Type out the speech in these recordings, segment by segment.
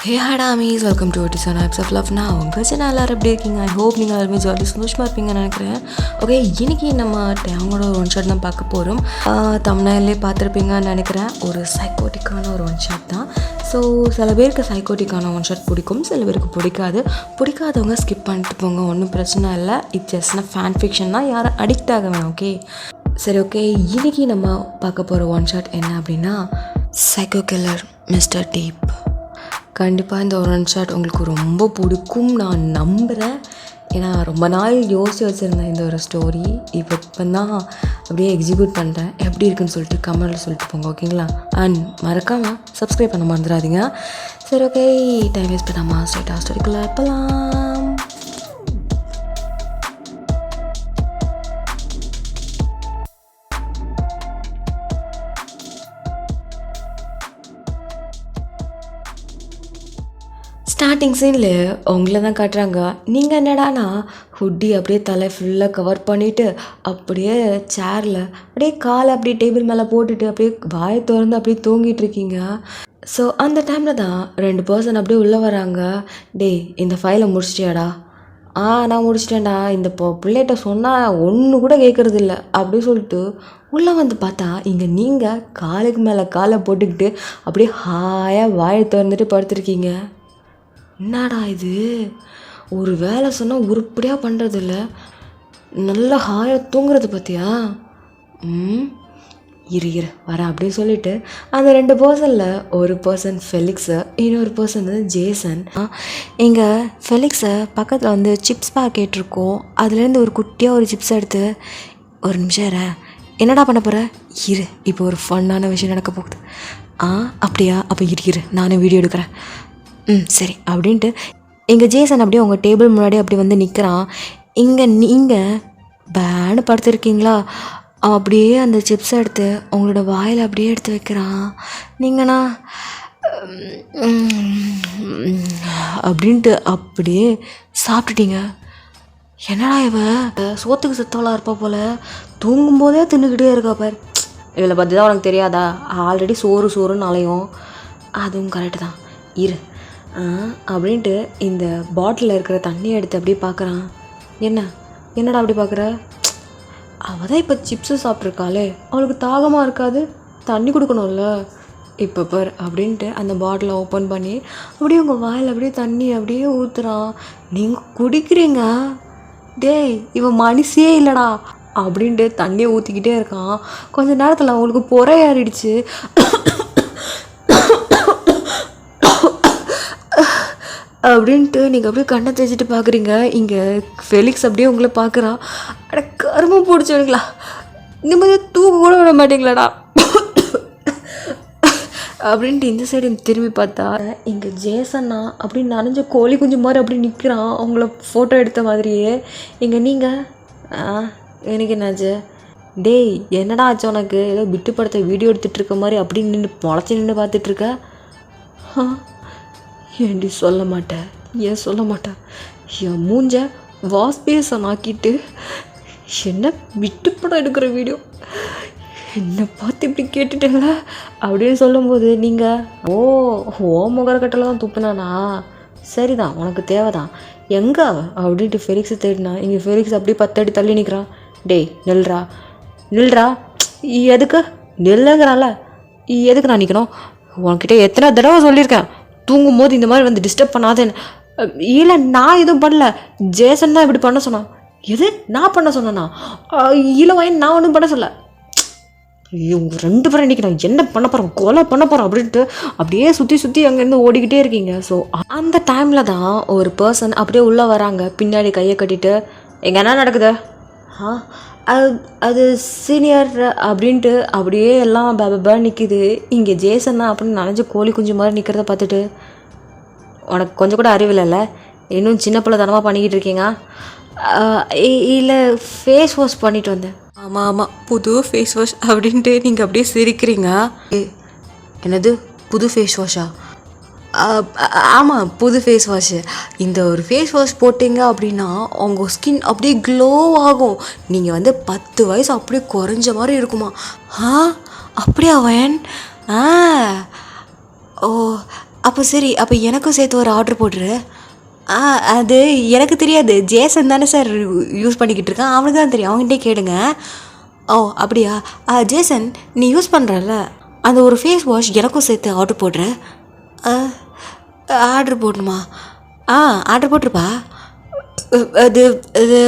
Hey hi Damis, welcome to 27 Types of Love now. உங்கள் channel எல்லாரும் எப்படி இருக்கீங்க? ஐ ஹோப் நீங்கள் எல்லாருமே ஜாலி சந்தோஷமாக இருப்பீங்கன்னு நினைக்கிறேன். ஓகே, இன்றைக்கி நம்ம அவங்களோட ஒரு ஒன் ஷாட் தான் பார்க்க போகிறோம். தமிழ்நாட்டிலே பார்த்துருப்பீங்கன்னு நினைக்கிறேன். ஒரு சைக்கோட்டிக்கான ஒரு ஒன் ஷாட் தான். ஸோ சில பேருக்கு சைக்கோட்டிக்கான ஒன் ஷாட் பிடிக்கும், சில பேருக்கு பிடிக்காதவங்க ஸ்கிப் பண்ணிட்டு போங்க, ஒன்றும் பிரச்சனை இல்லை. இட்ஸ் ஜஸ்ட் ஃபேன் ஃபிக்ஷன் தான், யாரும் அடிக்ட் ஆக வேணாம். ஓகே சரி, ஓகே இன்றைக்கி நம்ம பார்க்க போகிற ஒன் ஷாட் என்ன அப்படின்னா, சைக்கோ கில்லர் மிஸ்டர் டீப். கண்டிப்பாக இந்த ஒரு ஒன் ஷாட் உங்களுக்கு ரொம்ப பிடிக்கும் நான் நம்புகிறேன். ஏன்னா ரொம்ப நாள் யோசித்து வச்சுருந்தேன் இந்த ஒரு ஸ்டோரி. இப்போ தான் அப்படியே எக்ஸிக்யூட் பண்ணுறேன். எப்படி இருக்குன்னு சொல்லிட்டு கமெண்ட்டில் சொல்லிட்டு போங்க, ஓகேங்களா? அண்ட் மறக்காமல் சப்ஸ்கிரைப் பண்ண மறந்துடாதீங்க. சரி, ஓகே டைம் வேஸ்ட் பண்ணாமல் ஸ்ட்ரைட்டாக ஸ்டோரிக்குள்ளே போகலாம். ஸ்டார்டிங் சீனில் உங்களை தான் காட்டுறாங்க. நீங்கள் என்னடானா ஹுட்டி அப்படியே தலை ஃபுல்லாக கவர் பண்ணிவிட்டு அப்படியே சேரில் அப்படியே காலை அப்படியே டேபிள் மேலே போட்டுட்டு அப்படியே வாயை திறந்து அப்படியே தூங்கிட்டு இருக்கீங்க. ஸோ அந்த டைமில் தான் 2 பர்சன் அப்படியே உள்ளே வராங்க. டேய் இந்த ஃபைலை முடிச்சிட்டியாடா? நான் முடிச்சிட்டேன்டா. இந்த பிள்ளைகிட்ட சொன்னால் ஒன்று கூட கேட்குறது இல்லை அப்படி சொல்லிட்டு உள்ளே வந்து பார்த்தா இங்கே நீங்கள் காலுக்கு மேலே காலை போட்டுக்கிட்டு அப்படியே ஹாயாக வாயை திறந்துட்டு படுத்துருக்கீங்க. என்னடா இது, ஒரு வேலை சொன்னால் உருப்படியாக பண்ணுறதில்ல, நல்லா ஹாயாக தூங்குறது பார்த்தியா? இரு வரேன் அப்படின்னு சொல்லிட்டு அந்த 2 பர்சனில் ஒரு பர்சன் ஃபெலிக்ஸு, இன்னொரு பர்சன் வந்து ஜேசன். இங்கே ஃபெலிக்ஸை பக்கத்தில் வந்து சிப்ஸ் பாக்கெட் இருக்கும், அதுலேருந்து ஒரு குட்டியாக ஒரு சிப்ஸ் எடுத்து, ஒரு நிமிஷம் என்னடா பண்ண போகிற? இரு இப்போ ஒரு ஃபன்னான விஷயம் நடக்க போகுது. அப்படியா? அப்போ இரு நானும் வீடியோ எடுக்கிறேன். சரி அப்படின்ட்டு எங்கள் ஜேசன் அப்படியே உங்கள் டேபிள் முன்னாடி அப்படி வந்து நிற்கிறான். இங்கே நீங்கள் பேன்னு படுத்துருக்கீங்களா? அப்படியே அந்த சிப்ஸை எடுத்து உங்களோட வாயில் அப்படியே எடுத்து வைக்கிறான். நீங்கண்ணா அப்படின்ட்டு அப்படியே சாப்பிட்டுட்டீங்க. என்னடா இவ சோத்துக்கு செத்தவளாக இருப்பா போல், தூங்கும்போதே தின்னுக்கிட்டே இருக்கா பார். இவளை பற்றி தான் உனக்கு தெரியாதா? ஆல்ரெடி சோறுன்னு அலையும். அதுவும் கரெக்டு தான், இரு அப்படின்ட்டு இந்த பாட்டிலில் இருக்கிற தண்ணியை எடுத்து அப்படியே பார்க்குறான். என்னடா அப்படி பார்க்குற? அவள் தான் இப்போ சிப்ஸு சாப்பிட்ருக்காளே, அவளுக்கு தாகமாக இருக்காது, தண்ணி கொடுக்கணும்ல, இப்போ பார் அப்படின்ட்டு அந்த பாட்டிலை ஓப்பன் பண்ணி அப்படியே உங்கள் வாயில் அப்படியே தண்ணி அப்படியே ஊற்றுறான். நீங்கள் குடிக்கிறீங்க. டேய் இவன் மனுஷே இல்லைடா அப்படின்ட்டு தண்ணியை ஊற்றிக்கிட்டே இருக்கான். கொஞ்ச நேரத்தில் அவங்களுக்கு பொறை ஏறிடுச்சு. அப்படின்ட்டு நீங்கள் அப்படியே கண்ணை தேய்ச்சிட்டு பார்க்குறீங்க. இங்கே ஃபெலிக்ஸ் அப்படியே உங்களை பார்க்குறான். அட கருமம் பிடிச்சவங்களா, இந்த மாதிரி தூக்க கூட விட மாட்டீங்களாடா அப்படின்ட்டு இந்த சைடு திரும்பி பார்த்தா இங்கே ஜேசன்னா அப்படின்னு நனைஞ்ச கோழி குஞ்சு மாதிரி அப்படி நிற்கிறான், அவங்கள ஃபோட்டோ எடுத்த மாதிரியே. இங்கே நீங்கள் எனக்கு என்னாச்சு? டேய் என்னடா ஆச்சு உனக்கு? ஏதோ பிட்டு படத்தை வீடியோ எடுத்துகிட்ருக்க மாதிரி அப்படி நின்று பார்த்துட்ருக்க. ஏண்டி சொல்ல மாட்டேன்? ஏன் சொல்ல மாட்டேன்? என் மூஞ்ச வாஸ்பேசன் ஆக்கிட்டு என்ன விட்டு படம் எடுக்கிற வீடியோ என்னை பார்த்து இப்படி கேட்டுட்டேங்கள அப்படின்னு சொல்லும்போது நீங்கள் முகரக்கட்டில் தான் துப்புனானா? சரிதான், உனக்கு தேவைதான். எங்கே அப்படின்ட்டு ஃபெலிக்ஸை தேடினா இங்கே ஃபெலிக்ஸ் அப்படியே 10 அடி தள்ளி நிற்கிறான். டேய் நில்றா எதுக்கு நெல்லுங்கிறான்ல, எதுக்கு நான் நிற்கணும்? உன்கிட்ட எத்தனை தடவை சொல்லியிருக்கேன் தூங்கும் போது இந்த மாதிரி வந்து டிஸ்டர்ப் பண்ணாதேன்னு. இல்லை நான் எதுவும் பண்ணல, ஜேசன் தான் இப்படி பண்ண சொன்னான். எது நான் பண்ண சொன்னேன்னா? இல்லை வாயின் நான் ஒன்றும் பண்ண சொல்ல. இவங்க 2 பேரும் இன்றைக்கி நான் என்ன பண்ண போகிறேன், கொலை பண்ண போகிறேன் அப்படின்ட்டு அப்படியே சுற்றி அங்கேருந்து ஓடிக்கிட்டே இருக்கீங்க. ஸோ அந்த டைமில் தான் ஒரு பர்சன் அப்படியே உள்ளே வராங்க, பின்னாடி கையை கட்டிட்டு. எங்கே என்ன நடக்குது? அது சீனியர் அப்படின்ட்டு அப்படியே எல்லாம் பேபா நிற்கிது. இங்கே ஜேசன்னா அப்படின்னு நனைஞ்ச கோழி குஞ்சு மாதிரி நிற்கிறத பார்த்துட்டு, உனக்கு கொஞ்சம் கூட அறிவில்லைல்ல, இன்னும் சின்ன பிள்ளை தனமாக பண்ணிக்கிட்டு இருக்கீங்க. இல்லை ஃபேஸ் வாஷ் பண்ணிட்டு வந்தேன். ஆமாம் புது ஃபேஸ் வாஷ் அப்படின்ட்டு நீங்கள் அப்படியே சிரிக்கிறீங்க. என்னது புது ஃபேஸ் வாஷா? ஆமாம் புது ஃபேஸ் வாஷு. இந்த ஒரு ஃபேஸ் வாஷ் போட்டிங்க அப்படின்னா உங்கள் ஸ்கின் அப்படியே க்ளோ ஆகும். நீங்கள் வந்து 10 வயசு அப்படியே குறைஞ்ச மாதிரி இருக்குமா? அப்படியா வயன்? ஓ அப்போ சரி, அப்போ எனக்கும் சேர்த்து ஒரு ஆர்டர் போட்டுரு. அது எனக்கு தெரியாது, ஜேசன் தானே சார் யூஸ் பண்ணிக்கிட்டு இருக்கான், அவனுக்கு தான் தெரியும், அவங்ககிட்டே கேளுங்க. ஓ அப்படியா? ஜேசன், நீ யூஸ் பண்ணுறல அந்த ஒரு ஃபேஸ் வாஷ் எனக்கும் சேர்த்து ஆர்டர் போடுற. ஆர்டர் போடணுமா? ஆர்டர் போட்டிருப்பா. அது அது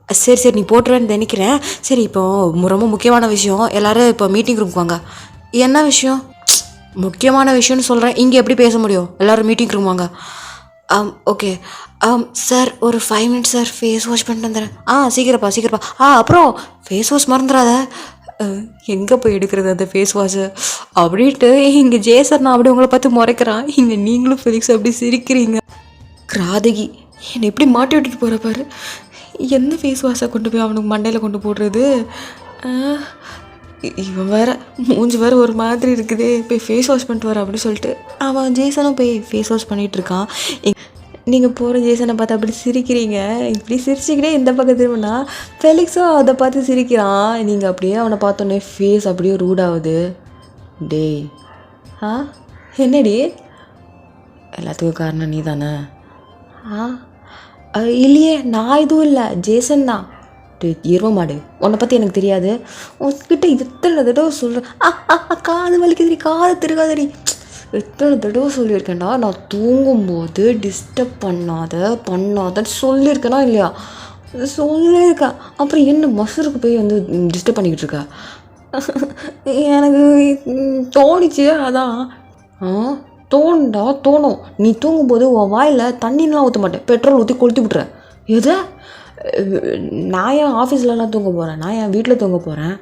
சரி சரி, நீ போட்டுருவேன்னு நினைக்கிறேன். சரி, இப்போது ரொம்ப முக்கியமான விஷயம், எல்லோரும் இப்போ மீட்டிங் ரூமுக்கு வாங்க. என்ன விஷயம்? முக்கியமான விஷயம்னு சொல்கிறேன், இங்கே எப்படி பேச முடியும்? எல்லோரும் மீட்டிங் ரூம் வாங்க. ஓகே. சார் ஒரு 5 மினிட்ஸ் சார், ஃபேஸ் வாஷ் பண்ணிட்டு வந்துடுறேன். சீக்கிரப்பா. அப்புறம் ஃபேஸ் வாஷ் மறந்துடாத. எங்கே போய் எடுக்கிறது அந்த ஃபேஸ் வாஷு அப்படின்ட்டு இங்கே ஜேசன் நான் அப்படி உங்களை பார்த்து முறைக்கிறான். இங்கே நீங்களும் ஃபெலிக்ஸ் அப்படி சிரிக்கிறீங்க. கிராதகி என்னை எப்படி மாட்டி விட்டுட்டு போகிற பாரு. எந்த ஃபேஸ் வாஷை கொண்டு போய் அவனுக்கு மண்டையில் கொண்டு போடுறது? இவன் வேறு மூஞ்சி வேறு ஒரு மாதிரி இருக்குதே, போய் ஃபேஸ் வாஷ் பண்ணிட்டு வர அப்படின்னு சொல்லிட்டு அவன் ஜேசனும் போய் ஃபேஸ் வாஷ் பண்ணிகிட்ருக்கான். நீங்கள் போகிற ஜேசனை பார்த்து அப்படி சிரிக்கிறீங்க. இப்படி சிரிச்சிக்கிட்டே இந்த பக்கம் திரும்பினா ஃபெலிக்ஸும் அதை பார்த்து சிரிக்கிறான். நீங்கள் அப்படியே அவனை பார்த்தோன்னே ஃபேஸ் அப்படியே ரூடாகுது. டேய் என்னடி? எல்லாத்துக்கும் காரணம் நீ தானே? இல்லையே, நான் எதுவும் இல்லை, ஜேசன் தான். இருவ மாடு, உன்னை பற்றி எனக்கு தெரியாது. உன்கிட்ட எத்தனை தடவை சொல்கிறேன். காது வலிக்குதுடி, காது திருகாதடி, எத்தனை தடவை சொல்லியிருக்கேன்டா. நான் தூங்கும்போது டிஸ்டர்ப் பண்ணாதன்னு சொல்லியிருக்கேனா இல்லையா? சொல்லியிருக்கேன். அப்புறம் என்ன மசருக்கு போய் வந்து டிஸ்டர்ப் பண்ணிக்கிட்டு இருக்கா? எனக்கு தோணிச்சு, அதான். தோணும். நீ தூங்கும்போது உன் வாயில் தண்ணிலாம் ஊற்ற மாட்டேன், பெட்ரோல் ஊற்றி கொளுத்தி விட்ற. எதை? நான் என் ஆஃபீஸ்லலாம் தூங்க போகிறேன், நான் என் வீட்டில் தூங்க போகிறேன்.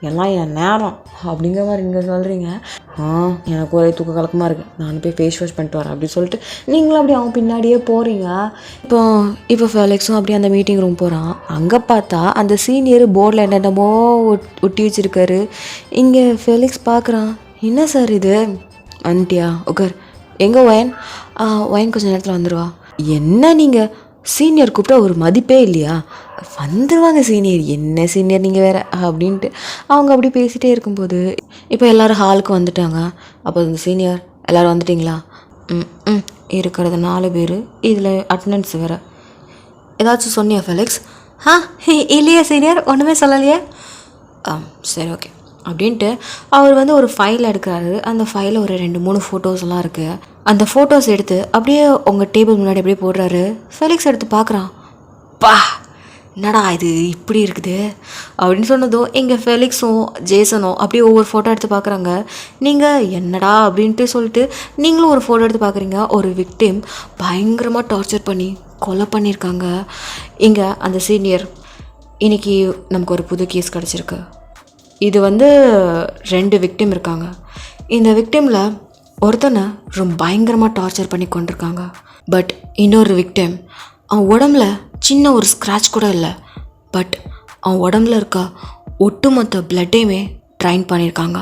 எல்லாம் என் நேரம் அப்படிங்கிற மாதிரி நீங்கள் சொல்கிறீங்க. எனக்கு ஒரே தூக்க கலக்கமாக இருக்குது, நான் போய் ஃபேஸ் வாஷ் பண்ணிட்டு வரேன் அப்படின்னு சொல்லிட்டு நீங்களும் அப்படி அவன் பின்னாடியே போகிறீங்க. இப்போ ஃபெலிக்ஸும் அப்படியே அந்த மீட்டிங் ரூம் போகிறான். அங்கே பார்த்தா அந்த சீனியர் போர்டில் என்னென்னமோ ஒட்டி வச்சுருக்காரு. இங்கே ஃபெலிக்ஸ் பார்க்குறான். என்ன சார் இது? வந்துட்டியா? உட்கார். எங்கே ஒயன் கொஞ்சம் நேரத்தில் வந்துடுவா. என்ன நீங்கள் சீனியர் கூப்பிட்டா ஒரு மதிப்பே இல்லையா? வந்துடுவாங்க சீனியர், என்ன சீனியர் நீங்கள் வேறு அப்படின்ட்டு அவங்க அப்படி பேசிகிட்டே இருக்கும்போது இப்போ எல்லோரும் ஹாலுக்கு வந்துட்டாங்க. அப்போ இந்த சீனியர் எல்லோரும் வந்துட்டிங்களா? இருக்கிறது 4 பேர், இதில் அட்டண்டன்ஸ் வேறு. ஏதாச்சும் சொன்னியா ஃபெலிக்ஸ்? இல்லையா சீனியர், ஒன்றுமே சொல்லலையே. சரி ஓகே அப்படின்ட்டு அவர் வந்து ஒரு ஃபைல் எடுக்கிறாரு. அந்த ஃபைலில் ஒரு 2-3 ஃபோட்டோஸ்லாம் இருக்குது. அந்த ஃபோட்டோஸ் எடுத்து அப்படியே உங்கள் டேபிள் முன்னாடி அப்படியே போடுறாரு. ஃபெலிக்ஸ் எடுத்து பார்க்குறான். என்னடா இது இப்படி இருக்குது அப்படின்னு சொன்னதும் இங்கே ஃபெலிக்ஸும் ஜேசனும் அப்படியே ஒவ்வொரு ஃபோட்டோ எடுத்து பார்க்குறாங்க. நீங்கள் என்னடா அப்படின்ட்டு சொல்லிட்டு நீங்களும் ஒரு ஃபோட்டோ எடுத்து பார்க்குறீங்க. ஒரு விக்டிம் பயங்கரமாக டார்ச்சர் பண்ணி கொலை பண்ணியிருக்காங்க. இங்கே அந்த சீனியர், இன்றைக்கி நமக்கு ஒரு புது கேஸ் கிடச்சிருக்கு. இது வந்து 2 விக்டிம் இருக்காங்க. இந்த விக்டிமில் ஒருத்தனை ரொம்ப பயங்கரமாக டார்ச்சர் பண்ணி கொண்டிருக்காங்க. பட் இன்னொரு விக்டிம், அவன் உடம்புல சின்ன ஒரு ஸ்க்ராட்ச் கூட இல்லை, பட் அவன் உடம்புல இருக்க ஒட்டுமொத்த பிளட்டையுமே ட்ரைன் பண்ணியிருக்காங்க.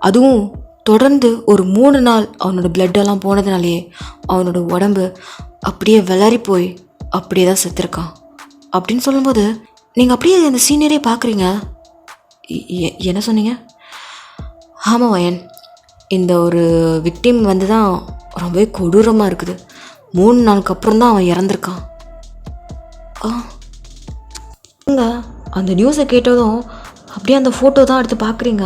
அதுவும் தொடர்ந்து ஒரு 3 நாள் அவனோட பிளட்டெல்லாம் போனதுனாலேயே அவனோட உடம்பு அப்படியே விளறி போய் அப்படியே தான் செத்துருக்கான். அப்படின்னு சொல்லும்போது நீங்கள் அப்படியே அந்த சீனியரே பார்க்குறீங்க. என்ன சொன்னீங்க? ஆமாம் வயன், இந்த ஒரு விக்டிம் வந்து தான் ரொம்பவே கொடூரமாக இருக்குது. 3 நாளுக்கு அப்புறம் தான் அவன் இறந்துருக்கான். அந்த நியூஸை கேட்டதும் அப்படியே அந்த ஃபோட்டோ தான் எடுத்து பார்க்குறீங்க.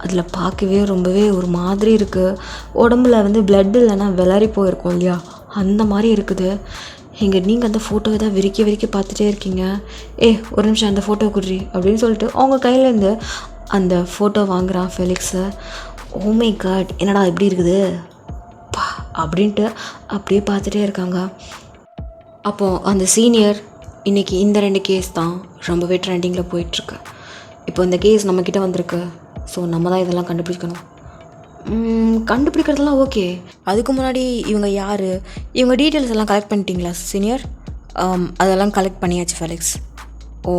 அதில் பார்க்கவே ரொம்பவே ஒரு மாதிரி இருக்குது. உடம்புல வந்து பிளட் இல்லைன்னா விளறி போயிருக்கோம் இல்லையா, அந்த மாதிரி இருக்குது. நீங்கள் அந்த ஃபோட்டோவை தான் விரிக்க பார்த்துட்டே இருக்கீங்க. ஒரு நிமிஷம் அந்த ஃபோட்டோ குடுறி அப்படின்னு சொல்லிட்டு அவங்க கையிலேருந்து அந்த ஃபோட்டோ வாங்குகிறான் ஃபெலிக்ஸு. ஓ மை காட், என்னடா இப்படி இருக்குது அப்படின்ட்டு அப்படியே பார்த்துட்டே இருக்காங்க. அப்போது அந்த சீனியர், இன்றைக்கி இந்த 2 கேஸ் தான் ரொம்பவே ட்ரெண்டிங்கில் போயிட்டுருக்கு. இப்போ இந்த கேஸ் நம்மக்கிட்ட வந்திருக்கு. ஸோ நம்ம தான் இதெல்லாம் கண்டுபிடிக்கணும். கண்டுபிடிக்கிறதுலாம் ஓகே, அதுக்கு முன்னாடி இவங்க யார், இவங்க டீட்டெயில்ஸ் எல்லாம் கலெக்ட் பண்ணிட்டீங்களா சீனியர்? அதெல்லாம் கலெக்ட் பண்ணியாச்சு ஃபெலிக்ஸ். ஓ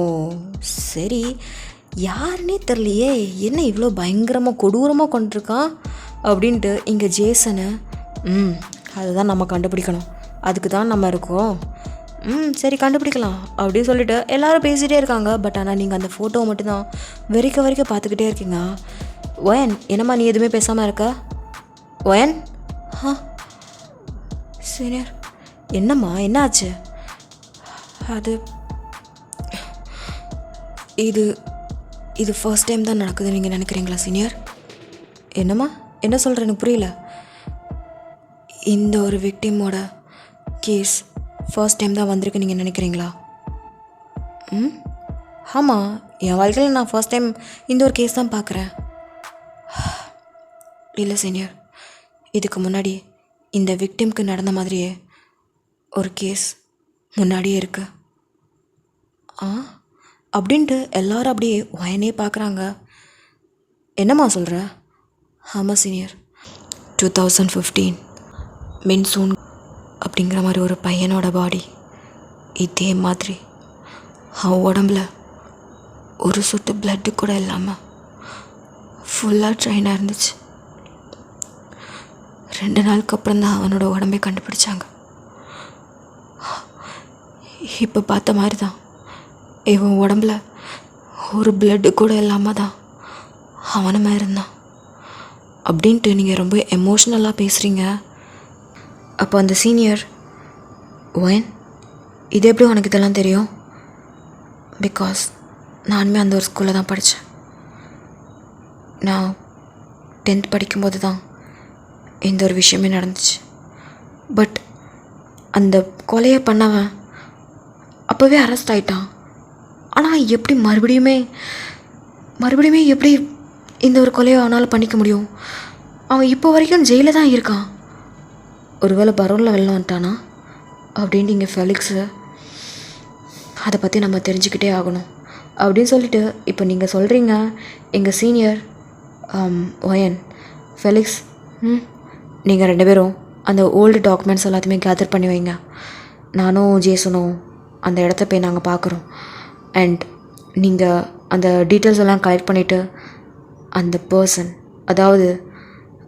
சரி, யாருன்னே தெரியலையே, என்ன இவ்வளோ பயங்கரமாக கொடூரமாக கொண்டிருக்கான் அப்படின்ட்டு இங்கே ஜேசனை. அதுதான் நம்ம கண்டுபிடிக்கணும், அதுக்கு தான் நம்ம இருக்கோம். சரி கண்டுபிடிக்கலாம் அப்படின்னு சொல்லிட்டு எல்லோரும் பேசிகிட்டே இருக்காங்க. பட் ஆனால் நீங்கள் அந்த ஃபோட்டோவை மட்டும்தான் வரைக்க பார்த்துக்கிட்டே இருக்கீங்க. ஒயன், என்னம்மா நீ எதுவுமே பேசாமல் இருக்க? ஒயன் சீனியர், என்னம்மா, என்ன ஆச்சு? அது இது இது ஃபர்ஸ்ட் டைம் தான் நடக்குது நீங்கள் நினைக்கிறீங்களா சீனியர்? என்னம்மா, என்ன சொல்கிற? எனக்கு புரியல. இந்த ஒரு விக்டிமோட கேஸ் ஃபர்ஸ்ட் டைம் தான் வந்திருக்கு நீங்கள் நினைக்கிறீங்களா? ஆமாம், என் வாழ்க்கையில் நான் ஃபர்ஸ்ட் டைம் இந்த ஒரு கேஸ் தான் பார்க்குறேன். இல்லை சீனியர், இதுக்கு முன்னாடி இந்த விக்டிம்க்கு நடந்த மாதிரியே ஒரு கேஸ் முன்னாடியே இருக்கு. அப்படின்ட்டு எல்லாரும் அப்படியே வயனே பார்க்குறாங்க. என்னம்மா சொல்கிற? ஆமாம் சீனியர், 2015 மின்சூன் அப்படிங்கிற மாதிரி ஒரு பையனோட பாடி இதே மாதிரி அவன் உடம்புல ஒரு சொட்டு பிளட்டு கூட இல்லாமல் ஃபுல்லாக ட்ரெயினாக இருந்துச்சு. 2 நாளுக்கு அப்புறம் தான் அவனோட உடம்பை கண்டுபிடிச்சாங்க. இப்போ பார்த்த மாதிரி தான் இவன் உடம்புல ஒரு பிளட்டு கூட இல்லாமல் தான் அவனுமே இருந்தான். அப்படின்ட்டு நீங்கள் ரொம்ப எமோஷ்னலாக பேசுகிறீங்க. அப்போ அந்த சீனியர், ஒயன், இது எப்படி உனக்கு இதெல்லாம் தெரியும்? பிகாஸ் நானுமே அந்த ஒரு ஸ்கூலில் தான் படித்தேன். நான் 10th படிக்கும்போது தான் இந்த ஒரு விஷயமே நடந்துச்சு. பட் அந்த கொலையை பண்ணவன் அப்போவே அரெஸ்ட் ஆகிட்டான். ஆனால் எப்படி மறுபடியுமே எப்படி இந்த ஒரு கொலையை அவனால் பண்ணிக்க முடியும்? அவன் இப்போ வரைக்கும் ஜெயிலில் தான் இருக்கான். ஒருவேளை பரோலில் வெளில வந்துட்டானா அப்படின்னு இங்கே ஃபெலிக்ஸு, அதை பற்றி நம்ம தெரிஞ்சுக்கிட்டே ஆகணும் அப்படின்னு சொல்லிட்டு இப்போ நீங்கள் சொல்கிறீங்க. எங்கள் சீனியர் ஒயன், ஃபெலிக்ஸ், நீங்கள் 2 பேரும் அந்த ஓல்டு டாக்குமெண்ட்ஸ் எல்லாத்தையுமே கேதர் பண்ணி வைங்க. நானும் ஜேசனும் அந்த இடத்த போய் நாங்கள் பார்க்குறோம். அண்ட் நீங்கள் அந்த டீட்டெயில்ஸ் எல்லாம் கலெக்ட் பண்ணிவிட்டு அந்த பர்சன், அதாவது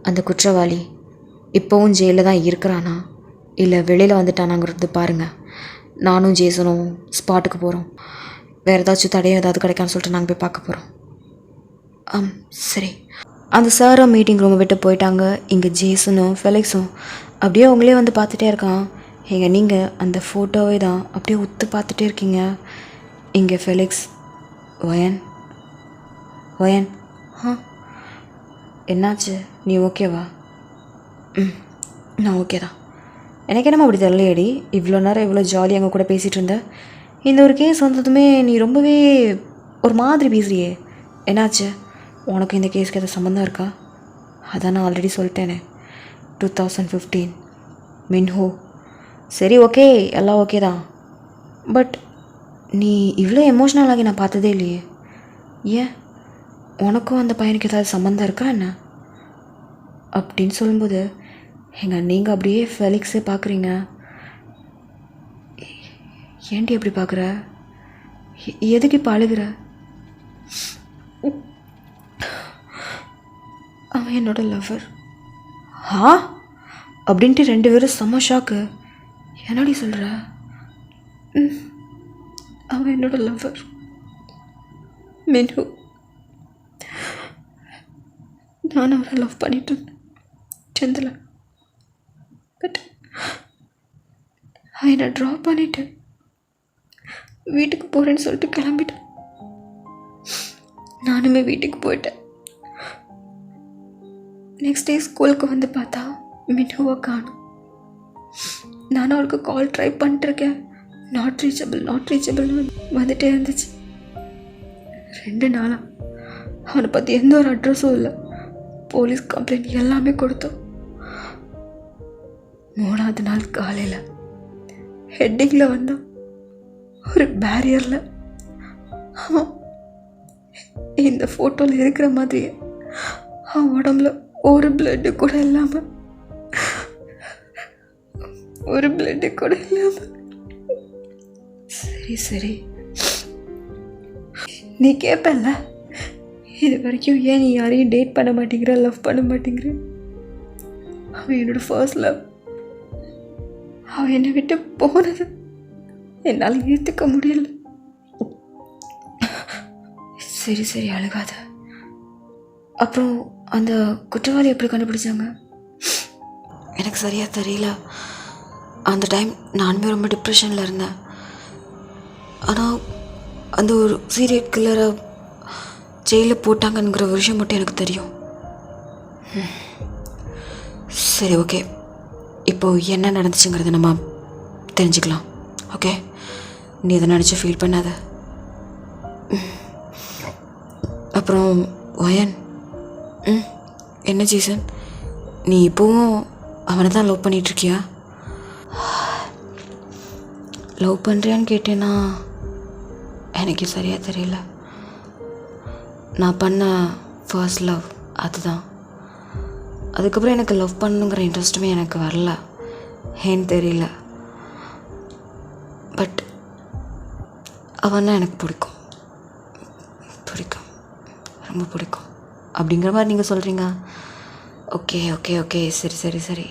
அந்த குற்றவாளி இப்போவும் ஜெயிலில் தான் இருக்கிறானா இல்லை வெளியில் வந்துட்டானாங்கிறது பாருங்கள். நானும் ஜேசனும் ஸ்பாட்டுக்கு போகிறோம். வேறு ஏதாச்சும் தடையும் ஏதாவது கிடைக்கான்னு சொல்லிட்டு நாங்கள் போய் பார்க்க போகிறோம். சரி. அந்த சாரும் மீட்டிங் ரூமை விட்டு போயிட்டாங்க. இங்கே ஜேசனும் ஃபெலிக்ஸும் அப்படியே அவங்களே வந்து பார்த்துட்டே இருக்கான். நீங்கள் அந்த ஃபோட்டோவே தான் அப்படியே உத்து பார்த்துட்டே இருக்கீங்க. இங்கே ஃபெலிக்ஸ், ஒயன், என்னாச்சு? நீ ஓகேவா? நான் ஓகே தான். எனக்கு என்னம்மா அப்படி தெரியலையேடி, இவ்வளோ நேரம் இவ்வளோ ஜாலியாக அங்கே கூட பேசிகிட்டு இருந்தேன். இந்த ஒரு கேஸ் வந்ததுமே நீ ரொம்பவே ஒரு மாதிரி பேசுறியே, என்னாச்சு? உனக்கு இந்த கேஸுக்கு எதாவது சம்மந்தம் இருக்கா? அதான் நான் ஆல்ரெடி சொல்லிட்டேனே, 2015 மின்ஹோ. சரி, ஓகே, எல்லாம் ஓகே தான். பட் நீ இவ்வளோ எமோஷ்னல் ஆகி நான் பார்த்ததே இல்லையே. ஏன், உனக்கும் அந்த பையனுக்கு ஏதாவது சம்மந்தம் இருக்கா என்ன அப்படின்னு சொல்லும்போது நீங்கள் அப்படியே ஃபெலிக்ஸே பார்க்குறீங்க. ஏன்டி அப்படி பார்க்குற? எதுக்கு இப்போ அழுகிற? அவன் என்னோட லவ்வர். அப்படின்ட்டு 2 பேரும் செம்ம ஷாக்கு. என்னடி சொல்கிற? அவன் என்னோட லவ்வர் மின்ஹு. நான் அவரை லவ் பண்ணிட்டு இருந்தேன் 10th. பட் அவன் என்னை ட்ராப் பண்ணிட்டு வீட்டுக்கு போகிறேன்னு சொல்லிட்டு கிளம்பிட்டேன். நானுமே வீட்டுக்கு போயிட்டேன். நெக்ஸ்ட் டே ஸ்கூலுக்கு வந்து பார்த்தா மின்ஹுவை காணும். நானும் அவளுக்கு கால் ட்ரை பண்ணிட்டுருக்கேன். நாட் ரீச்சபிள் வந்துட்டே இருந்துச்சு. 2 நாளாக அவனை பற்றி எந்த ஒரு அட்ரஸும் இல்லை. போலீஸ் கம்ப்ளைண்ட் எல்லாமே கொடுத்தோம். 3ஆவது நாள் காலையில் ஹெட்டிங்கில் வந்தான். ஒரு பேரியரில் அவன் இந்த ஃபோட்டோவில் இருக்கிற மாதிரியே அவன் உடம்புல ஒரு பிளட்டு கூட இல்லாமல் சரி நீ கேட்பல, இது வரைக்கும் ஏன் நீ யாரையும் டேட் பண்ண மாட்டேங்கிற, லவ் பண்ண மாட்டேங்கிற? அவன் என்னோட ஃபர்ஸ்ட் லவ். அவன் என்னை விட்டு போனது என்னால் ஏற்றுக்க முடியல. சரி அழுகாத. அப்புறம் அந்த குற்றவாளி எப்படி கண்டுபிடிச்சாங்க? எனக்கு சரியாக தெரியல. அந்த டைம் நானுமே ரொம்ப டிப்ரெஷனில் இருந்தேன். ஆனால் அந்த ஒரு சீரியல் கில்லரை ஜெயிலில் போட்டாங்கங்கிற ஒரு விஷயம் மட்டும் எனக்கு தெரியும். சரி, ஓகே. இப்போது என்ன நடந்துச்சுங்கிறத நம்ம தெரிஞ்சுக்கலாம். ஓகே, நீ இதை நினச்சி ஃபீல் பண்ணாத. அப்புறம் ஒயன், என்ன ஜீசன், நீ இப்போவும் அவனை தான் லவ் பண்ணிகிட்ருக்கியா? லவ் பண்ணுறியான்னு கேட்டேன்னா எனக்கு சரியாக தெரியல. நான் பண்ண ஃபர்ஸ்ட் லவ் அதுதான். அதுக்கப்புறம் எனக்கு லவ் பண்ணணுங்கிற இன்ட்ரெஸ்ட்டுமே எனக்கு வரல, ஏன்னு தெரியல. பட் அவன்னா எனக்கு பிடிக்கும், ரொம்ப பிடிக்கும். அப்படிங்கிற மாதிரி நீங்கள் சொல்கிறீங்க. ஓகே ஓகே ஓகே, சரி சரி சரி.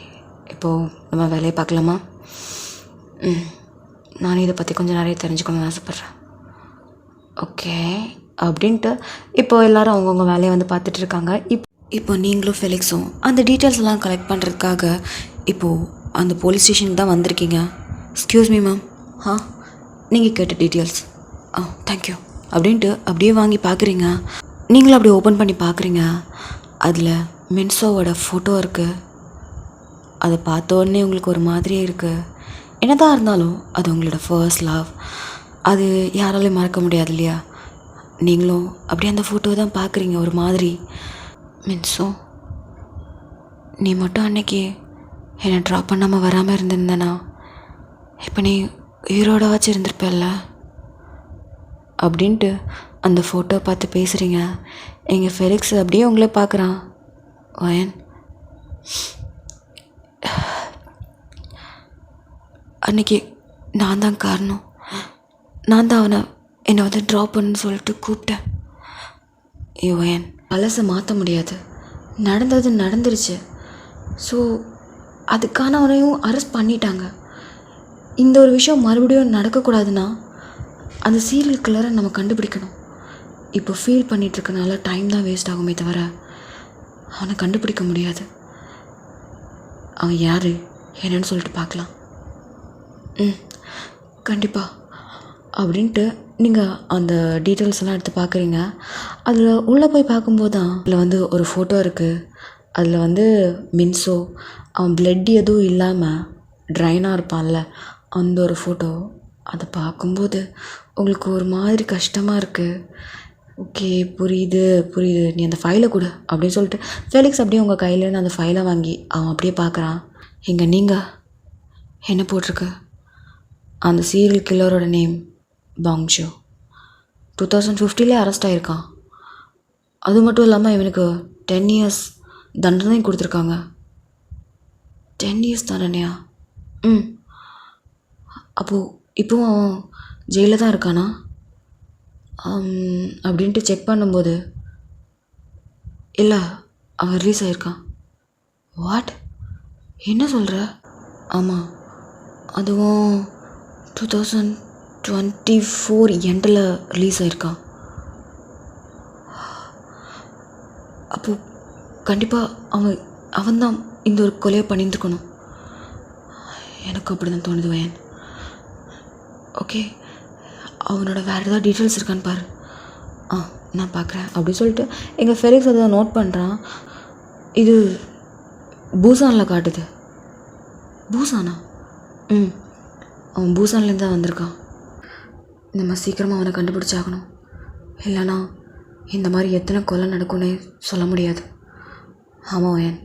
இப்போது நம்ம வேலையை பார்க்கலாமா? நானும் இதை பற்றி கொஞ்சம் நிறைய தெரிஞ்சுக்கணும்னு ஆசைப்பட்றேன். ஓகே அப்படின்ட்டு இப்போது எல்லோரும் அவங்கவுங்க வேலையை வந்து பார்த்துட்ருக்காங்க. இப்போ நீங்களும் ஃபெலிக்ஸும் அந்த டீட்டெயில்ஸ் எல்லாம் கலெக்ட் பண்ணுறதுக்காக இப்போது அந்த போலீஸ் ஸ்டேஷனுக்கு தான் வந்திருக்கீங்க. Excuse me ma'am. நீங்கள் கேட்ட டீட்டெயில்ஸ் தேங்க்யூ அப்படின்ட்டு அப்படியே வாங்கி பார்க்குறீங்க. நீங்களும் அப்படியே ஓப்பன் பண்ணி பார்க்குறீங்க. அதில் மின்சோவோட ஃபோட்டோ இருக்குது. அதை பார்த்த உடனே உங்களுக்கு ஒரு மாதிரியே இருக்குது. என்னதான் இருந்தாலும் அது உங்களோட ஃபர்ஸ்ட் லவ், அது யாராலையும் மறக்க முடியாது இல்லையா? நீங்களும் அப்படியே அந்த ஃபோட்டோவை தான் பார்க்குறீங்க ஒரு மாதிரி. மின்சோ, நீ மட்டும் அன்னைக்கு என்னை ட்ராப் பண்ணாமல் வராமல் இருந்திருந்தேனா இப்போ நீ உயிரோட வச்சு இருந்திருப்பல்ல அப்படின்ட்டு அந்த ஃபோட்டோ பார்த்து பேசுகிறீங்க. எங்கள் ஃபெலிக்ஸ் அப்படியே உங்களே பார்க்குறான். ஒயன், அன்றைக்கி நான் தான் காரணம். நான் தான் என்னை வந்து ட்ராப் பண்ணுன்னு சொல்லிட்டு கூப்பிட்டேன். ஒயன், பழசை மாற்ற முடியாது. நடந்தது நடந்துருச்சு. ஸோ அதுக்கானவனையும் அரெஸ்ட் பண்ணிட்டாங்க. இந்த ஒரு விஷயம் மறுபடியும் நடக்கக்கூடாதுன்னா அந்த சீரியல் கில்லரை நம்ம கண்டுபிடிக்கணும். இப்போ ஃபீல் பண்ணிகிட்ருக்கனால டைம் தான் வேஸ்ட் ஆகுமே தவிர அவனை கண்டுபிடிக்க முடியாது. அவன் யார் என்னன்னு சொல்லிட்டு பார்க்கலாம். கண்டிப்பாக அப்படின்ட்டு நீங்கள் அந்த டீட்டெயில்ஸ் எல்லாம் எடுத்து பார்க்குறீங்க. அதில் உள்ளே போய் பார்க்கும்போது தான் அதில் வந்து ஒரு ஃபோட்டோ இருக்குது. அதில் வந்து மின்சோ அவன் பிளட் எதுவும் இல்லாமல் ட்ரைனாக இருப்பான்ல, அந்த ஒரு ஃபோட்டோ. அதை பார்க்கும்போது உங்களுக்கு ஒரு மாதிரி கஷ்டமாக இருக்குது. ஓகே, புரியுது, நீ அந்த ஃபைலை கொடு அப்படின்னு சொல்லிட்டு ஃபெலிக்ஸ் அப்படியே உங்கள் கையிலேருந்து அந்த ஃபைலை வாங்கி அவன் அப்படியே பார்க்குறான். இங்கே நீங்கள் என்ன போட்டிருக்கு? அந்த சீரியல் கில்லரோட நேம் பாங்ஷோ. 2015 அரெஸ்ட் ஆகிருக்கான். அது மட்டும் இல்லாமல் இவனுக்கு 10 years தண்டனை கொடுத்துருக்காங்க. 10 years தண்டனையா? அப்போது இப்போவும் அவன் ஜெயிலில் தான் இருக்கானா அப்படின்ட்டு செக் பண்ணும்போது இல்லை, அவன் ரிலீஸ் ஆகிருக்கான். வாட், என்ன சொல்கிற? ஆமாம், அதுவும் 2024 எண்டில் ரிலீஸ் ஆகிருக்கான். அப்போது கண்டிப்பாக அவன்தான் இந்த ஒரு கொலையை பண்ணியிருக்கணும். எனக்கு அப்படி தான் தோணுது வயன். ஓகே, அவனோட வேறு ஏதாவது டீட்டெயில்ஸ் இருக்கான்னு பாரு. நான் பார்க்குறேன் அப்படின்னு சொல்லிட்டு எங்கள் ஃபெலிக்ஸ் அதை நோட் பண்ணுறான். இது பூசானில் காட்டுது. பூசானா? அவன் பூசான்லேருந்து தான் வந்திருக்கான். நம்ம சீக்கிரமாக அவனை கண்டுபிடிச்சாகணும். இல்லைனா இந்த மாதிரி எத்தனை கொலை நடக்கும்னே சொல்ல முடியாது. ஆமாம் வயன்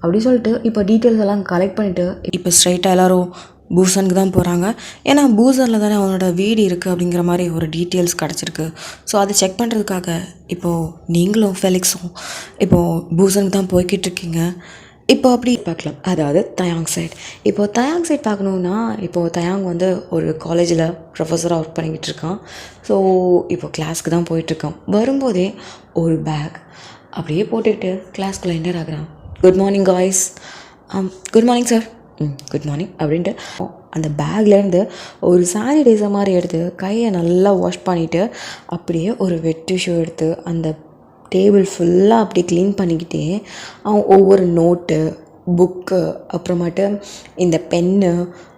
அப்படின்னு சொல்லிட்டு இப்போ டீட்டெயில்ஸ் எல்லாம் கலெக்ட் பண்ணிவிட்டு இப்போ ஸ்ட்ரைட்டாக எல்லோரும் பூசனுக்கு தான் போகிறாங்க. ஏன்னா பூசனில் தானே அவனோட வீடு இருக்குது அப்படிங்கிற மாதிரி ஒரு டீட்டெயில்ஸ் கிடச்சிருக்கு. ஸோ அதை செக் பண்ணுறதுக்காக இப்போது நீங்களும் ஃபெலிக்ஸும் இப்போது பூசனுக்கு தான் போய்கிட்டு இருக்கீங்க. இப்போ அப்படி பார்க்கலாம், அதாவது தயாங் சைட். இப்போது தயாங் சைட் பார்க்கணுன்னா இப்போது தயாங் வந்து ஒரு காலேஜில் ப்ரொஃபஸராக ஒர்க் பண்ணிக்கிட்டு இருக்கான். ஸோ இப்போது கிளாஸ்க்கு தான் போயிட்டுருக்கான். வரும்போதே ஒரு பேக் அப்படியே போட்டுக்கிட்டு கிளாஸ்க்குள்ளே என்டர் ஆகுறான். Good morning guys. Good morning sir. Good morning அப்படின்ட்டு அந்த பேக்லேருந்து ஒரு சானிடைசர் மாதிரி எடுத்து கையை நல்லா வாஷ் பண்ணிவிட்டு அப்படியே ஒரு வெட் டிஷ்யூ எடுத்து அந்த டேபிள் ஃபுல்லாக அப்படி க்ளீன் பண்ணிக்கிட்டே அவன் ஒவ்வொரு நோட்டு புக்கு, அப்புறமாட்டு இந்த பென்னு,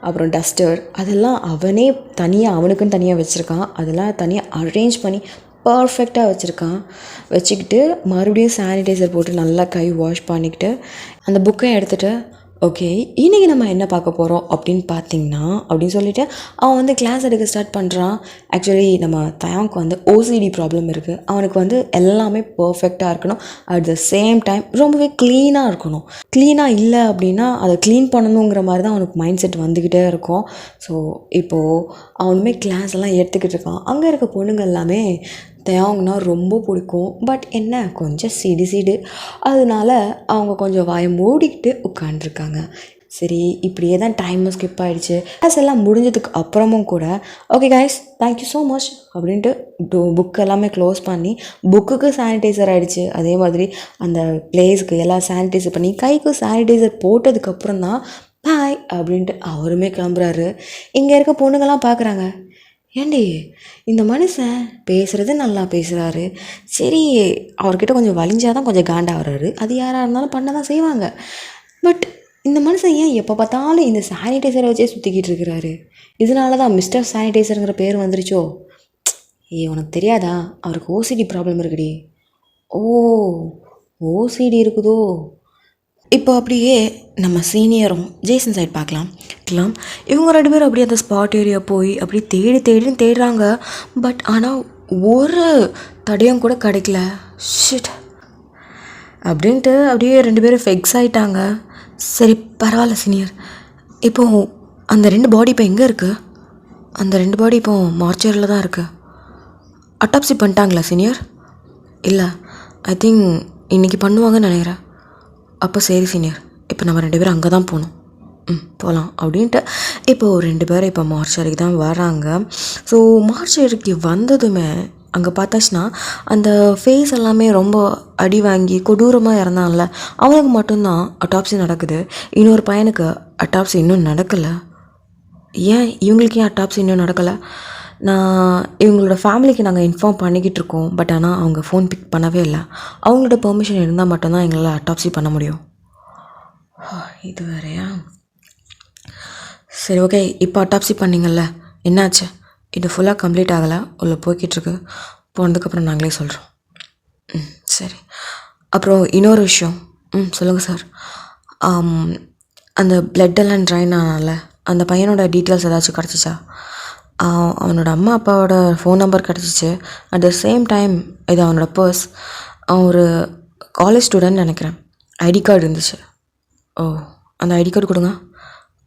அப்புறம் டஸ்டர் அதெல்லாம் அவனே தனியாக அவனுக்குன்னு தனியாக வச்சுருக்கான். அதெல்லாம் தனியாக அரேஞ்ச் பண்ணி பர்ஃபெக்டாக வச்சுருக்கான். வச்சுக்கிட்டு மறுபடியும் சானிடைசர் போட்டு நல்லா கை வாஷ் பண்ணிக்கிட்டு அந்த புக்கை எடுத்துகிட்டு ஓகே இன்றைக்கி நம்ம என்ன பார்க்க போகிறோம் அப்படின்னு சொல்லிவிட்டு அவன் வந்து கிளாஸ் எடுக்க ஸ்டார்ட் பண்ணுறான். ஆக்சுவலி நம்ம தயாங்க்கு வந்து ஓசிடி ப்ராப்ளம் இருக்குது. அவனுக்கு வந்து எல்லாமே பர்ஃபெக்டாக இருக்கணும். அட் த சேம் டைம் ரொம்பவே க்ளீனாக இருக்கணும். க்ளீனாக இல்லை அப்படின்னா அதை க்ளீன் பண்ணணுங்கிற மாதிரி தான் அவனுக்கு மைண்ட் செட் வந்துக்கிட்டே இருக்கும். ஸோ இப்போது அவனுமே கிளாஸ் எல்லாம் எடுத்துக்கிட்டு இருக்கான். அங்கே இருக்க பொண்ணுங்க எல்லாமே தயாங்னா ரொம்ப பிடிக்கும். பட் என்ன கொஞ்சம் சிடு அதனால அவங்க கொஞ்சம் வாயை மூடிக்கிட்டு உட்காண்ட்ருக்காங்க. சரி இப்படியே தான் டைமும் ஸ்கிப் ஆகிடுச்சு. கிளாஸ் எல்லாம் முடிஞ்சதுக்கு அப்புறமும் கூட okay guys thank you so much அப்படின்ட்டு புக் எல்லாமே க்ளோஸ் பண்ணி புக்குக்கு சானிடைசர் ஆகிடுச்சு. அதே மாதிரி அந்த பிளேஸ்க்கு எல்லாம் சானிடைசர் பண்ணி கைக்கு சானிடைசர் போட்டதுக்கப்புறம் தான் பாய் அப்படின்ட்டு அவருமே கிளம்புறாரு. இங்கே இருக்க பொண்ணுங்கள்லாம் பார்க்குறாங்க, ஏண்டி இந்த மனுஷன் பேசுகிறது நல்லா பேசுகிறாரு, சரி அவர்கிட்ட கொஞ்சம் வலிஞ்சாதான் கொஞ்சம் காண்டாகிறாரு, அது யாராக இருந்தாலும் பண்ண தான் செய்வாங்க. பட் இந்த மனுஷன் ஏன் எப்போ பார்த்தாலும் இந்த சானிடைசரை வச்சே சுற்றிக்கிட்டு இருக்கிறாரு? இதனால தான் மிஸ்டர் சானிடைசருங்கிற பேர் வந்துருச்சோ? உனக்கு தெரியாதா அவருக்கு ஓசிடி ப்ராப்ளம் இருக்குடி. ஓ ஓசிடி இருக்குதோ? இப்போ அப்படியே நம்ம சீனியரும் ஜேசன் சைட் பார்க்கலாம். இவங்க 2 பேரும் அப்படியே அந்த ஸ்பாட் ஏரியா போய் அப்படியே தேடுறாங்க. பட் ஆனால் ஒரு தடயம் கூட கிடைக்கல. ஷிட் அப்படின்ட்டு அப்படியே 2 பேரும் ஃபிக்ஸ் ஆகிட்டாங்க. சரி பரவாயில்ல சீனியர், இப்போது அந்த 2 பாடி இப்போ எங்கே இருக்குது? அந்த 2 பாடி இப்போ மார்ச்சரியில் தான் இருக்குது. அட்டாப்சி பண்ணிட்டாங்களா சீனியர்? இல்லை, ஐ திங்க் இன்றைக்கி பண்ணுவாங்கன்னு நினைக்கிறேன். அப்போ சரி சீனியர், இப்போ நம்ம 2 பேரும் அங்கே தான் போகணும். போகலாம் அப்படின்ட்டு இப்போது 2 பேரும் இப்போ மார்ச்சரிக்கு தான் வராங்க. ஸோ மார்ச்சரிக்கு வந்ததுமே அங்கே பார்த்தாச்சுன்னா அந்த ஃபேஸ் எல்லாமே ரொம்ப அடி வாங்கி கொடூரமாக இறந்தான்ல அவனுக்கு மட்டும்தான் அட்டாப்சி நடக்குது. இன்னொரு பையனுக்கு அட்டாப்சி இன்னும் நடக்கலை. ஏன் இவங்களுக்கு ஏன் அட்டாப்சி இன்னும் நடக்கலை? இவங்களோட ஃபேமிலிக்கு நாங்கள் இன்ஃபார்ம் பண்ணிக்கிட்டு இருக்கோம். பட் ஆனால் அவங்க ஃபோன் பிக் பண்ணவே இல்லை. அவங்களோட பெர்மிஷன் இருந்தால் மட்டும்தான் எங்களால் அட்டாப்சி பண்ண முடியும். இது வேறையா? சரி ஓகே, இப்போ அட்டாப்சி பண்ணிங்கள்ல என்னாச்சு? இது ஃபுல்லாக கம்ப்ளீட் ஆகலை, உள்ளே போய்கிட்டுருக்கு. போனதுக்கப்புறம் நாங்களே சொல்கிறோம். சரி. அப்புறம் இன்னொரு விஷயம். சொல்லுங்கள் சார். அந்த பிளட்டெல்லாம் ட்ரைன் ஆனால அந்த பையனோட டீட்டெயில்ஸ் ஏதாச்சும் கிடச்சிச்சா? அவனோட அம்மா அப்பாவோட ஃபோன் நம்பர் கிடச்சிச்சு. அட் த சேம் டைம் இது அவனோட பர்ஸ். அவன் ஒரு காலேஜ் ஸ்டூடெண்ட் நினைக்கிறேன். ஐடி கார்டு இருந்துச்சு. ஓ அந்த ஐடி கார்டு கொடுங்க.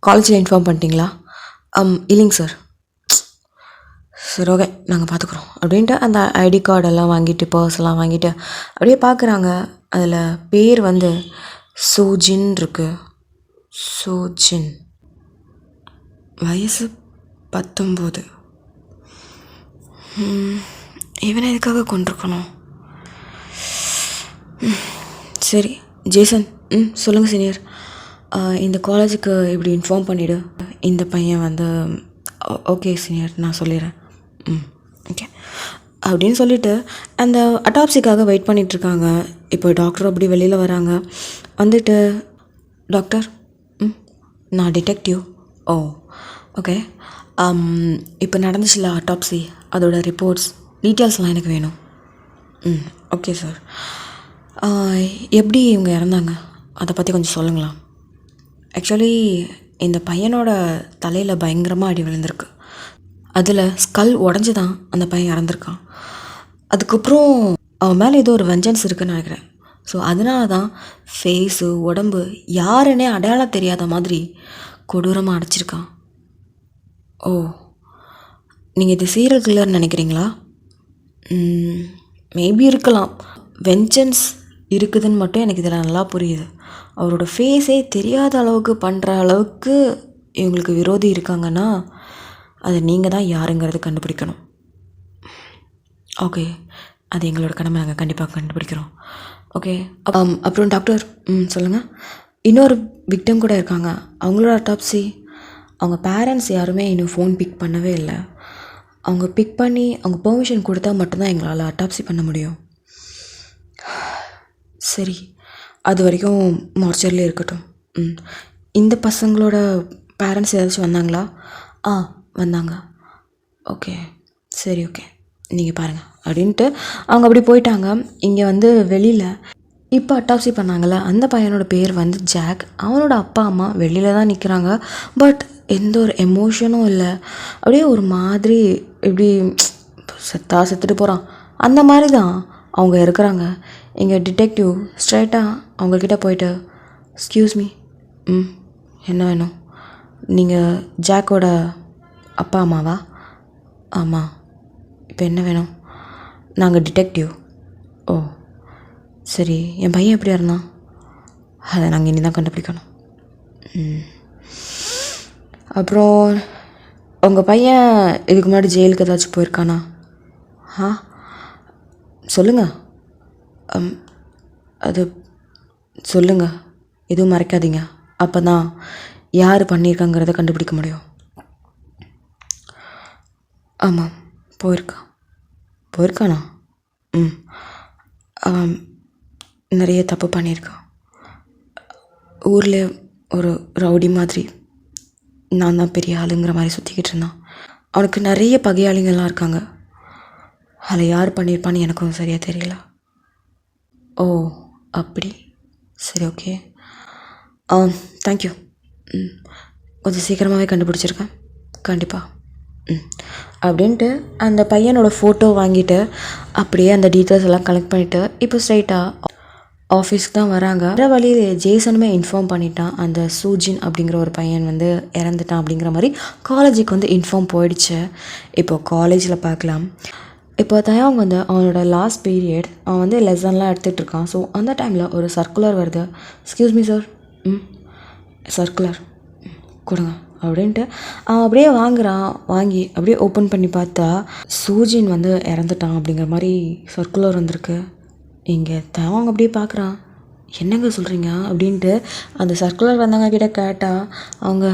காலேஜில் இன்ஃபார்ம் பண்ணிட்டீங்களா? இல்லைங்க சார். சரி ஓகே நாங்கள் பார்த்துக்குறோம் அப்படின்ட்டு அந்த ஐடி கார்டெல்லாம் வாங்கிட்டு பர்ஸ்லாம் வாங்கிட்டு அப்படியே பார்க்குறாங்க. அதில் பேர் வந்து சோஜின் இருக்குது. சோஜின், வயசு 19. இவனை எதுக்காக கொண்டிருக்கணும்? சரி ஜேசன், சொல்லுங்கள் சீனியர். இந்த காலேஜுக்கு இப்படி இன்ஃபார்ம் பண்ணிவிடு. இந்த பையன் வந்து ஓகே சீனியர் நான் சொல்லிடுறேன். ஓகே அப்படின்னு சொல்லிவிட்டு அந்த அட்டாப்சிக்காக வெயிட் பண்ணிகிட்ருக்காங்க. இப்போ டாக்டர் அப்படி வெளியில் வராங்க. வந்துட்டு டாக்டர், நான் டிடெக்டிவ். ஓ ஓகே, இப்போ நடந்துச்சுல அட்டாப்சி, அதோட ரிப்போர்ட்ஸ் டீட்டெயில்ஸ்லாம் எனக்கு வேணும். Okay sir. எப்படி இவங்க இறந்தாங்க அதை பற்றி கொஞ்சம் சொல்லுங்களா? ஆக்சுவலி இந்த பையனோட தலையில் பயங்கரமாக அடி விழுந்திருக்கு. அதில் ஸ்கல் உடஞ்சி தான் அந்த பையன் இறந்துருக்கான். அதுக்கப்புறம் அவன் மேலே ஏதோ ஒரு வெஞ்சன்ஸ் இருக்குதுன்னு நினைக்கிறேன். ஸோ அதனால தான் ஃபேஸு உடம்பு யாருன்னே அடையாளம் தெரியாத மாதிரி கொடூரமாக அடைச்சிருக்கான். ஓ நீங்கள் இது சீரியல் கில்லர்னு நினைக்கிறீங்களா? மேபி இருக்கலாம். வெஞ்சன்ஸ் இருக்குதுன்னு மட்டும் எனக்கு இதில் நல்லா புரியுது. அவரோட ஃபேஸே தெரியாத அளவுக்கு பண்ணுற அளவுக்கு இவங்களுக்கு விரோதி இருக்காங்கன்னா அது நீங்கள் தான் யாருங்கிறது கண்டுபிடிக்கணும். ஓகே, அது எங்களோட கடமை, நாங்கள் கண்டிப்பாக கண்டுபிடிக்கிறோம். ஓகே. அப்புறம் டாக்டர் சொல்லுங்கள். இன்னொரு விக்டம் கூட இருக்காங்க. அவங்களோட அட்டாப்சி அவங்க பேரண்ட்ஸ் யாருமே இன்னும் ஃபோன் பிக் பண்ணவே இல்லை. அவங்க பிக் பண்ணி அவங்க பெர்மிஷன் கொடுத்தா மட்டும்தான் எங்களால் அட்டாப்சி பண்ண முடியும். சரி, அது வரைக்கும் மார்ச்சர்லேயே இருக்கட்டும். ம். இந்த பசங்களோட பேரண்ட்ஸ் ஏதாச்சும் வந்தாங்களா? ஆ வந்தாங்க. ஓகே, சரி, ஓகே, நீங்கள் பாருங்கள் அப்படின்ட்டு அவங்க அப்படி போயிட்டாங்க. இங்கே வந்து வெளியில் இப்போ அட்டாப்சி பண்ணாங்கள்ல, அந்த பையனோட பேர் வந்து ஜாக். அவனோட அப்பா அம்மா வெளியில் தான் நிற்கிறாங்க. பட் எந்த ஒரு எமோஷனும் இல்லை. அப்படியே ஒரு மாதிரி எப்படி செத்துட்டு போகிறான் அந்த மாதிரி தான் அவங்க இருக்கிறாங்க. இங்கே டிடெக்டிவ் ஸ்ட்ரைட்டாக அவங்கக்கிட்ட போயிட்டு, எக்ஸ்கியூஸ் மீ, என்ன வேணும்? நீங்கள் ஜாக்கோட அப்பா அம்மாவா? ஆமாம். இப்போ என்ன வேணும்? நாங்கள் டிடெக்டிவ். ஓ சரி, என் பையன் எப்படியா இருந்தான்? அதை நாங்கள் இனி தான் கண்டுபிடிக்கணும். அப்புறம் உங்கள் பையன் இதுக்கு முன்னாடி ஜெயிலுக்கு ஏதாச்சும் போயிருக்கானா? ஆ சொல்லுங்கள். அது சொல்லுங்கள், எதுவும் மறைக்காதீங்க. அப்போ தான் யார் பண்ணியிருக்காங்கிறத கண்டுபிடிக்க முடியும். ஆமாம், போயிருக்கானா? அவன் நிறைய தப்பு பண்ணியிருக்கான். ஊரில் ஒரு ரவுடி மாதிரி நான் தான் பெரிய ஆளுங்கிற மாதிரி சுற்றிக்கிட்டு இருந்தான். அவனுக்கு நிறைய பகையாளிங்கள்லாம் இருக்காங்க. அதில் யார் பண்ணியிருப்பான்னு எனக்கும் சரியாக தெரியல. ஓ அப்படி, சரி, ஓகே. தேங்க்யூ. கொஞ்சம் சீக்கிரமாகவே கண்டுபிடிச்சிருக்கேன், கண்டிப்பாக. அப்படின்ட்டு அந்த பையனோட ஃபோட்டோ வாங்கிட்டு அப்படியே அந்த டீட்டெயில்ஸ் எல்லாம் கலெக்ட் பண்ணிவிட்டு இப்போ ஸ்ட்ரைட்டாக ஆஃபீஸ்க்கு தான் வராங்க. வர வழியிலே ஜேசனுமே இன்ஃபார்ம் பண்ணிட்டான், அந்த சூஜின் அப்படிங்கிற ஒரு பையன் வந்து இறந்துட்டான் அப்படிங்கிற மாதிரி காலேஜுக்கு வந்து இன்ஃபார்ம் போயிடுச்சு. இப்போது காலேஜில் பார்க்கலாம். இப்போ தயாங் வந்து அவனோட லாஸ்ட் பீரியட் அவன் வந்து லெசன்லாம் எடுத்துகிட்டு இருக்கான். ஸோ அந்த டைமில் ஒரு சர்க்குலர் வருது. எக்ஸ்கியூஸ் மீ சார், சர்க்குலர் கொடுங்க அப்படின்ட்டு அவன் அப்படியே வாங்குறான். வாங்கி அப்படியே ஓப்பன் பண்ணி பார்த்தா சூஜின் வந்து இறந்துட்டான் அப்படிங்கிற மாதிரி சர்க்குலர் வந்திருக்கு. இங்கே தயாங் அப்படியே பார்க்குறான். என்னங்க சொல்கிறீங்க அப்படின்ட்டு அந்த சர்க்குலர் வந்தவங்க கிட்ட கேட்டால் அவங்க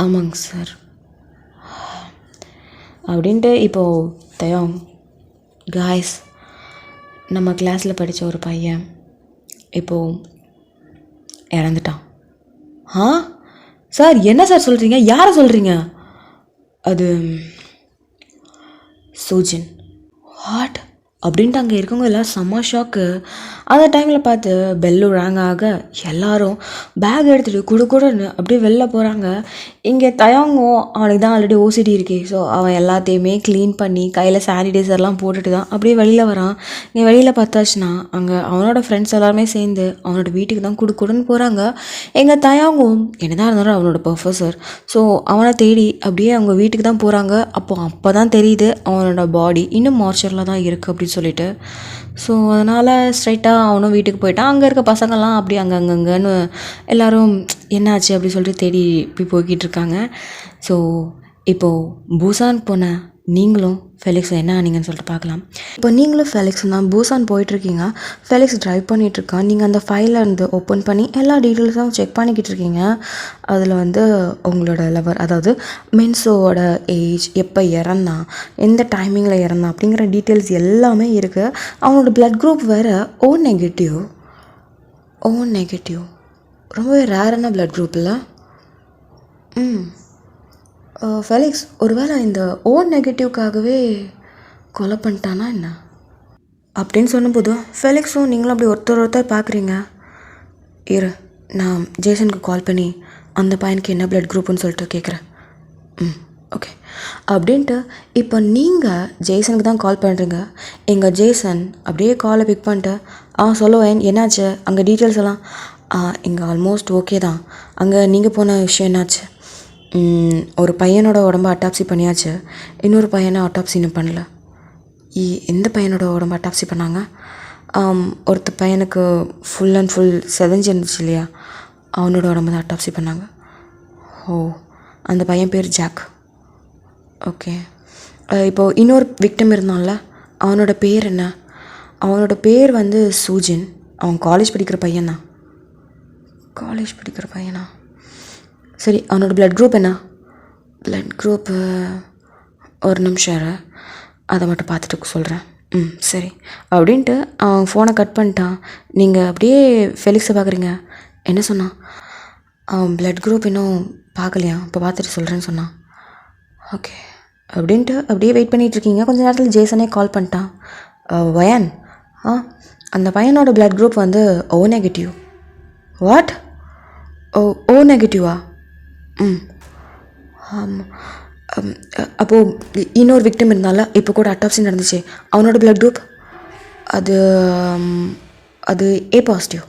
ஆமாங்க சார் அப்படின்ட்டு. இப்போது தயாங், காய்ஸ், நம்ம கிளாஸில் படித்த ஒரு பையன் இப்போது இறந்துட்டான். ஆ சார், என்ன சார் சொல்கிறீங்க? யாரை சொல்கிறீங்க? அது சூஜின். வாட் அப்படின்ட்டு அங்கே இருக்கவங்க எல்லாம் செம்ம ஷாக்கு. அந்த டைமில் பார்த்து பெல்லு ரேங் ஆக எல்லாரும் பேக் எடுத்துகிட்டு கூடன்னு அப்படியே வெளில போகிறாங்க. இங்கே தயாங்கும் அவனுக்கு தான் ஆல்ரெடி ஓசிடி இருக்கே. ஸோ அவன் எல்லாத்தையுமே க்ளீன் பண்ணி கையில் சானிடைசர்லாம் போட்டுட்டு தான் அப்படியே வெளியில் வரான். இங்கே வெளியில் பார்த்தாச்சுன்னா அங்கே அவனோட ஃப்ரெண்ட்ஸ் எல்லாருமே சேர்ந்து அவனோட வீட்டுக்கு தான் கூடன்னு போகிறாங்க. எங்கள் தயாங்கும் என்னதான் இருந்தாலும் அவனோட ப்ரொஃபஸர். ஸோ அவனை தேடி அப்படியே அவங்க வீட்டுக்கு தான் போகிறாங்க. அப்போ தான் தெரியுது அவனோட பாடி இன்னும் மார்ச்சரில் தான் இருக்குது அப்படின்னு சொல்லிட்டு. ஸோ அதனால் ஸ்ட்ரைட்டாக அவனும் வீட்டுக்கு போயிட்டான். அங்கே இருக்க பசங்கள்லாம் அப்படி அங்கங்கன்னு எல்லோரும் என்னாச்சு அப்படி சொல்லிட்டு தேடி போய்கிட்டு இருக்காங்க. ஸோ இப்போது பூசான் போன நீங்களும் ஃபெலிக்ஸ் என்ன ஆனீங்கன்னு சொல்லிட்டு பார்க்கலாம். இப்போ நீங்களும் ஃபெலிக்ஸ் தான் பூசான் போயிட்டுருக்கீங்க. ஃபெலிக்ஸ் ட்ரைவ் பண்ணிகிட்ருக்கான். நீங்கள் அந்த ஃபைலை இருந்து ஓப்பன் பண்ணி எல்லா டீட்டெயில்ஸும் செக் பண்ணிக்கிட்டு இருக்கீங்க. அதில் வந்து உங்களோட லவர், அதாவது மென்சோவோட ஏஜ், எப்போ இறந்தான், எந்த டைமிங்கில் இறந்தான் அப்படிங்கிற டீட்டெயில்ஸ் எல்லாமே இருக்குது. அவனோட பிளட் குரூப் வேறு ஓ நெகட்டிவ். ரொம்பவே ரேரான பிளட் குரூப் இல்லை? ஃபெலிக்ஸ், ஒருவேளை இந்த ஓ நெகட்டிவ்காகவே கொலை பண்ணிட்டானா என்ன அப்படின்னு சொன்னபோது ஃபெலிக்ஸும் நீங்களும் அப்படி ஒருத்தர் பார்க்குறீங்க. நான் ஜேசனுக்கு கால் பண்ணி அந்த பையனுக்கு என்ன பிளட் குரூப்புன்னு சொல்லிட்டு கேட்குறேன். ஓகே அப்படின்ட்டு இப்போ நீங்கள் ஜேசனுக்கு தான் கால் பண்ணுறீங்க. எங்கள் ஜேசன் அப்படியே காலை பிக் பண்ணிட்டு சொல்லுவேன், என்னாச்சு அங்கே டீட்டெயில்ஸ் எல்லாம்? இங்கே ஆல்மோஸ்ட் ஓகே தான். அங்கே நீங்கள் போன விஷயம் என்னாச்சு? ஒரு பையனோட உடம்பு அட்டாப்சி பண்ணியாச்சு, இன்னொரு பையனை அட்டாப்சி இன்னும் பண்ணல. எந்த பையனோட உடம்பு அட்டாப்சி பண்ணாங்க? ஒருத்த பையனுக்கு ஃபுல் அண்ட் ஃபுல் செதஞ்சு இருந்துச்சு இல்லையா, அவனோட உடம்பு தான் அட்டாப்சி பண்ணாங்க. ஓ, அந்த பையன் பேர் ஜாக். ஓகே. இப்போது இன்னொரு விக்டம் இருந்தான்ல, அவனோட பேர் என்ன? அவனோட பேர் வந்து சூஜின். அவன் காலேஜ் படிக்கிற பையனா? சரி, அவனோட பிளட் குரூப் என்ன? பிளட் குரூப்பு ஒரு நிமிஷம் அதை மட்டும் பார்த்துட்டு சொல்கிறேன். சரி அப்படின்ட்டு அவன் ஃபோனை கட் பண்ணிட்டான். நீங்கள் அப்படியே ஃபெலிக்ஸை பார்க்குறீங்க. என்ன சொன்னான்? அவன் பிளட் குரூப் இன்னும் பார்க்கலையா, இப்போ பார்த்துட்டு சொல்கிறேன்னு சொன்னான். ஓகே அப்படின்ட்டு அப்படியே வெயிட் பண்ணிகிட்ருக்கீங்க. கொஞ்சம் நேரத்தில் ஜேசனே கால் பண்ணிட்டான். வயன், அந்த பையனோட பிளட் குரூப் வந்து O நெகட்டிவ். வாட்? ஓ நெகட்டிவா? அப்போது இன்னொரு விக்டிம் இருந்தால இப்போ கூட அட்டாப்சி நடந்துச்சு, அவனோட பிளட் குரூப் அது அது ஏ பாசிட்டிவ்.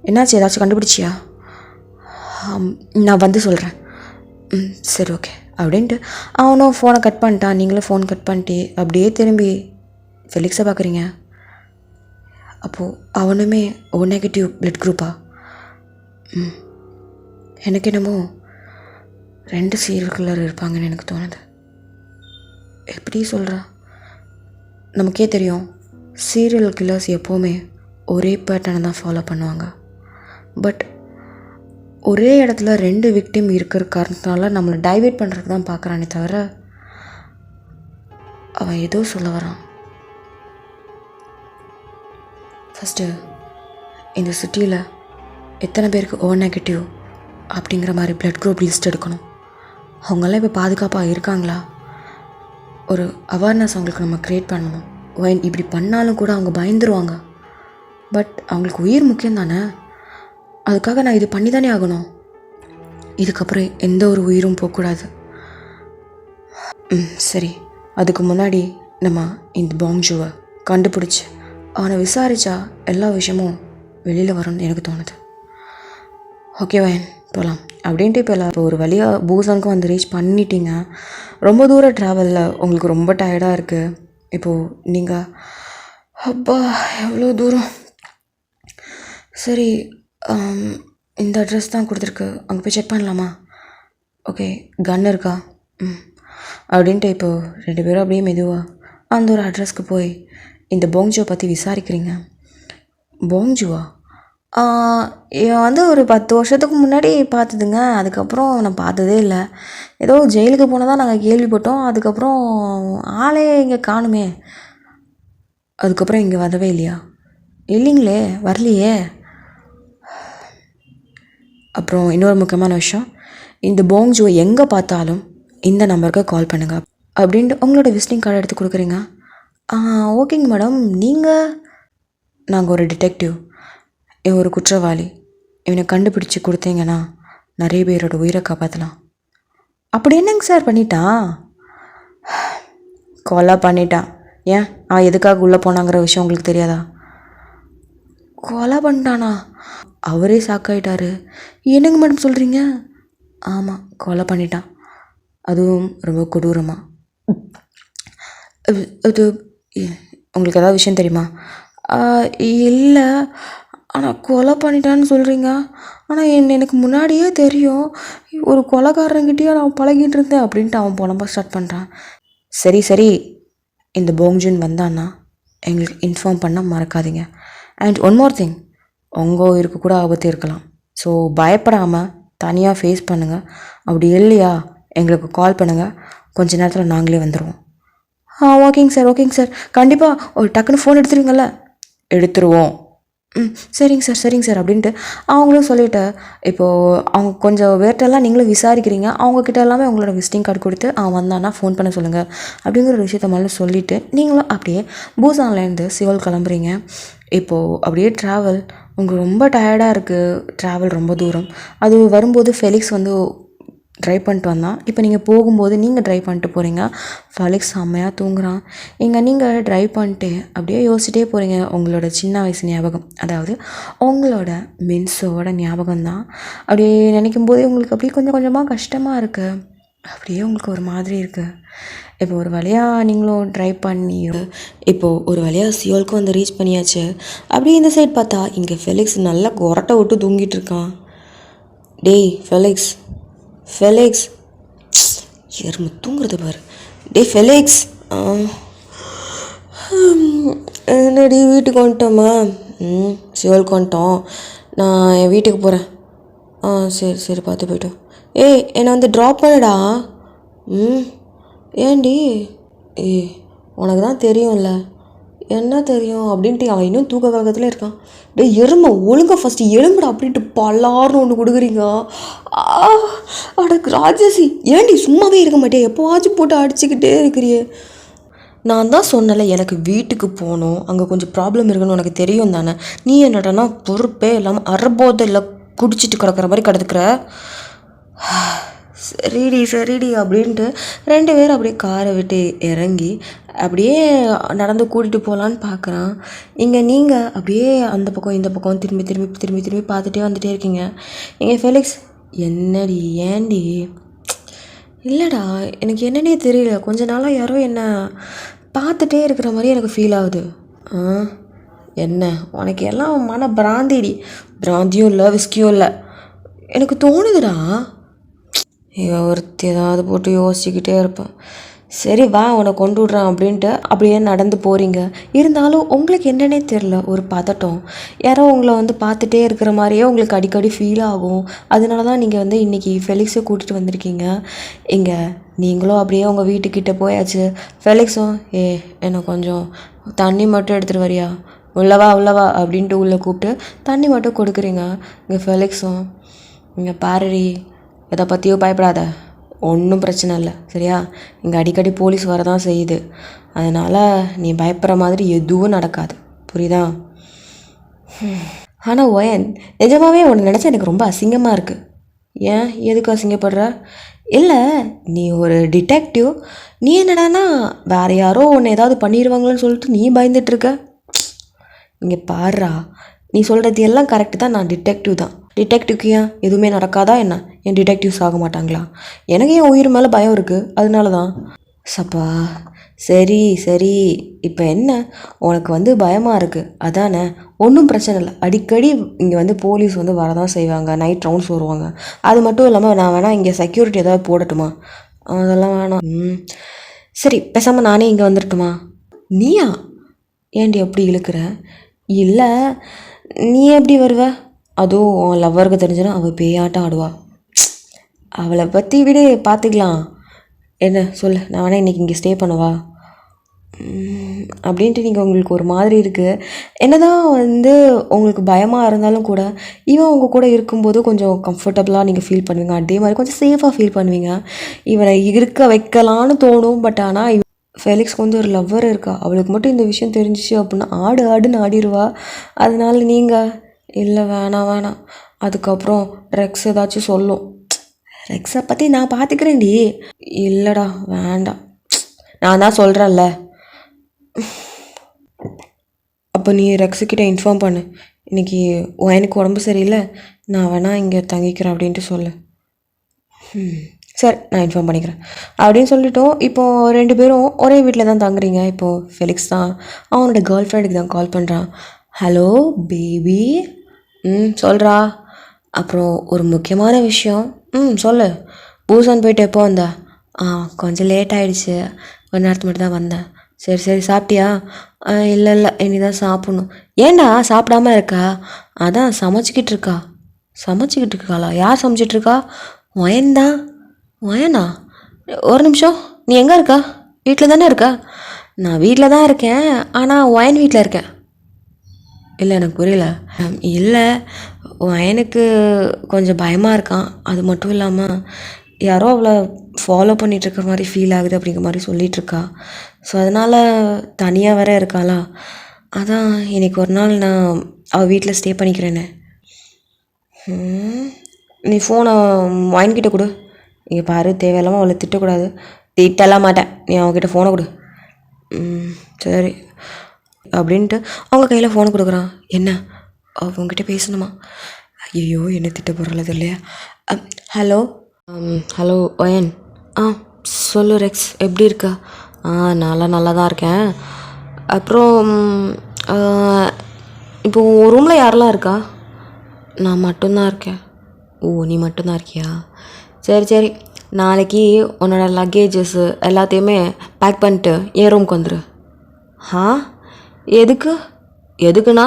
என்னாச்சு, ஏதாச்சும் கண்டுபிடிச்சியா? நான் வந்து சொல்கிறேன். சரி ஓகே அப்படின்ட்டு அவனும் ஃபோனை கட் பண்ணிட்டான். நீங்களும் ஃபோன் கட் பண்ணிட்டு அப்படியே திரும்பி ஃபெலிக்ஸை பார்க்குறீங்க. அப்போது அவனுமே O நெகட்டிவ் பிளட் குரூப்பா? எனக்கு என்னமோ 2 சீரியல் கில்லர் இருப்பாங்கன்னு எனக்கு தோணுது. எப்படி சொல்கிறா? நமக்கே தெரியும் சீரியல் கில்லர்ஸ் எப்போவுமே ஒரே பேட்டர்னை தான் ஃபாலோ பண்ணுவாங்க. பட் ஒரே இடத்துல 2 விக்டிம் இருக்கிற காரணத்தினால நம்மளை டைவர்ட் பண்ணுறதுக்கு தான் பார்க்குறானே தவிர அவன் ஏதோ சொல்ல வரான். ஃபஸ்ட்டு இந்த சிட்டியில் எத்தனை பேருக்கு O நெகட்டிவ் அப்படிங்கிற மாதிரி பிளட் குரூப் லிஸ்ட் எடுக்கணும். அவங்களாம் இப்போ பாதுகாப்பாக இருக்காங்களா? ஒரு அவேர்னஸ் அவங்களுக்கு நம்ம க்ரியேட் பண்ணணும். இப்படி பண்ணாலும் கூட அவங்க பயந்துருவாங்க. பட் அவங்களுக்கு உயிர் முக்கியம் தானே, அதுக்காக நான் இது பண்ணி தானே ஆகணும். இதுக்கப்புறம் எந்த ஒரு உயிரும் போகக்கூடாது. சரி, அதுக்கு முன்னாடி நம்ம இந்த பாங்ஜுவை கண்டுபிடிச்சி அவனை விசாரித்தா எல்லா விஷயமும் வெளியில் வரும்னு எனக்கு தோணுது. ஓகே வயன், போகலாம் அப்படின்ட்டு இப்போ ஒரு வழியாக பூசானுக்கும் வந்து ரீச் பண்ணிட்டீங்க. ரொம்ப தூரம் ட்ராவலில் உங்களுக்கு ரொம்ப டயர்டாக இருக்குது. இப்போது நீங்கள் அப்பா எவ்வளோ தூரம். சரி, இந்த அட்ரஸ் தான் கொடுத்துருக்கு, அங்கே போய் செக் பண்ணலாமா? ஓகே, கன் இருக்கா? அப்படின்ட்டு இப்போது 2 பேரும் அப்படியே மெதுவாக அந்த ஒரு அட்ரஸ்க்கு போய் இந்த போங்ஜுவை பற்றி விசாரிக்கிறீங்க. போங்ஜுவா? இவன் வந்து ஒரு 10 வருஷத்துக்கு முன்னாடி பார்த்ததுங்க. அதுக்கப்புறம் நான் பார்த்ததே இல்லை. ஏதோ ஜெயிலுக்கு போனதான் நாங்கள் கேள்விப்பட்டோம். அதுக்கப்புறம் ஆளே இங்கே காணுமே. அதுக்கப்புறம் இங்கே வரவே இல்லையா? இல்லைங்களே, வரலையே. அப்புறம் இன்னொரு முக்கியமான விஷயம், இந்த போங்ஜுவை எங்கே பார்த்தாலும் இந்த நம்பருக்கு கால் பண்ணுங்கள் அப்படின்ட்டு உங்களோட விசிட்டிங் கார்டு எடுத்து கொடுக்குறீங்க. ஓகேங்க மேடம். நாங்கள் ஒரு டிடெக்டிவ், இவன் ஒரு குற்றவாளி, இவனை கண்டுபிடிச்சி கொடுத்தீங்கன்னா நிறைய பேரோட உயிரை காப்பாற்றலாம். அப்படி என்னங்க சார் பண்ணிட்டான்? கொலை பண்ணிட்டான். ஏன், அவன் எதுக்காக உள்ளே போனாங்கிற விஷயம் உங்களுக்கு தெரியாதா? கொலை பண்ணிட்டானா? அவரே சாக்காயிட்டாரு. என்னங்க மேடம் சொல்கிறீங்க? ஆமாம், கொலை பண்ணிட்டான், அதுவும் ரொம்ப கொடூரமாக. இது உங்களுக்கு ஏதாவது விஷயம் தெரியுமா? இல்லை, ஆனால் கொலை பண்ணிட்டான்னு சொல்கிறீங்க. ஆனால் எனக்கு முன்னாடியே தெரியும், ஒரு கொலைக்காரங்கிட்டேயே நான் பழகிட்டு இருந்தேன் அப்படின்ட்டு அவன் புலம்ப ஸ்டார்ட் பண்ணுறான். சரி, இந்த போங்ஜுன் வந்தான்னா எங்களுக்கு இன்ஃபார்ம் பண்ண மறக்காதீங்க. அண்ட் ஒன் மோர் திங், உங்கள் உயிருக்கு கூட ஆபத்து இருக்கலாம். ஸோ பயப்படாமல் தனியாக ஃபேஸ் பண்ணுங்கள். அப்படி இல்லையா எங்களுக்கு கால் பண்ணுங்கள், கொஞ்ச நேரத்தில் நாங்களே வந்துடுவோம். ஓகேங்க சார். கண்டிப்பாக ஒரு டக்குன்னு ஃபோன் எடுத்துருவீங்கள? எடுத்துருவோம். சரிங்க சார் அப்படின்ட்டு அவங்களும் சொல்லிவிட்டு இப்போது அவங்க கொஞ்சம் வேர்ட்டெல்லாம் நீங்களும் விசாரிக்கிறீங்க. அவங்கக்கிட்ட எல்லாமே உங்களோட விசிட்டிங் கார்டு கொடுத்து அவன் வந்தான்னா ஃபோன் பண்ண சொல்லுங்கள் அப்படிங்கிற ஒரு விஷயத்த முதல்ல சொல்லிவிட்டு நீங்களும் அப்படியே பூசான்லேருந்து சிவல் கிளம்புறீங்க. இப்போது அப்படியே ட்ராவல் உங்களுக்கு ரொம்ப டயர்டாக இருக்குது. ட்ராவல் ரொம்ப தூரம். அது வரும்போது ஃபெலிக்ஸ் வந்து ட்ரைவ் பண்ணிட்டு வந்தான். இப்போ நீங்கள் போகும்போது நீங்கள் ட்ரைவ் பண்ணிட்டு போகிறீங்க. ஃபெலிக்ஸ் செம்மையாக தூங்குறான். நீங்கள் ட்ரைவ் பண்ணிட்டு அப்படியே யோசிச்சிட்டே போகிறீங்க. உங்களோட சின்ன வயசு ஞாபகம், அதாவது உங்களோட மின்ஸோட ஞாபகம் தான். அப்படியே நினைக்கும் போதே உங்களுக்கு அப்படியே கொஞ்சம் கொஞ்சமாக கஷ்டமாக இருக்குது. அப்படியே உங்களுக்கு ஒரு மாதிரி இருக்குது. இப்போ ஒரு வழியாக நீங்களும் ட்ரைவ் பண்ணி இப்போது ஒரு வழியாக சியோலுக்கும் வந்து ரீச் பண்ணியாச்சு. அப்படியே இந்த சைட் பார்த்தா இங்கே ஃபெலிக்ஸ் நல்லா கொரட்டை விட்டு தூங்கிட்டு இருக்கான். டேய் ஃபெலிக்ஸ் எருமை தூங்குறது பாரு. டேய் ஃபெலிக்ஸ், என்னடி வீட்டுக்கு வந்துட்டோமா? சிவலுக்கு வந்துட்டோம். நான் என் வீட்டுக்கு போகிறேன். சரி பார்த்து போய்ட்டோம். ஏய், என்னை வந்து ட்ராப் பண்ணடா. ஏண்டி? உனக்கு தான் தெரியும்ல என்ன தெரியும் அப்படின்ட்டு அவன் இன்னும் தூக்க கலக்கத்தில் இருக்கான். டேய் எருமை ஒழுங்கா ஃபஸ்ட்டு எலும்புடா அப்படின்ட்டு பல்லார்னு ஒன்று கொடுக்குறீங்க. அட ராஜேசி, ஏன்டி சும்மாவே இருக்க மாட்டேன், எப்போவாச்சும் போட்டு அடிச்சுக்கிட்டே இருக்கிறியே. நான் தான் சொன்னல எனக்கு வீட்டுக்கு போகணும், அங்கே கொஞ்சம் ப்ராப்ளம் இருக்குன்னு உனக்கு தெரியும் தானே. நீ என்னடனா பொறுப்பே இல்லாமல் அரைபோதில் குடிச்சிட்டு கிடக்கிற மாதிரி கிடக்குற. சரிடி அப்படின்ட்டு 2 பேரும் அப்படியே காரை விட்டு இறங்கி அப்படியே நடந்து கூட்டிகிட்டு போகலான்னு பார்க்குறான். இங்கே நீங்கள் அப்படியே அந்த பக்கம் இந்த பக்கம் திரும்பி பார்த்துட்டே வந்துட்டே இருக்கீங்க. எங்கள் ஃபெலிக்ஸ், என்னடி ஏண்டி? இல்லைடா, எனக்கு என்னன்னே தெரியல, கொஞ்ச நாளாக யாரோ என்னை பார்த்துட்டே இருக்கிற மாதிரி எனக்கு ஃபீல் ஆகுது. என்ன உனக்கு எல்லாம் மன பிராந்திடி, பிராந்தியும் இல்லை விஸ்கியும் இல்லை, எனக்கு தோணுதுடா. ஒருத்தி ஏதாவது போட்டு யோசிச்சுக்கிட்டே இருப்பேன். சரி வா உன்னை கொண்டு விட்றான் அப்படின்ட்டு அப்படியே நடந்து போகிறீங்க. இருந்தாலும் உங்களுக்கு என்னன்னே தெரில, ஒரு பதட்டம். யாரோ உங்களை பார்த்துட்டே இருக்கிற மாதிரியே உங்களுக்கு அடிக்கடி ஃபீல் ஆகும். அதனால தான் நீங்கள் இன்றைக்கி ஃபெலிக்ஸை கூட்டிகிட்டு வந்திருக்கீங்க. இங்கே நீங்களும் அப்படியே உங்கள் வீட்டுக்கிட்ட போயாச்சு. ஃபெலிக்ஸும் என்னை கொஞ்சம் தண்ணி மட்டும் எடுத்துகிட்டு வரியா, உள்ளவா அப்படின்ட்டு உள்ளே கூப்பிட்டு தண்ணி மட்டும் கொடுக்குறீங்க. இங்கே ஃபெலிக்ஸும், இங்கே பாருடி, எதை பற்றியோ பயப்படாத, ஒன்றும் பிரச்சனை இல்லை சரியா. இங்கே அடிக்கடி போலீஸ் வரதான் செய்யுது, அதனால் நீ பயப்படுற மாதிரி எதுவும் நடக்காது, புரியுதா? ஆனால் ஒயன், நிஜமாகவே உன்னை நினச்சா எனக்கு ரொம்ப அசிங்கமாக இருக்குது. ஏன், எதுக்கு அசிங்கப்படுற? இல்லை, நீ ஒரு டிடெக்டிவ், நீ என்னடானா வேறு யாரோ உன்னை ஏதாவது பண்ணிடுவாங்களோன்னு சொல்லிட்டு நீ பயந்துட்டுருக்க. இங்கே பாருடா, நீ சொல்கிறது எல்லாம் கரெக்டு தான், நான் டிடெக்டிவ் தான். டிடெக்டிவ்க்கு ஏன் எதுவுமே நடக்காதா என்ன? ஏன் டிடெக்டிவ்ஸ் ஆக மாட்டாங்களா? எனக்கு என் உயிர் மேலே பயம் இருக்குது, அதனால தான். சப்பா, சரி இப்போ என்ன உனக்கு பயமாக இருக்குது அதானே? ஒன்றும் பிரச்சனை இல்லை. அடிக்கடி இங்கே போலீஸ் வரதான் செய்வாங்க, நைட் ரவுண்ட்ஸ் வருவாங்க. அது மட்டும் இல்லாமல் நான் வேணால் இங்கே செக்யூரிட்டி ஏதாவது போடட்டுமா? அதெல்லாம் வேணாம். சரி பேசாமல் நானே இங்கே வந்துடட்டுமா? நீயா? ஏன்டி எப்படி இழுக்கிற? இல்லை, நீ எப்படி வருவ? அதுவும் உன் லவ்வருக்கு தெரிஞ்சுன்னா அவள் பேயாட்டம் ஆடுவா. அவளை பற்றி விட பார்த்துக்கலாம். என்ன சொல்லு, நான் வேணால் இன்றைக்கி இங்கே ஸ்டே பண்ணவா அப்படின்ட்டு நீங்கள் உங்களுக்கு ஒரு மாதிரி இருக்குது. என்ன தான் உங்களுக்கு பயமாக இருந்தாலும் கூட இவன் உங்கள் கூட இருக்கும்போது கொஞ்சம் கம்ஃபர்டபுளாக நீங்கள் ஃபீல் பண்ணுவீங்க, அதே மாதிரி கொஞ்சம் சேஃபாக ஃபீல் பண்ணுவீங்க. இவனை இருக்க வைக்கலான்னு தோணும். பட் ஆனால் ஃபெலிக்ஸ்க்கு ஒரு லவ்வர் இருக்கா, அவளுக்கு மட்டும் இந்த விஷயம் தெரிஞ்சிச்சு அப்படின்னா ஆடுன்னு ஆடிடுவா. அதனால நீங்கள் இல்லை வேணாம், அதுக்கப்புறம் ரெக்ஸ் ஏதாச்சும் சொல்லும். ரெக்ஸை பற்றி நான் பார்த்துக்கிறேன்டி. இல்லைடா வேண்டாம், நான் தான் சொல்கிறேன்ல. அப்போ நீ ரெக்ஸுக்கிட்ட இன்ஃபார்ம் பண்ணு, இன்றைக்கி எனக்கு உடம்பு சரியில்லை, நான் வேணால் இங்கே தங்கிக்கிறேன் அப்படின்ட்டு சொல்லு. சரி, நான் இன்ஃபார்ம் பண்ணிக்கிறேன் அப்படின்னு சொல்லிட்டோம். இப்போது 2 பேரும் ஒரே வீட்டில் தான் தங்குறீங்க. இப்போது ஃபெலிக்ஸ் தான் அவனோட கேர்ள் ஃப்ரெண்டுக்கு தான் கால் பண்ணுறான். Hello baby. சொல்கிறா. அப்புறம் ஒரு முக்கியமான விஷயம். சொல்லு. பூசான் போயிட்டு எப்போ வந்தா? கொஞ்சம் லேட் ஆகிடுச்சு, ஒரு நேரத்துக்கு மட்டும் தான் வந்தேன். சரி சாப்பிட்டியா? இல்லை இனி தான் சாப்பிட்ணும். ஏண்டா சாப்பிடாம இருக்கா? அதான் சமைச்சிக்கிட்டு இருக்காளா? யார் சமைச்சிட்ருக்கா? ஒயன்தான். ஒயனா? ஒரு நிமிஷம், நீ எங்கே இருக்கா? வீட்டில் தானே இருக்கா? நான் வீட்டில் தான் இருக்கேன், ஆனால் ஒயன் வீட்டில் இருக்கேன். இல்லை எனக்கு புரியல. இல்லை, எனக்கு கொஞ்சம் பயமாக இருக்கான், அது மட்டும் இல்லாமல் யாரோ அவளை ஃபாலோ பண்ணிகிட்ருக்கிற மாதிரி ஃபீல் ஆகுது அப்படிங்கிற மாதிரி சொல்லிகிட்ருக்கா. ஸோ அதனால் தனியாக வேற இருக்காளா, அதான் இன்றைக்கி ஒரு நாள் நான் அவள் வீட்டில் ஸ்டே பண்ணிக்கிறேன்னு. நீ ஃபோனை வாங்கிக்கிட்ட கொடு. இங்கே பாரு, தேவையில்லாமல் அவளை திட்டக்கூடாது. திட்டலாம் மாட்டேன், நீ அவங்ககிட்ட ஃபோனை கொடு. சரி அப்படின்ட்டு அவங்க கையில் ஃபோனை கொடுக்குறான். என்ன, அவங்ககிட்ட பேசணுமா? ஐயோ, என்ன திட்ட போகிறது இல்லையா? Hello wine. சொல்லு ரெக்ஸ், எப்படி இருக்கா? நல்லா தான் இருக்கேன். அப்புறம் இப்போ உன் ரூமில் யாரெல்லாம் இருக்கா? நான் மட்டும்தான் இருக்கேன். ஓ, நீ மட்டும்தான் இருக்கியா? சரி, நாளைக்கு உன்னோட லக்கேஜஸ் எல்லாத்தையுமே பேக் பண்ணிட்டு என் ரூமுக்கு வந்துடு. எதுக்குண்ணா?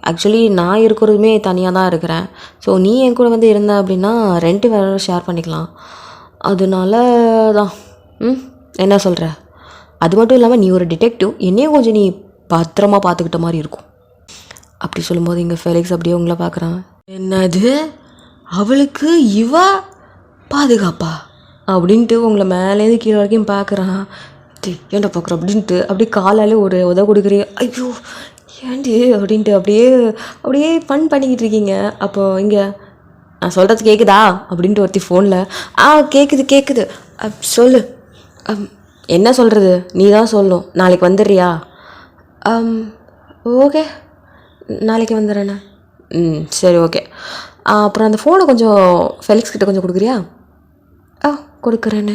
ஆக்சுவலி நான் இருக்கிறதுமே தனியாக தான் இருக்கிறேன். ஸோ நீ என் கூட இருந்த அப்படின்னா ரெண்ட்டு வேறு ஷேர் பண்ணிக்கலாம், அதனால தான். என்ன சொல்கிற? அது மட்டும் இல்லாமல் நீ ஒரு டிடெக்டிவ், என்னையும் கொஞ்சம் நீ பத்திரமா பார்த்துக்கிட்ட மாதிரி இருக்கும். அப்படி சொல்லும்போது இங்கே ஃபெலிக்ஸ் அப்படியே உங்களை பார்க்குறான். என்னது அவளுக்கு இவா பாதுகாப்பா அப்படின்ட்டு உங்களை மேலேருந்து கீழே வரைக்கும் பார்க்குறான். ஏன்டா பார்க்குறோம் அப்படின்ட்டு அப்படியே காலாலே ஒரு உதவ கொடுக்குறீ. ஐயோ ஏண்டி அப்படின்ட்டு அப்படியே ஃபன் பண்ணிக்கிட்டு இருக்கீங்க. அப்போது இங்கே நான் சொல்கிறது கேட்குதா அப்படின்ட்டு ஒருத்தி ஃபோனில் கேட்குது சொல்லு. என்ன சொல்கிறது நீ தான் சொல்லணும். நாளைக்கு வந்துடுறியா? ஓகே நாளைக்கு வந்துடுறேண்ணே. சரி ஓகே. அப்புறம் அந்த ஃபோனை கொஞ்சம் ஃபெலிக்ஸ் கிட்ட கொஞ்சம் கொடுக்குறியா? கொடுக்குறேண்ணே.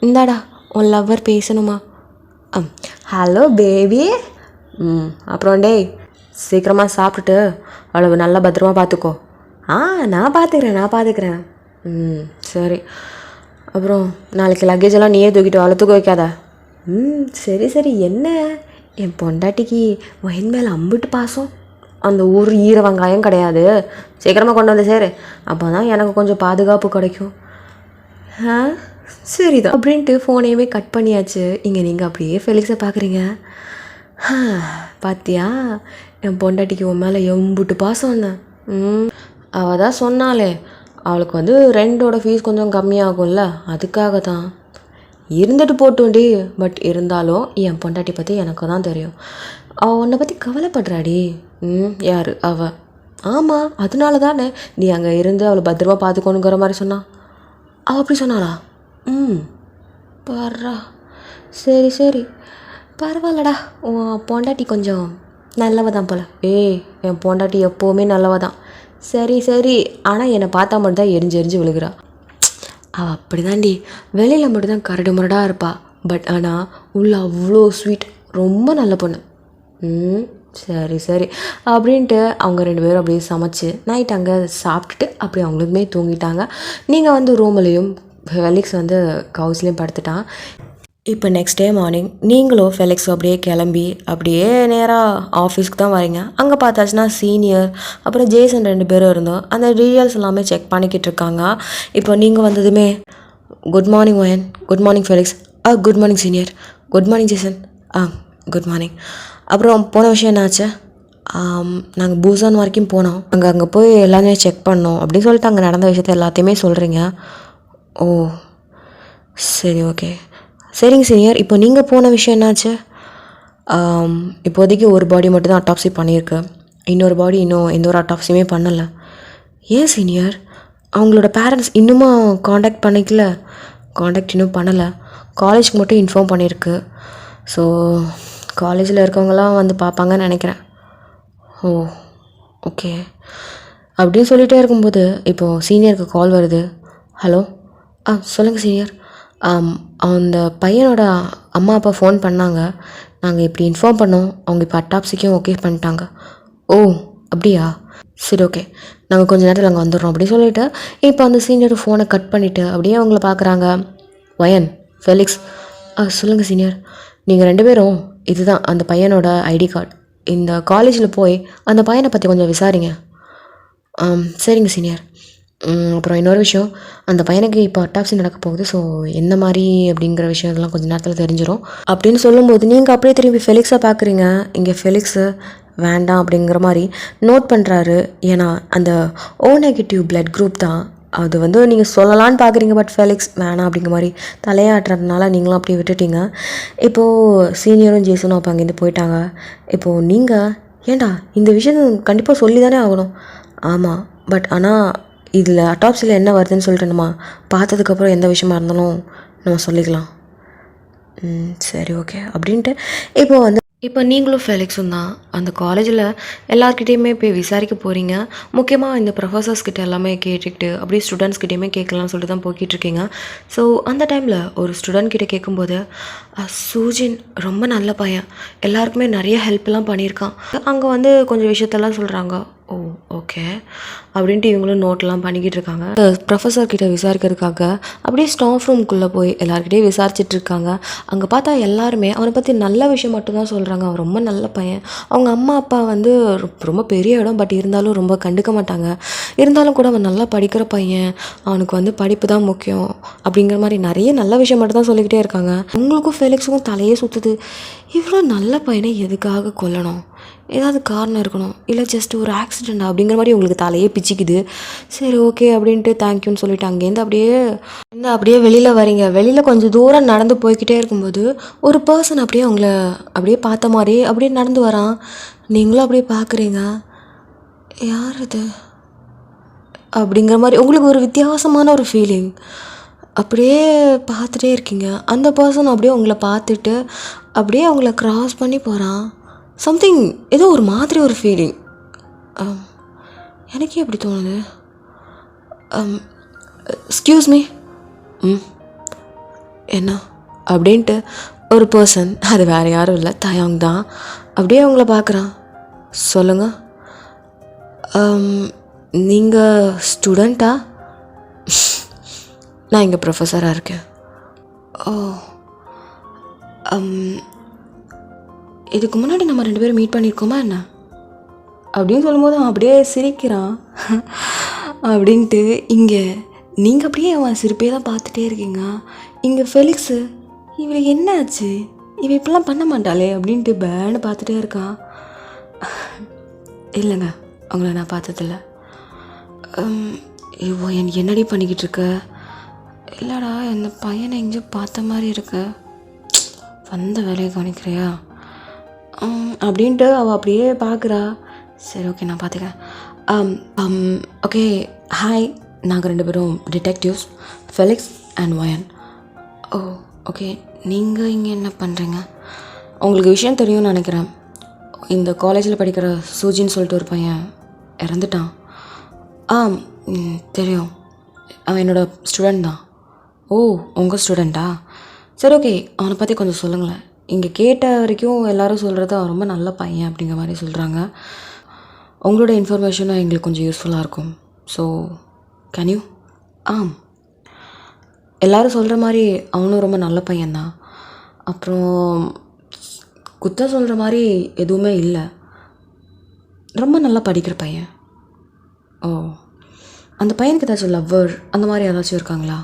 இந்தாடா உன் லவ்வர் பேசணுமா? Hello baby. அப்புறம் டேய் சீக்கிரமாக சாப்பிட்டுட்டு அவ்வளவு நல்லா பத்திரமா பார்த்துக்கோ. நான் பார்த்துக்கிறேன். சரி. அப்புறம் நாளைக்கு லக்கேஜ் எல்லாம் நீயே தூக்கிட்டு அவளை தூக்க வைக்காத. சரி. என்ன என் பொண்டாட்டிக்கு வயன் மேலே அம்பிட்டு பாசம். அந்த ஊர் ஈர வெங்காயம் கிடையாது. சீக்கிரமாக கொண்டு வந்து சேரு. அப்போ தான் எனக்கு கொஞ்சம் பாதுகாப்பு கிடைக்கும். சரிதான் அப்படின்ட்டு ஃபோனையுமே கட் பண்ணியாச்சு. இங்கே நீங்கள் அப்படியே ஃபெலிக்ஸை பார்க்குறீங்க. பாத்தியா என் பொண்டாட்டிக்கு உன் மேலே எம்புட்டு பாசம் என்ன. அவள் தான் சொன்னாலே அவளுக்கு வந்து ரெண்டோட ஃபீஸ் கொஞ்சம் கம்மியாகும்ல, அதுக்காக தான். இருந்துட்டு போட்டோண்டி. பட் இருந்தாலும் என் பொண்டாட்டி பற்றி எனக்கு தான் தெரியும். அவள் உன்னை பற்றி கவலைப்படுறாடி. யார் அவள்? ஆமாம் அதனால தானே நீ அங்கே இருந்து அவளை பத்திரமா பார்த்துக்கணுங்கிற மாதிரி சொன்னான். அவள் அப்படி சொன்னாளா? பாரா. சரி பரவாயில்லடா. உன் பொண்டாட்டி கொஞ்சம் நல்லவ தான் போல. என் பொண்டாட்டி எப்போவுமே நல்லவ தான். சரி ஆனால் என்னை பார்த்தா மட்டும் தான் எரிஞ்சு விழுகிறா. அவள் அப்படி தாண்டி வெளியில் மட்டும்தான் கரடு முரடாக இருப்பாள். பட் ஆனால் உள்ள அவ்வளோ ஸ்வீட். ரொம்ப நல்ல பொண்ணு. சரி அப்படின்ட்டு அவங்க 2 பேரும் அப்படியே சமைச்சு நைட் அங்கே சாப்பிட்டுட்டு அப்படியே அவங்களுக்குமே தூங்கிட்டாங்க. நீங்கள் வந்து ரூம்லேயும் ஃபெலிக்ஸ் வந்து கவுஸ்லேயும் படுத்துட்டான். இப்போ நெக்ஸ்ட் டே மார்னிங் நீங்களும் ஃபெலிக்ஸும் அப்படியே கிளம்பி அப்படியே நேராக ஆஃபீஸ்க்கு தான் வரீங்க. அங்கே பார்த்தாச்சுன்னா சீனியர் அப்புறம் ஜேசன் 2 பேரும் இருந்தோம். அந்த டீட்டெயில்ஸ் எல்லாமே செக் பண்ணிக்கிட்டு இருக்காங்க. இப்போ நீங்கள் வந்ததுமே good morning Wayne, good morning Felix, good morning senior, good morning Jason, good morning. அப்புறம் போன விஷயம் என்னாச்சு? நாங்கள் பூசான் வரைக்கும் போனோம். அங்கே போய் எல்லாமே செக் பண்ணோம் அப்படின்னு சொல்லிட்டு அங்கே நடந்த விஷயத்த எல்லாத்தையுமே சொல்கிறீங்க. ஓ சரி ஓகே. சரிங்க சீனியர். இப்போ நீங்கள் போன விஷயம் என்னாச்சு? இப்போதைக்கு ஒரு பாடி மட்டும் தான் அட்டாப்சி பண்ணியிருக்கு. இன்னொரு பாடி இன்னும் எந்த ஒரு அட்டாப்சியுமே பண்ணலை. ஏன் சீனியர்? அவங்களோட பேரண்ட்ஸ் இன்னுமா காண்டாக்ட் பண்ணிக்கல? காண்டாக்ட் இன்னும் பண்ணலை. காலேஜ்க்கு மட்டும் இன்ஃபார்ம் பண்ணியிருக்கு. ஸோ காலேஜில் இருக்கவங்களாம் வந்து பார்ப்பாங்கன்னு நினைக்கிறேன். ஓ ஓகே அப்படின்னு சொல்லிகிட்டே இருக்கும்போது இப்போது சீனியருக்கு கால் வருது. ஹலோ சொல்லுங்கள் சீனியர். அந்த பையனோட அம்மா அப்பா ஃபோன் பண்ணாங்க. நாங்கள் இப்படி இன்ஃபார்ம் பண்ணோம். அவங்க இப்போ அட்டாப்சிக்கும் ஓகே பண்ணிட்டாங்க. ஓ அப்படியா? சரி ஓகே நாங்கள் கொஞ்சம் நேரத்தில் அங்கே வந்துடுறோம் அப்படின்னு சொல்லிவிட்டு இப்போ அந்த சீனியர் ஃபோனை கட் பண்ணிவிட்டு அப்படியே அவங்கள பார்க்குறாங்க. வயன், ஃபெலிக்ஸ். சொல்லுங்கள் சீனியர். நீங்கள் 2 பேரும் இதுதான் அந்த பையனோட ஐடி கார்டு. இந்த காலேஜில் போய் அந்த பையனை பற்றி கொஞ்சம் விசாரிங்க. சரிங்க சீனியர். அப்புறம் இன்னொரு விஷயம், அந்த பையனுக்கு இப்போ அட்டாப்சி நடக்க போகுது. ஸோ எந்த மாதிரி அப்படிங்கிற விஷயம் இதெல்லாம் கொஞ்சம் நேரத்தில் தெரிஞ்சிடும் அப்படின்னு சொல்லும்போது நீங்கள் அப்படியே திரும்பி ஃபெலிக்ஸை பார்க்குறீங்க. இங்கே ஃபெலிக்ஸு வேண்டாம் அப்படிங்கிற மாதிரி நோட் பண்ணுறாரு. ஏன்னா அந்த ஓ நெகட்டிவ் பிளட் குரூப் தான் அது வந்து நீங்கள் சொல்லலான்னு பார்க்குறீங்க. பட் ஃபெலிக்ஸ் வேணாம் அப்படிங்கிற மாதிரி தலையாட்டுறதுனால நீங்களும் அப்படியே விட்டுட்டீங்க. இப்போது சீனியரும் ஜேசனும் அப்போ அங்கேருந்து போயிட்டாங்க. இப்போது நீங்கள் ஏண்டா இந்த விஷயம் கண்டிப்பாக சொல்லி தானே ஆகணும். ஆமாம் பட் ஆனால் இதில் அட்டாப்சியில் என்ன வருதுன்னு சொல்லிட்டு நம்ம பார்த்ததுக்கப்புறம் எந்த விஷயமா இருந்தாலும் நம்ம சொல்லிக்கலாம். சரி ஓகே அப்படின்ட்டு இப்போ நீங்களும் ஃபெலிக்ஸும் தான் அந்த காலேஜில் எல்லாருக்கிட்டேயுமே போய் விசாரிக்க போகிறீங்க. முக்கியமாக இந்த ப்ரொஃபஸர்ஸ்கிட்ட எல்லாமே கேட்டுக்கிட்டு அப்படியே ஸ்டூடெண்ட்ஸ்கிட்டையுமே கேட்கலாம்னு சொல்லிட்டு தான் போய்கிட்ருக்கீங்க. ஸோ அந்த டைமில் ஒரு ஸ்டூடெண்ட் கிட்டே கேட்கும்போது சூஜின் ரொம்ப நல்ல பையன், எல்லாருக்குமே நிறைய ஹெல்ப்லாம் பண்ணியிருக்கான். அங்கே வந்து கொஞ்சம் விஷயத்தெல்லாம் சொல்கிறாங்க. ஓ ஓகே அப்படின்ட்டு இவங்களும் நோட்லாம் பண்ணிக்கிட்டு இருக்காங்க. ப்ரொஃபஸர் கிட்ட விசாரிக்கிறதுக்காக அப்படியே ஸ்டாஃப் ரூம்குள்ளே போய் எல்லாருக்கிட்டையும் விசாரிச்சுட்டு இருக்காங்க. அங்கே பார்த்தா எல்லாருமே அவனை பற்றி நல்ல விஷயம் மட்டும்தான் சொல்கிறாங்க. அவன் ரொம்ப நல்ல பையன். அவங்க அம்மா அப்பா வந்து ரொம்ப பெரிய இடம், பட் இருந்தாலும் ரொம்ப கண்டுக்க மாட்டாங்க. இருந்தாலும் கூட அவன் நல்லா படிக்கிற பையன், அவனுக்கு வந்து படிப்பு தான் முக்கியம் அப்படிங்கிற மாதிரி நிறைய நல்ல விஷயம் மட்டும் தான் சொல்லிக்கிட்டே இருக்காங்க. உங்களுக்கும் ஃபெலிக்ஸுக்கும் தலையே சுற்றுது. இவ்வளோ நல்ல பையனை எதுக்காக கொல்லணும்? ஏதாவது காரணம் இருக்கணும், இல்லை ஜஸ்ட் ஒரு ஆக்சிடெண்ட் அப்படிங்கிற மாதிரி உங்களுக்கு தலையே பிச்சிக்குது. சரி ஓகே அப்படின்ட்டு தேங்க்யூன்னு சொல்லிட்டு அங்கேருந்து அப்படியே வெளியில் வரீங்க. வெளியில் கொஞ்சம் தூரம் நடந்து போய்கிட்டே இருக்கும்போது ஒரு பர்சன் அப்படியே அவங்கள அப்படியே பார்த்த மாதிரி அப்படியே நடந்து வரான். நீங்களும் அப்படியே பார்க்குறீங்க, யார் இது அப்படிங்கிற மாதிரி உங்களுக்கு ஒரு வித்தியாசமான ஒரு ஃபீலிங். அப்படியே பார்த்துட்டே இருக்கீங்க. அந்த பர்சன் அப்படியே உங்களை பார்த்துட்டு அப்படியே அவங்கள க்ராஸ் பண்ணி போகிறான். சம்திங் ஏதோ ஒரு மாதிரி ஒரு ஃபீலிங். எனக்கே எப்படி தோணுது. Excuse me. என்ன அப்படின்ட்டு ஒரு பர்சன், அது வேறு யாரும் இல்லை, தயாங் தான், அப்படியே அவங்கள பார்க்குறான். சொல்லுங்கள், நீங்கள் ஸ்டூடெண்ட்டா? நான் இங்கே ப்ரொஃபஸராக இருக்கேன். ஓ, இதுக்கு முன்னாடி நம்ம 2 பேரும் மீட் பண்ணியிருக்கோமா என்ன அப்படின்னு சொல்லும்போது அவன் அப்படியே சிரிக்கிறான். அப்படின்ட்டு இங்கே நீங்கள் அப்படியே அவன் சிரிப்பே தான் பார்த்துட்டே இருக்கீங்க. இங்கே ஃபெலிக்ஸு, இவளுக்கு என்ன ஆச்சு, இவ இப்படிலாம் பண்ண மாட்டாளே அப்படின்ட்டு பேன்னு பார்த்துட்டே இருக்கான். இல்லைங்க, அவங்கள நான் பார்த்ததில்ல. இவோ என்னடி பண்ணிக்கிட்டு இருக்க? இல்லைடா, இந்த பையனை எங்கேயோ பார்த்த மாதிரி இருக்கு, வந்த வேலையை கவனிக்கிறியா அப்படின்ட்டு அவள் அப்படியே பார்க்குறா. சரி ஓகே, நான் பார்த்துக்கிறேன். ஓகே ஹாய், நாங்கள் 2 பேரும் detectives, Felix and Wayne. Oh okay, நீங்கள் இங்கே என்ன பண்ணுறீங்க? உங்களுக்கு விஷயம் தெரியும்னு நினைக்கிறேன். இந்த காலேஜில் படிக்கிற சூஜின்னு சொல்லிட்டு ஒரு பையன் இறந்துட்டான். தெரியும், அவன் என்னோடய ஸ்டூடெண்ட் தான். ஓ, உங்கள் ஸ்டூடெண்ட்டா? சரி ஓகே, அவனை பற்றி கொஞ்சம் சொல்லுங்களேன். இங்கே கேட்ட வரைக்கும் எல்லோரும் சொல்கிறது அவன் ரொம்ப நல்ல பையன் அப்படிங்கிற மாதிரி சொல்கிறாங்க. உங்களோட இன்ஃபர்மேஷனும் எங்களுக்கு கொஞ்சம் யூஸ்ஃபுல்லாக இருக்கும். So can you? எல்லோரும் சொல்கிற மாதிரி அவனும் ரொம்ப நல்ல பையன்தான். அப்புறம் குத்தம் சொல்கிற மாதிரி எதுவுமே இல்லை, ரொம்ப நல்லா படிக்கிற பையன். ஓ, அந்த பையனுக்கு ஏதாச்சும் லவ்வர் அந்த மாதிரி ஏதாச்சும் இருக்காங்களா?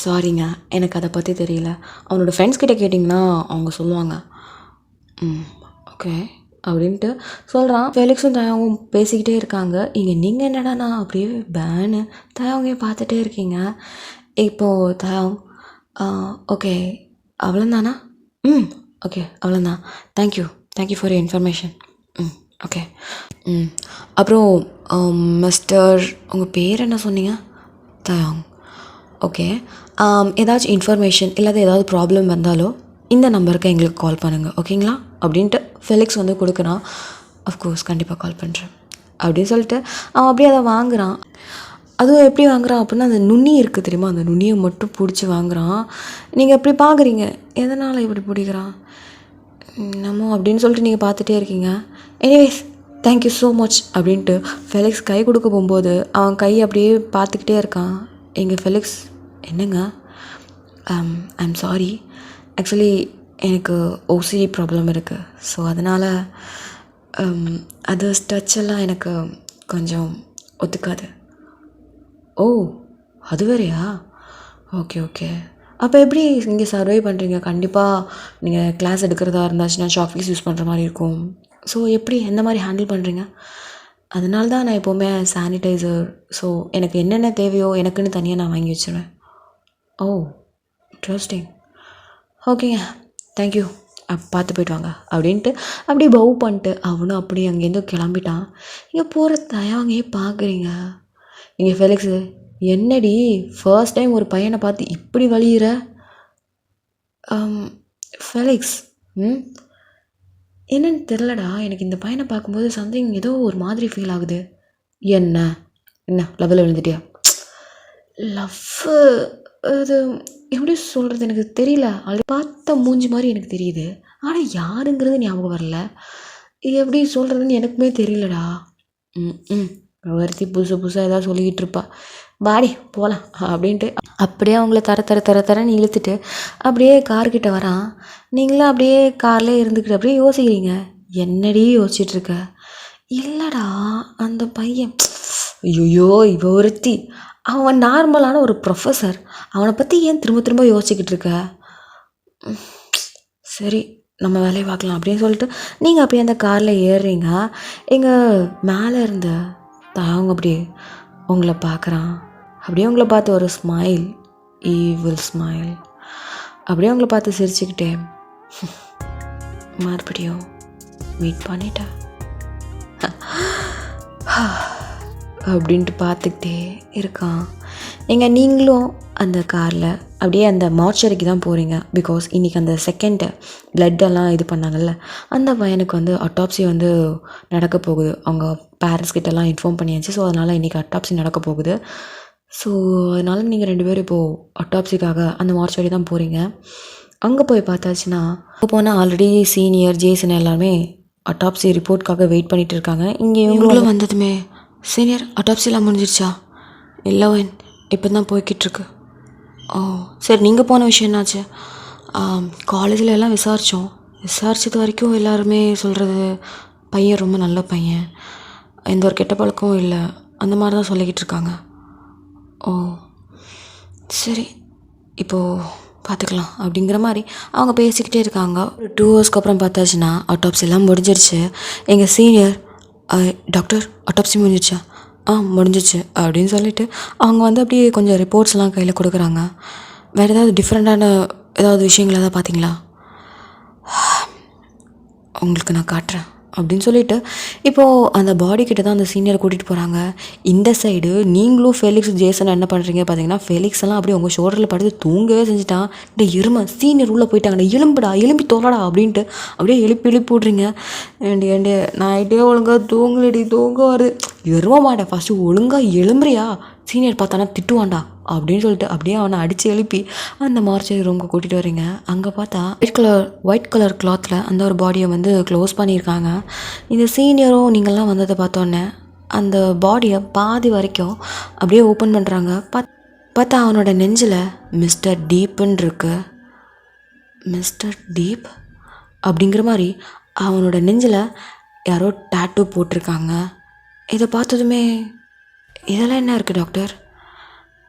சாரிங்க, எனக்கு அதை பற்றி தெரியல. அவனோட ஃப்ரெண்ட்ஸ் கிட்டே கேட்டிங்கன்னா அவங்க சொல்லுவாங்க. ஓகே அப்படின்ட்டு சொல்கிறான். ஃபெலிக்ஸும் தயாவும் பேசிக்கிட்டே இருக்காங்க. இங்கே நீங்கள் என்னடாண்ணா அப்படியே பேனு தயாவங்கே பார்த்துட்டே இருக்கீங்க. இப்போது தயாங், ஓகே அவ்வளோந்தானா? ஓகே அவ்வளோந்தான். Thank you for your information. Okay. அப்புறம் மிஸ்டர், உங்கள் பேர் என்ன சொன்னீங்க? தயாங். ஓகே, ஏதாச்சும் இன்ஃபர்மேஷன் இல்லாத ஏதாவது ப்ராப்ளம் வந்தாலோ இந்த நம்பருக்கு எங்களுக்கு கால் பண்ணுங்கள், ஓகேங்களா அப்படின்ட்டு ஃபெலிக்ஸ் வந்து கொடுக்குறான். அஃப்கோர்ஸ் கண்டிப்பாக கால் பண்ணுறேன் அப்படின்னு சொல்லிட்டு அவன் அப்படியே அதை வாங்குகிறான். அதுவும் எப்படி வாங்குறான் அப்படின்னா, அந்த நுனி இருக்குது தெரியுமா, அந்த நுனியை மட்டும் பிடிச்சி வாங்குகிறான். நீங்கள் எப்படி பார்க்குறீங்க, எதனால் இப்படி பிடிக்கிறான் நம்ம அப்படின்னு சொல்லிட்டு நீங்கள் பார்த்துட்டே இருக்கீங்க. எனிவேஸ் தேங்க்யூ ஸோ மச் அப்படின்ட்டு ஃபெலிக்ஸ் கை கொடுக்க போகும்போது அவன் கை அப்படியே பார்த்துக்கிட்டே இருக்கான். எங்கள் ஃபெலிக்ஸ், என்னங்க? ஐம் சாரி, ஆக்சுவலி எனக்கு ஓசிடி ப்ராப்ளம் இருக்குது. ஸோ அதனால் அது டச்செல்லாம் எனக்கு கொஞ்சம் ஒத்துக்காது. ஓ, அது வேறையா? ஓகே. அப்போ எப்படி இங்கே சர்வை பண்ணுறீங்க? கண்டிப்பாக நீங்கள் கிளாஸ் எடுக்கிறதா இருந்தாச்சுன்னா சாக்லேட்ஸ் யூஸ் பண்ணுற மாதிரி இருக்கும். ஸோ எப்படி எந்த மாதிரி ஹேண்டில் பண்ணுறீங்க? அதனால தான் நான் எப்போவுமே சானிடைசர், ஸோ எனக்கு என்னென்ன தேவையோ எனக்குன்னு தனியாக நான் வாங்கி வச்சுருவேன். ஓ, இன்ட்ரெஸ்டிங். ஓகேங்க, தேங்க்யூ, பார்த்து போய்ட்டு வாங்க அப்படின்ட்டு அப்படியே பவ் பண்ணிட்டு அவனும் அப்படியே அங்கேருந்து கிளம்பிட்டான். இங்கே போகிற தயாங்கே பார்க்குறீங்க. இங்கே ஃபெலிக்ஸு, என்னடி ஃபர்ஸ்ட் டைம் ஒரு பையனை பார்த்து இப்படி வலியுற? ஃபெலிக்ஸ், என்னன்னு தெரிலடா, எனக்கு இந்த பையனை பார்க்கும்போது சம்திங் ஏதோ ஒரு மாதிரி ஃபீல் ஆகுது. என்ன லவ்வில் விழுந்துட்டியா? லவ்வு அது எப்படி சொல்கிறது எனக்கு தெரியல. அது பார்த்த மூஞ்சி மாதிரி எனக்கு தெரியுது, ஆனால் யாருங்கிறது ஞாபகம் வரல. இது எப்படி சொல்கிறதுன்னு எனக்குமே தெரியலடா. ம் ஒருத்தி புதுசாக ஏதாவது சொல்லிக்கிட்டு இருப்பா. வாடி போகலாம் அப்படின்ட்டு அப்படியே அவங்கள தரன்னு இழுத்துட்டு அப்படியே கார்கிட்ட வரான். நீங்களும் அப்படியே கார்லேயே இருந்துக்கிட்டு அப்படியே யோசிக்கிறீங்க, என்னடி யோசிச்சுட்டு இருக்க? இல்லைடா, அந்த பையன், ஐயோ இவ ஒருத்தி, அவன் நார்மலான ஒரு ப்ரொஃபஸர், அவனை பற்றி ஏன் திரும்ப திரும்ப யோசிச்சுக்கிட்டு இருக்க? சரி நம்ம வேலையை பார்க்கலாம் அப்படின்னு சொல்லிட்டு நீங்கள் அப்படியே அந்த காரில் ஏறுறீங்க. எங்கள் மேலே இருந்த அவங்க அப்படியே உங்களை பார்க்குறான். அப்படியே உங்களை பார்த்து ஒரு ஸ்மைல், ஈவில் ஸ்மைல், அப்படியே உங்களை பார்த்து சிரிச்சுக்கிட்டே மறுபடியும் மீட் பண்ணிட்டேன் அப்படின்ட்டு பார்த்துக்கிட்டே இருக்கான். நீங்களும் அந்த காரில் அப்படியே அந்த மார்ச்சரிக்கு தான் போகிறீங்க. பிகாஸ் இன்றைக்கி அந்த செகண்ட் பிளட்டெல்லாம் இது பண்ணாங்கல்ல, அந்த பையனுக்கு வந்து அட்டாப்சி வந்து நடக்க போகுது. அவங்க பேரண்ட்ஸ் கிட்டலாம் இன்ஃபார்ம் பண்ணியாச்சு. ஸோ அதனால் இன்றைக்கி அட்டாப்சி நடக்க போகுது. ஸோ அதனால் நீங்கள் 2 பேரும் இப்போது அட்டாப்சிக்காக அந்த மார்ச்சரி தான் போகிறீங்க. அங்கே போய் பார்த்தாச்சுன்னா போனால் ஆல்ரெடி சீனியர் ஜேசன் எல்லாருமே அட்டாப்சி ரிப்போர்ட்காக வெயிட் பண்ணிகிட்டு இருக்காங்க. இங்கே இவங்களும் வந்ததுமே, சீனியர் அட்டாப்சிலாம் முடிஞ்சிருச்சா? இல்லை இப்போ தான் போய்கிட்டுருக்கு. ஓ சரி, நீங்கள் போன விஷயம் என்னாச்சு? காலேஜில் எல்லாம் விசாரித்தது வரைக்கும் எல்லாருமே சொல்கிறது பையன் ரொம்ப நல்ல பையன், எந்த ஒரு கெட்ட பழக்கமும் இல்லை, அந்த மாதிரி தான் சொல்லிக்கிட்டு இருக்காங்க. ஓ சரி, இப்போது பார்த்துக்கலாம் அப்படிங்கிற மாதிரி அவங்க பேசிக்கிட்டே இருக்காங்க. ஒரு 2 ஹவர்ஸ்க்கு அப்புறம் பார்த்தாச்சுன்னா அட்டாப்சி எல்லாம் முடிஞ்சிருச்சு. எங்கள் சீனியர், டாக்டர் அட்டாப்சி முடிஞ்சிருச்சா? முடிஞ்சிச்சு அப்படின்னு சொல்லிவிட்டு அவங்க வந்து அப்படியே கொஞ்சம் ரிப்போர்ட்ஸ்லாம் கையில் கொடுக்குறாங்க. வேறு ஏதாவது டிஃப்ரெண்ட்டான ஏதாவது விஷயங்கள் ஏதாவது பார்த்தீங்களா? உங்களுக்கு நான் காட்டுறேன் அப்படின்னு சொல்லிவிட்டு இப்போது அந்த பாடி கிட்ட தான் அந்த சீனியரை கூட்டிகிட்டு போகிறாங்க. இந்த சைடு நீங்களும் ஃபெலிக்ஸ் ஜேசன் என்ன பண்ணுறீங்க பார்த்தீங்கன்னா, ஃபெலிக்ஸ் எல்லாம் அப்படியே உங்கள் ஷோல்டரில் படுத்து தூங்கவே செஞ்சுட்டான். இந்த எருமை சீனியர் உள்ளே போயிட்டாங்கடா, எழும்பி தோலடா அப்படின்ட்டு அப்படியே எழுப்பி விட்றீங்க. ஏண்டி நைட்டே ஒழுங்காக தூங்க வருது, எருவ மாட்டேன், ஃபஸ்ட்டு ஒழுங்காக எழும்புறியா? சீனியர் பார்த்தானா திட்டுவான்டா அப்படின்னு சொல்லிட்டு அப்படியே அவனை அடித்து எழுப்பி அந்த மார்ச்சரி ரூமுக்கு கூட்டிகிட்டு வரீங்க. அங்கே பார்த்தா ஒயிட் கலர் கிளாத்தில் அந்த ஒரு பாடியை வந்து க்ளோஸ் பண்ணியிருக்காங்க. இந்த சீனியரும் நீங்கள்லாம் வந்ததை பார்த்தோன்னே அந்த பாடியை பாதி வரைக்கும் அப்படியே ஓப்பன் பண்ணுறாங்க. பார்த்தா அவனோட நெஞ்சில் மிஸ்டர் டீப்புன்னு இருக்கு. மிஸ்டர் டீப் அப்படிங்கிற மாதிரி அவனோட நெஞ்சில் யாரோ டாட்டூ போட்டிருக்காங்க. இதை பார்த்ததுமே, இதெல்லாம் என்ன இருக்குது டாக்டர்?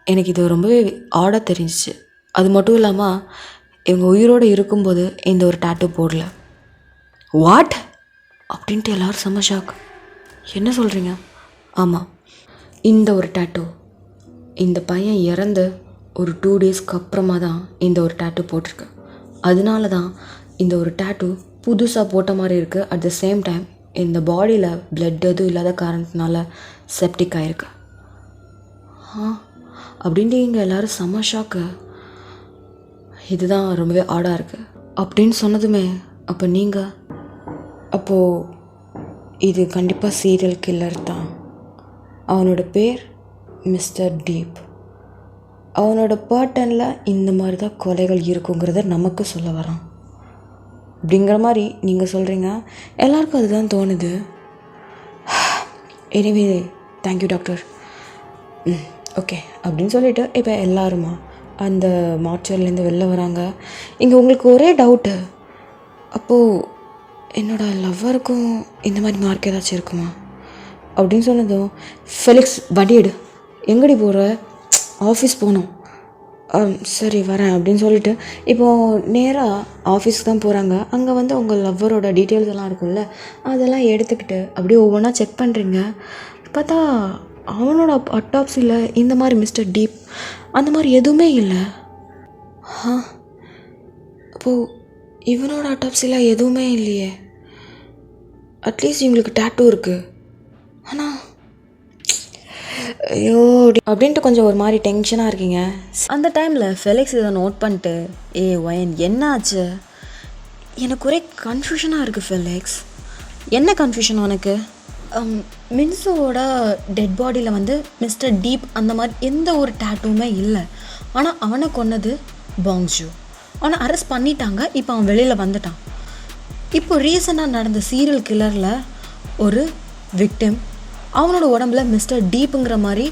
எனக்கு இது ரொம்பவே ஆடாக தெரிஞ்சிச்சு. அது மட்டும் இல்லாமல் இவங்க உயிரோடு இருக்கும்போது இந்த ஒரு டாட்டூ போடல. வாட் அப்படின்ட்டு எல்லோரும் செம்ம ஷாக். என்ன சொல்கிறீங்க? ஆமாம், இந்த ஒரு டாட்டூ இந்த பையன் இறந்து ஒரு 2 டேஸ்க்கு அப்புறமா தான் இந்த ஒரு டாட்டூ போட்டிருக்கு. அதனால தான் இந்த ஒரு டாட்டூ புதுசாக போட்ட மாதிரி இருக்குது. அட் த சேம் டைம் இந்த பாடியில் பிளட் எதுவும் இல்லாத காரணத்தினால செப்டிக் ஆகிருக்கு. அப்படின்ட்டு இங்கே எல்லோரும் செம்ம ஷாக்கு. இதுதான் ரொம்பவே ஆடாக இருக்குது அப்படின்னு சொன்னதுமே, அப்போது இது கண்டிப்பாக சீரியல் கில்லர் தான். அவனோட பேர் மிஸ்டர் டீப். அவனோட பேட்டர்னில் இந்த மாதிரி தான் கொலைகள் இருக்குங்கிறத நமக்கு சொல்ல வரான் அப்படிங்கிற மாதிரி நீங்கள் சொல்கிறீங்க. எல்லாருக்கும் அதுதான் தோணுது. Anyway thank you doctor. ஓகே அப்படின்னு சொல்லிவிட்டு இப்போ எல்லாருமா அந்த மார்ச்சரிலேருந்து வெளில வராங்க. இங்கே உங்களுக்கு ஒரே டவுட்டு, அப்போது என்னோடய லவ்வருக்கும் இந்த மாதிரி மார்க் ஏதாச்சும் இருக்குமா அப்படின்னு சொன்னதும், ஃபெலிக்ஸ் வண்டி எடு, எங்கடி போகிற? ஆஃபீஸ் போகணும். சரி வரேன் அப்படின்னு சொல்லிட்டு இப்போது நேராக ஆஃபீஸ்க்கு தான் போகிறாங்க. அங்கே வந்து உங்கள் லவ்வரோட டீட்டெயில்ஸ் எல்லாம் இருக்கும்ல, அதெல்லாம் எடுத்துக்கிட்டு அப்படியே ஒவ்வொன்றா செக் பண்ணுறீங்க. பார்த்தா அவனோட அட்டாப்சியில் இந்த மாதிரி மிஸ்டர் டீப் அந்த மாதிரி எதுவுமே இல்லை. அப்போது இவனோட அட்டாப்சியில் எதுவுமே இல்லையே. அட்லீஸ்ட் இவங்களுக்கு டாட்டூ இருக்குது, ஆனால் ஐயோ அப்படின்ட்டு கொஞ்சம் ஒரு மாதிரி டென்ஷனாக இருக்கீங்க. அந்த டைமில் ஃபெலிக்ஸ் இதை நோட் பண்ணிட்டு, ஒயன் என்ன ஆச்சு? எனக்கு ஒரே கன்ஃபியூஷனாக இருக்குது ஃபெலிக்ஸ். என்ன கன்ஃபியூஷன் உனக்கு? மின்சோவோட டெட் பாடியில் வந்து மிஸ்டர் டீப் அந்த மாதிரி எந்த ஒரு டாட்டூமே இல்லை. ஆனால் அவனை கொன்னது பாங்ஜூ. அவனை அரெஸ்ட் பண்ணிட்டாங்க. இப்போ அவன் வெளியில் வந்துட்டான். இப்போ ரீசெண்டாக நடந்த சீரியல் கில்லரில் ஒரு விக்டிம், அவனோட உடம்புல மிஸ்டர் டீப்புங்கிற மாதிரி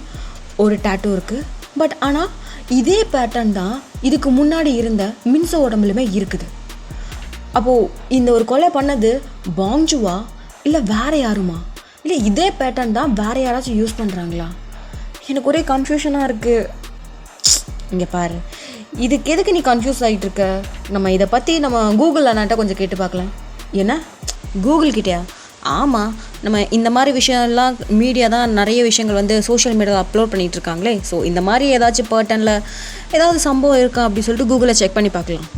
ஒரு டேட்டூ இருக்குது. பட் ஆனால் இதே பேட்டர்ன் தான் இதுக்கு முன்னாடி இருந்த மின்சோ உடம்புலையுமே இருக்குது. அப்போது இந்த ஒரு கொலை பண்ணது பாங்ஜுவா இல்லை வேறு யாருமா, இல்லை இதே பேட்டர்ன் தான் வேறு யாராச்சும் யூஸ் பண்ணுறாங்களா? எனக்கு ஒரே கன்ஃபியூஷனாக இருக்குது. இங்கே பாரு, இதுக்கு எதுக்கு நீ கன்ஃபியூஸ் ஆகிட்டு இருக்க? நம்ம இதை பற்றி நம்ம கூகுள் அண்ணாட்ட கொஞ்சம் கேட்டு பார்க்கலாம். என்ன கூகுள் கிட்டேயா? ஆமாம், நம்ம இந்த மாதிரி விஷயம்லாம் மீடியா தான் நிறைய விஷயங்கள் வந்து சோஷியல் மீடியாவில் அப்லோட் பண்ணிகிட்டு இருக்காங்களே. ஸோ இந்த மாதிரி ஏதாச்சும் பேட்டர்னில் ஏதாவது சம்பவம் இருக்கா அப்படின்னு சொல்லிட்டு கூகுளில் செக் பண்ணி பார்க்கலாம்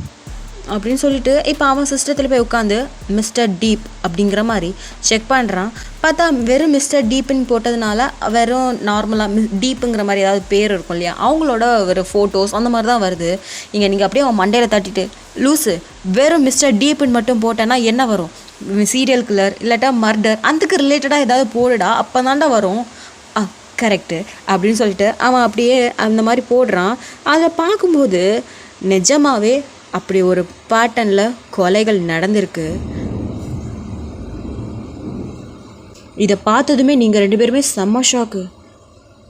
அப்படின்னு சொல்லிட்டு இப்போ அவன் சிஸ்டத்தில் போய் உட்காந்து மிஸ்டர் டீப் அப்படிங்கிற மாதிரி செக் பண்ணுறான். பார்த்தா வெறும் மிஸ்டர் டீப்புன்னு போட்டதுனால வெறும் நார்மலாக டீப்புங்கிற மாதிரி ஏதாவது பேர் இருக்கும் இல்லையா, அவங்களோட ஒரு ஃபோட்டோஸ் அந்த மாதிரி தான் வருது. இங்கே நீங்கள் அப்படியே அவன் மண்டையில் தட்டிட்டு லூஸு வெறும் மிஸ்டர் டீப்புன்னு மட்டும் போட்டேன்னா என்ன வரும்? சீரியல் கில்லர் இல்லாட்டா மர்டர் அதுக்கு ரிலேட்டடாக ஏதாவது போடுடா, அப்போ தாண்டா வரும். கரெக்டு அப்படின்னு சொல்லிட்டு அவன் அப்படியே அந்த மாதிரி போடுறான். அதை பார்க்கும்போது நிஜமாகவே அப்படி ஒரு பேட்டர்னில் கொலைகள் நடந்திருக்கு. இதை பார்த்ததுமே நீங்கள் 2 பேருமே செம்ம ஷாக்கு.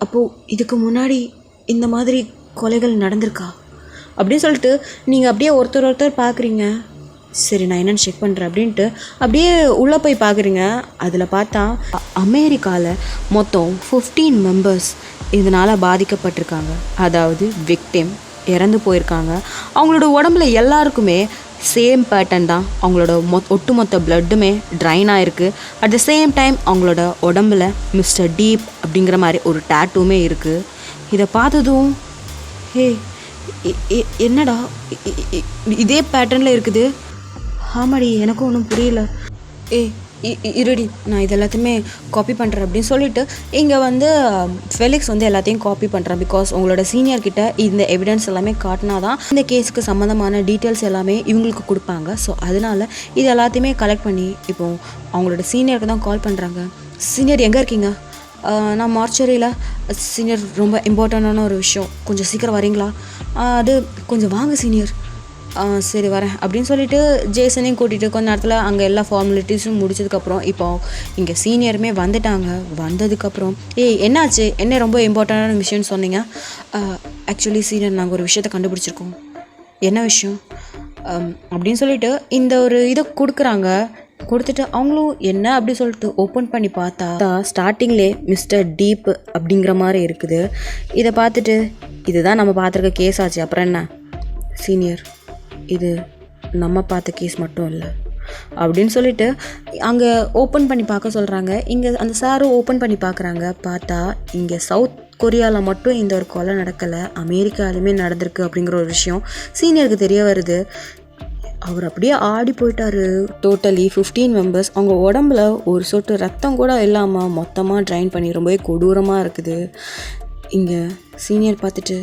அப்போது இதுக்கு முன்னாடி இந்த மாதிரி கொலைகள் நடந்திருக்கா அப்படின்னு சொல்லிட்டு நீங்கள் அப்படியே ஒருத்தர் பார்க்குறீங்க. சரி நான் என்னென்னு செக் பண்ணுறேன் அப்படின்ட்டு அப்படியே உள்ளே போய் பார்க்குறீங்க. அதில் பார்த்தா அமெரிக்காவில் மொத்தம் 15 மெம்பர்ஸ் இதனால் பாதிக்கப்பட்டிருக்காங்க. அதாவது விக்டிம் இறந்து போயிருக்காங்க. அவங்களோட உடம்புல எல்லாருக்குமே சேம் பேட்டர்ன் தான். அவங்களோட ஒட்டுமொத்த பிளட்டுமே ட்ரைன் ஆகிருக்கு. அட் த சேம் டைம் அவங்களோட உடம்புல மிஸ்டர் டீப் அப்படிங்கிற மாதிரி ஒரு டேட்டூமே இருக்குது. இதை பார்த்ததும் என்னடா இதே பேட்டர்னில் இருக்குது? ஆமாடி, எனக்கும் ஒன்றும் புரியல. இருடி, நான் இது எல்லாத்தையுமே காப்பி பண்ணுறேன் அப்படின்னு சொல்லிட்டு இங்கே வந்து ஃபெலிக்ஸ் வந்து எல்லாத்தையும் காப்பி பண்ணுறேன். பிகாஸ் உங்களோட சீனியர்கிட்ட இந்த எவிடன்ஸ் எல்லாமே காட்டினா தான் இந்த கேஸுக்கு சம்மந்தமான டீட்டெயில்ஸ் எல்லாமே இவங்களுக்கு கொடுப்பாங்க. ஸோ அதனால் இது எல்லாத்தையுமே கலெக்ட் பண்ணி இப்போது அவங்களோட சீனியருக்கு தான் கால் பண்ணுறாங்க. சீனியர் எங்கே இருக்கீங்க? நான் மார்ச்சரியில். சீனியர் ரொம்ப இம்பார்ட்டண்டான ஒரு விஷயம், கொஞ்சம் சீக்கிரம் வரீங்களா? அது கொஞ்சம் வாங்க சீனியர். சரி வரேன் அப்படின்னு சொல்லிட்டு ஜேசனையும் கூட்டிகிட்டு கொஞ்ச நேரத்தில் அங்கே எல்லா ஃபார்மாலிட்டிஸும் முடிச்சதுக்கப்புறம் இப்போ இங்கே சீனியருமே வந்துட்டாங்க. வந்ததுக்கப்புறம் என்னாச்சு, என்ன ரொம்ப இம்பார்ட்டண்டான விஷயம்னு சொன்னீங்க? ஆக்சுவலி சீனியர், நாங்கள் ஒரு விஷயத்தை கண்டுபிடிச்சிருக்கோம். என்ன விஷயம் அப்படின்னு சொல்லிட்டு இந்த ஒரு இதை கொடுக்குறாங்க. கொடுத்துட்டு அவங்களும் என்ன அப்படி சொல்லிட்டு ஓப்பன் பண்ணி பார்த்தா ஸ்டார்டிங்லே மிஸ்டர் டீப் அப்படிங்கிற மாதிரி இருக்குது. இதை பார்த்துட்டு இதுதான் நம்ம பார்த்துருக்க கேஸ் ஆச்சு, அப்புறம் என்ன சீனியர், இது நம்ம பார்த்த கேஸ் மட்டும் இல்லை அப்படின்னு சொல்லிட்டு அங்கே ஓப்பன் பண்ணி பார்க்க சொல்கிறாங்க. இங்கே அந்த சாரும் ஓப்பன் பண்ணி பார்க்குறாங்க. பார்த்தா இங்கே சவுத் கொரியாவில் மட்டும் இந்த ஒரு கொலை நடக்கலை, அமெரிக்காலுமே நடந்திருக்கு அப்படிங்கிற ஒரு விஷயம் சீனியருக்கு தெரிய வருது. அவர் அப்படியே ஆடி போயிட்டாரு. டோட்டலி 15 மெம்பர்ஸ், அவங்க உடம்புல ஒரு சொட்டு ரத்தம் கூட இல்லாமல் மொத்தமாக ட்ரைன் பண்ணி ரொம்பவே கொடூரமாக இருக்குது. இங்கே சீனியர் பார்த்துட்டு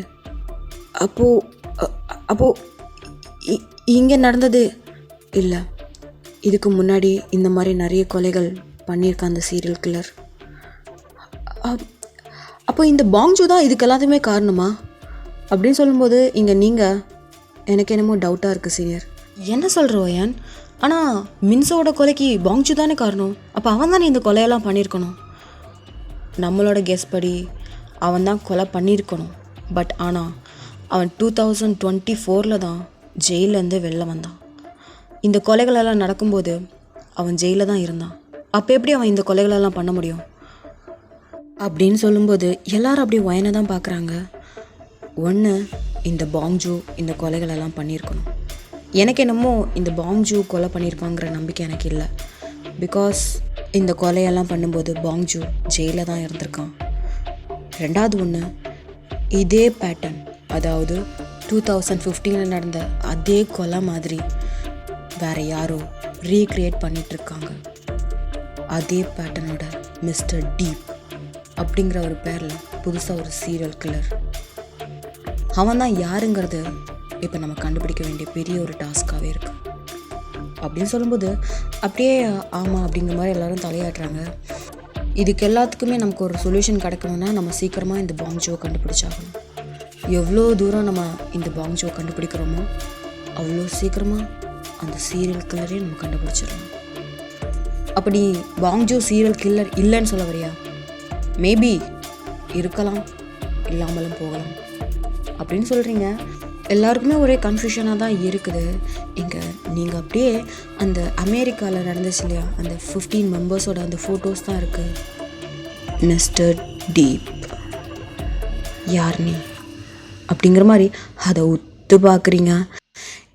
அப்போது இங்கே நடந்தது இல்லை, இதுக்கு முன்னாடி இந்த மாதிரி நிறைய கொலைகள் பண்ணியிருக்கான் அந்த சீரியல் கில்லர். அப்போ இந்த பாங்ஜு தான் இதுக்கு எல்லாத்தையுமே காரணமா அப்படின்னு சொல்லும்போது இங்கே நீங்கள் எனக்கு என்னமோ டவுட்டாக இருக்குது சீனியர். என்ன சொல்கிற ஓயான்? ஆனால் மின்சோட கொலைக்கு பாங்ஜு தானே காரணம். அப்போ அவன் தானே இந்த கொலையெல்லாம் பண்ணியிருக்கணும். நம்மளோட கெஸ் படி அவன் தான் கொலை பண்ணியிருக்கணும். பட் ஆனால் அவன் 2024 தான் ஜெயிலேருந்து வெளில வந்தான். இந்த கொலைகளெல்லாம் நடக்கும்போது அவன் ஜெயிலில் தான் இருந்தான். அப்போ எப்படி அவன் இந்த கொலைகளெல்லாம் பண்ண முடியும் அப்படின்னு சொல்லும்போது எல்லாரும் அப்படியே வயனை தான் பார்க்குறாங்க. ஒன்று, இந்த பாங்ஜு இந்த கொலைகளெல்லாம் பண்ணியிருக்கணும். எனக்கு என்னமோ இந்த பாங்ஜு கொலை பண்ணியிருக்காங்கிற நம்பிக்கை எனக்கு இல்லை. பிகாஸ் இந்த கொலையெல்லாம் பண்ணும்போது பாங்ஜு ஜெயிலில் தான் இருந்திருக்கான். ரெண்டாவது ஒன்று, இதே பேட்டர்ன், அதாவது 2015 நடந்த அதே கொலை மாதிரி வேறு யாரோ ரீக்ரியேட் பண்ணிகிட்ருக்காங்க. அதே பேட்டர்னோட மிஸ்டர் டீப் அப்படிங்கிற ஒரு பேரில் புதுசாக ஒரு சீரியல் கில்லர். அவன் தான் யாருங்கிறது இப்போ நம்ம கண்டுபிடிக்க வேண்டிய பெரிய ஒரு டாஸ்காகவே இருக்குது அப்படின்னு சொல்லும்போது அப்படியே ஆமாம் அப்படிங்கிற மாதிரி எல்லோரும் தலையாட்டுறாங்க. இதுக்கு எல்லாத்துக்குமே நமக்கு ஒரு சொல்யூஷன் கிடைக்கணும்னா நம்ம சீக்கிரமாக இந்த பாங்ஜுவை கண்டுபிடிச்சாகணும். எவ்வளோ தூரம் நம்ம இந்த பாங்ஜுவை கண்டுபிடிக்கிறோமோ அவ்வளோ சீக்கிரமாக அந்த சீரியல் கில்லரே நம்ம கண்டுபிடிச்சிடலாம். அப்படி பாங்ஜோ சீரியல் கில்லர் இல்லைன்னு சொல்ல வரியா? மேபி இருக்கலாம், இல்லாமலும் போகலாம் அப்படின்னு சொல்கிறீங்க. எல்லாருக்குமே ஒரே கன்ஃபியூஷனாக தான் இருக்குது. இங்கே நீங்கள் அப்படியே அந்த அமெரிக்காவில் நடந்துச்சு இல்லையா, அந்த 15 மெம்பர்ஸோட அந்த ஃபோட்டோஸ் தான் இருக்குது. மிஸ்டர் டீப் யார் நீ அப்படிங்கிற மாதிரி அதை உத்து பார்க்குறீங்க.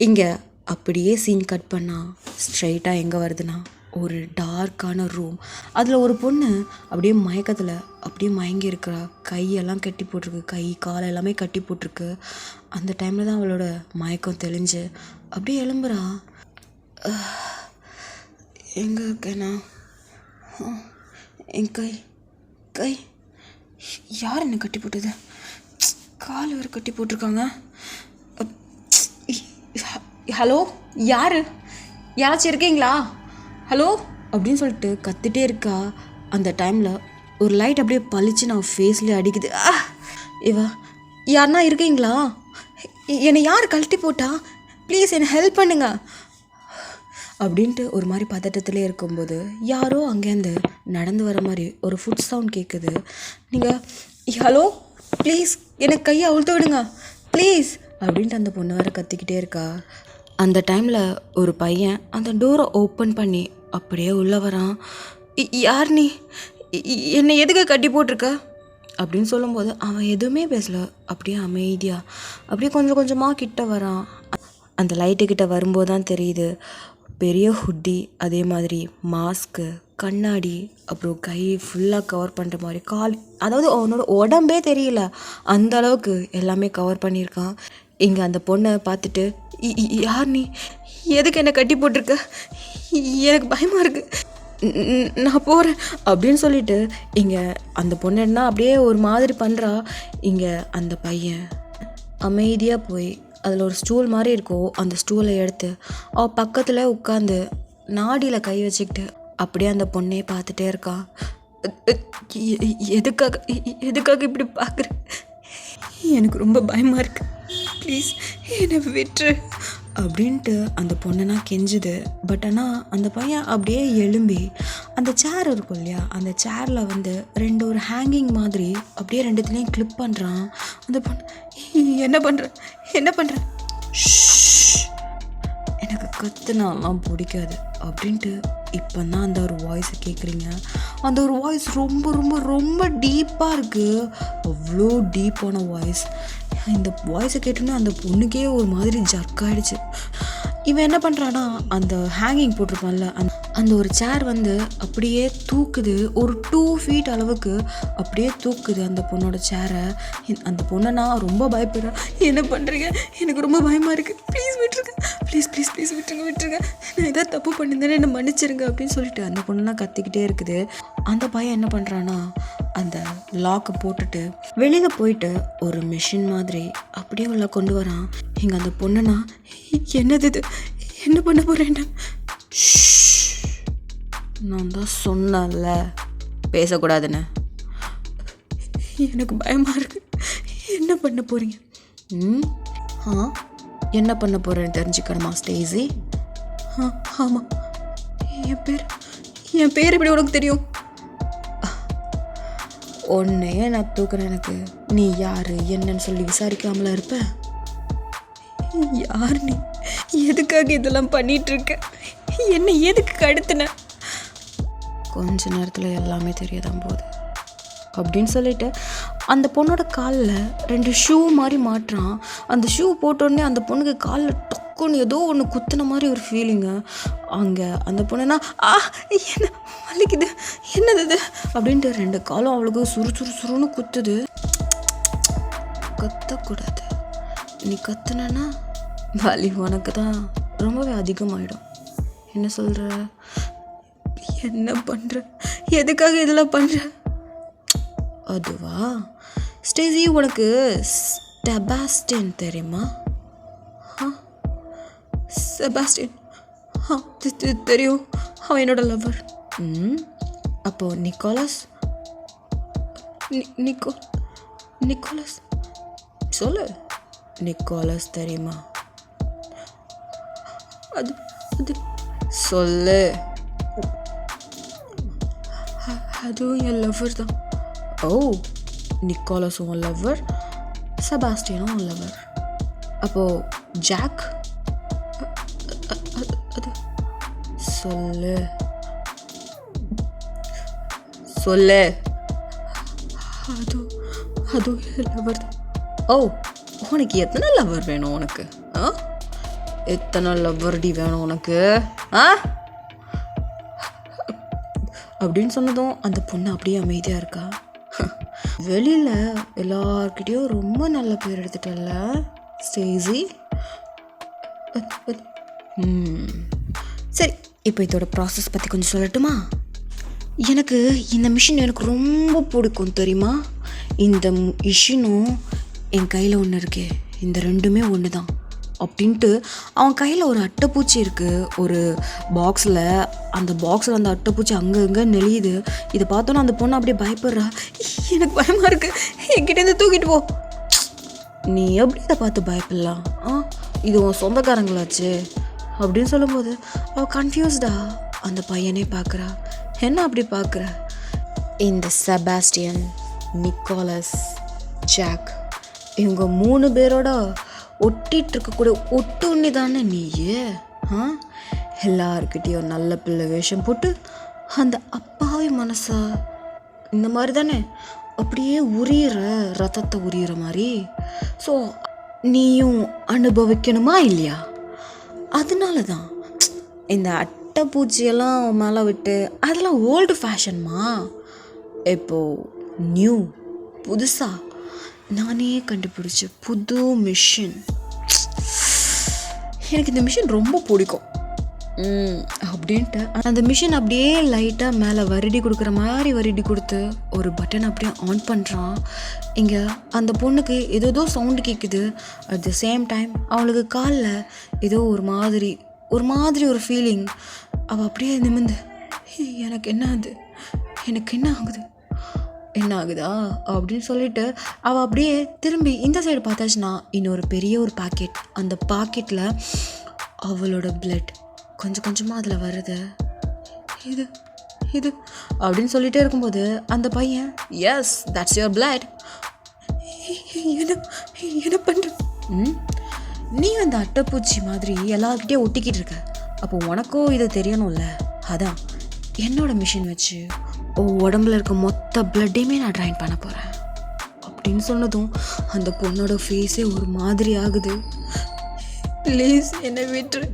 இங்கே அப்படியே சீன் கட் பண்ணால் ஸ்ட்ரைட்டாக எங்கே வருதுன்னா, ஒரு டார்க்கான ரூம். அதில் ஒரு பொண்ணு அப்படியே மயக்கத்தில் அப்படியே மயங்கி இருக்கிறா. கையெல்லாம் கட்டி போட்டிருக்கு, கை கால் எல்லாமே கட்டி போட்டிருக்கு. அந்த டைமில் தான் அவளோட மயக்கம் தெளிஞ்சு அப்படியே எழும்புறா. எங்கே இருக்கேண்ணா? என் கை கை யார் என்ன கட்டி போட்டது? கால் வேறு கட்டி போட்டிருக்காங்க. ஹலோ, யாராச்சும் இருக்கீங்களா? ஹலோ அப்படின்னு சொல்லிட்டு கத்திட்டே இருக்கா. அந்த டைமில் ஒரு லைட் அப்படியே பளிச்சு நான் ஃபேஸ்லேயே அடிக்குது. யாருன்னா இருக்கீங்களா? என்னை யார் கழட்டி போட்டா? ப்ளீஸ் என்னை ஹெல்ப் பண்ணுங்க அப்படின்ட்டு ஒரு மாதிரி பதட்டத்திலே இருக்கும்போது யாரோ அங்கேருந்து நடந்து வர மாதிரி ஒரு ஃபுட் சவுண்ட் கேட்குது. நீங்கள் ஹலோ ப்ளீஸ் எனக்கு கையை அவுழ்த்து விடுங்க ப்ளீஸ் அப்படின்ட்டு அந்த பொண்ணு வேறு கத்திக்கிட்டே இருக்கா. அந்த டைமில் ஒரு பையன் அந்த டோரை ஓப்பன் பண்ணி அப்படியே உள்ளே வரான். யார் நீ? என்னை எதுக்கு கட்டி போட்டிருக்க அப்படின்னு சொல்லும்போது அவன் எதுவுமே பேசலை. அப்படியே அமைதியாக அப்படியே கொஞ்சம் கொஞ்சமாக கிட்ட வரான். அந்த லைட்டுக்கிட்ட வரும்போது தான் தெரியுது, பெரிய ஹுட்டி, அதே மாதிரி மாஸ்க்கு, கண்ணாடி, அப்புறம் கை ஃபுல்லாக கவர் பண்ணுற மாதிரி, கால், அதாவது அவனோட உடம்பே தெரியல அந்த அளவுக்கு எல்லாமே கவர் பண்ணியிருக்கான். இங்கே அந்த பொண்ணை பார்த்துட்டு யார் நீ? எதுக்கு என்னை கட்டி போட்டிருக்க? எனக்கு பயமாக இருக்குது, நான் போகிறேன் அப்படின்னு சொல்லிட்டு இங்கே அந்த பொண்ணு என்ன அப்படியே ஒரு மாதிரி பண்ணுறா. இங்கே அந்த பையன் அமைதியாக போய் அதில் ஒரு ஸ்டூல் மாதிரி இருக்கும், அந்த ஸ்டூலை எடுத்து அவள் பக்கத்தில் உட்காந்து நாடியில் கை வச்சுக்கிட்டு அப்படியே அந்த பொண்ணே பார்த்துட்டே இருக்கா. எதுக்காக இப்படி பார்க்குற? எனக்கு ரொம்ப பயமாக இருக்குது, ப்ளீஸ் என்னை விட்டுரு அப்படின்ட்டு அந்த பொண்ணுனா கெஞ்சுது. பட் ஆனால் அந்த பையன் அப்படியே எழும்பி அந்த சேர் இருக்கும் இல்லையா, அந்த சேரில் வந்து ஒரு ஹேங்கிங் மாதிரி அப்படியே ரெண்டுத்துலேயும் கிளிப் பண்ணுறான். அந்த பொண்ணு என்ன பண்ணுற எனக்கு கத்துனாலாம் பிடிக்காது அப்படின்ட்டு இப்போ தான் அந்த ஒரு வாய்ஸை கேட்குறீங்க. அந்த ஒரு வாய்ஸ் ரொம்ப ரொம்ப ரொம்ப டீப்பாக இருக்குது, அவ்வளோ டீப்பான வாய்ஸ். இந்த வாய்ஸை கேட்டோன்னே அந்த பொண்ணுக்கே ஒரு மாதிரி ஜர்க் ஆகிடுச்சு. இவன் என்ன பண்ணுறான்னா, அந்த ஹேங்கிங் போட்டிருப்பான்ல, அந்த ஒரு சேர் வந்து அப்படியே தூக்குது, ஒரு 2 feet அளவுக்கு அப்படியே தூக்குது அந்த பொண்ணோட சேரை. அந்த பொண்ணை நான் ரொம்ப பயப்படுறேன். என்ன பண்ணுறீங்க? எனக்கு ரொம்ப பயமாக இருக்குது, ப்ளீஸ் விட்டுருங்க, ப்ளீஸ் விட்டுருங்க, நான் எதாவது தப்பு பண்ணியிருந்தேன்னு என்னை மன்னிச்சிருங்க அப்படின்னு சொல்லிட்டு அந்த பொண்ணுலாம் கத்திக்கிட்டே இருக்குது. அந்த பையன் என்ன பண்ணுறான்னா, அந்த லாக்கை போட்டுட்டு வெளியில் போயிட்டு ஒரு மிஷின் மாதிரி அப்படியே உள்ள கொண்டு வரான். இங்கே அந்த பொண்ணுனா, என்னது இது, என்ன பண்ண போகிறேன்? நான் தான் சொன்னேன்ல பேசக்கூடாதுன்னு. எனக்கு பயமாக இருக்கு, என்ன பண்ண போகிறீங்க? என்ன பண்ண போகிறேன்னு தெரிஞ்சுக்கணுமா ஸ்டேசி? ஆமாம், என் பேர் எப்படி உனக்கு தெரியும்? உன்னையே நான் தூக்குறேன், எனக்கு நீ யார் என்னன்னு சொல்லி விசாரிக்காமல இருப்ப? யார் நீ? எதுக்காக இதெல்லாம் பண்ணிகிட்ருக்க? என்ன எதுக்கு கடத்தின? கொஞ்ச நேரத்தில் எல்லாமே தெரியதான் போகுது அப்படின்னு சொல்லிட்டு அந்த பொண்ணோட காலில் 2 ஷூ மாதிரி மாட்டுறான். அந்த ஷூ போட்டோடனே அந்த பொண்ணுக்கு காலில் டொக்குன்னு ஏதோ ஒன்று குத்துன மாதிரி ஒரு ஃபீலிங்கு. அங்கே அந்த பொண்ணுனா, என்ன வலிக்குது, என்னது இது அப்படின்ட்டு 2 காலும் அவளுக்கு சுறுன்னு குத்துது. கத்தக்கூடாது, நீ கத்துனா வலி உனக்கு தான் ரொம்பவே அதிகமாகிடும். என்ன சொல்கிற? என்ன பண்ணுற? எதுக்காக இதெல்லாம் பண்ணுற? அதுவா ஸ்டேசி, உனக்கு செபாஸ்டின் தெரியுமா? செபாஸ்டின் தெரியும், அவன் என்னோட லவர். அப்போது நிக்கோலஸ் நிக்கோலஸ் சொல்லு, நிக்கோலஸ் தெரியுமா? அது சொல்லு. அதுவும் என் லவ்வர் தான். ஓ, நிக்கோலஸும் உன் லவ்வர், செபாஸ்டியனும் உன் லவ்வர். அப்போது ஜாக்? அது சொல்லு சொல்லு. அதுவும் என் லவ்வர் தான். ஓ, உனக்கு எத்தனை லவ்வர் வேணும் உனக்கு? எத்தனை லவ்வர்டி வேணும் உனக்கு? அப்படின்னு சொன்னதும் அந்த பொண்ணு அப்படியே அமைதியாக இருக்கா. வெளியில் எல்லார்கிட்டையும் ரொம்ப நல்ல பேர் எடுத்துட்டல ஸ்டேசி. சரி, இப்போ இதோட ப்ராசஸ் பற்றி கொஞ்சம் சொல்லட்டுமா? எனக்கு இந்த மிஷின் எனக்கு ரொம்ப பிடிக்கும் தெரியுமா. இந்த மிஷினும் என் கையில் ஒன்று இருக்கே, இந்த ரெண்டுமே ஒன்று தான் அப்படின்ட்டு அவன் கையில் ஒரு அட்டைப்பூச்சி இருக்குது ஒரு பாக்ஸில். அந்த பாக்ஸில் அந்த அட்டைப்பூச்சி அங்கே நெளியுது. இதை பார்த்தோன்னா அந்த பொண்ணு அப்படியே பயப்படுறா. எனக்கு பயமாக இருக்குது, என்கிட்டேருந்து தூக்கிட்டு போ. நீ எப்படி இதை பார்த்து பயப்படலாம்? இது உன் சொந்தக்காரங்களாச்சு அப்படின்னு சொல்லும்போது அவள் கன்ஃபியூஸ்டா அந்த பையனே பார்க்குறா. என்ன அப்படி பார்க்குற? இந்த செபாஸ்டியன், நிக்கோலஸ், ஜாக், இவங்க 3 பேரோட ஒட்டிகிட்டு இருக்கக்கூடிய ஒட்டு ஒன்று தானே நீயே. எல்லாருக்கிட்டேயும் நல்ல பிள்ளை வேஷம் போட்டு அந்த அப்பாவி மனசா இந்த மாதிரி தானே அப்படியே உரியிற, ரத்தத்தை உரியிற மாதிரி. ஸோ நீயும் அனுபவிக்கணுமா இல்லையா? அதனால தான் இந்த அட்டைப்பூச்சியெல்லாம் மேலே விட்டு அதெல்லாம் ஓல்டு ஃபேஷன்மா. இப்போது நியூ, புதுசாக நானே கண்டுபிடிச்ச புது மிஷின். எனக்கு இந்த மிஷின் ரொம்ப பிடிக்கும் அப்படின்ட்டு அந்த மிஷின் அப்படியே லைட்டாக மேலே வருடி கொடுக்குற மாதிரி வருடி கொடுத்து ஒரு பட்டன் அப்படியே ஆன் பண்ணுறான். இங்கே அந்த பொண்ணுக்கு ஏதோ சவுண்டு கேட்குது. அட் த சேம் டைம் அவளுக்கு காலில் ஏதோ ஒரு மாதிரி ஒரு ஃபீலிங். அவள் அப்படியே நிமிர்ந்து எனக்கு என்ன ஆகுதா அப்படின்னு சொல்லிட்டு அவள் அப்படியே திரும்பி இந்த சைடு பார்த்தாச்சுன்னா இன்னொரு பெரிய ஒரு பாக்கெட். அந்த பாக்கெட்டில் அவளோட பிளட் கொஞ்சம் கொஞ்சமாக அதில் வருது. இது அப்படின்னு சொல்லிகிட்டே இருக்கும்போது அந்த பையன், எஸ் தட்ஸ் யுவர் பிளட். என்ன பண்ணுற? நீ அந்த அட்டைப்பூச்சி மாதிரி எல்லார்கிட்டையும் ஒட்டிக்கிட்டு இருக்க. அப்போ உனக்கும் இது தெரியணும்ல. அதான் என்னோட மிஷின் வச்சு உடம்புல இருக்க மொத்த பிளட்டையுமே நான் ட்ரைன் பண்ண போகிறேன் அப்படின்னு சொன்னதும் அந்த பொண்ணோட ஃபேஸே ஒரு மாதிரி ஆகுது. ப்ளீஸ் என்னை விட்டுரு,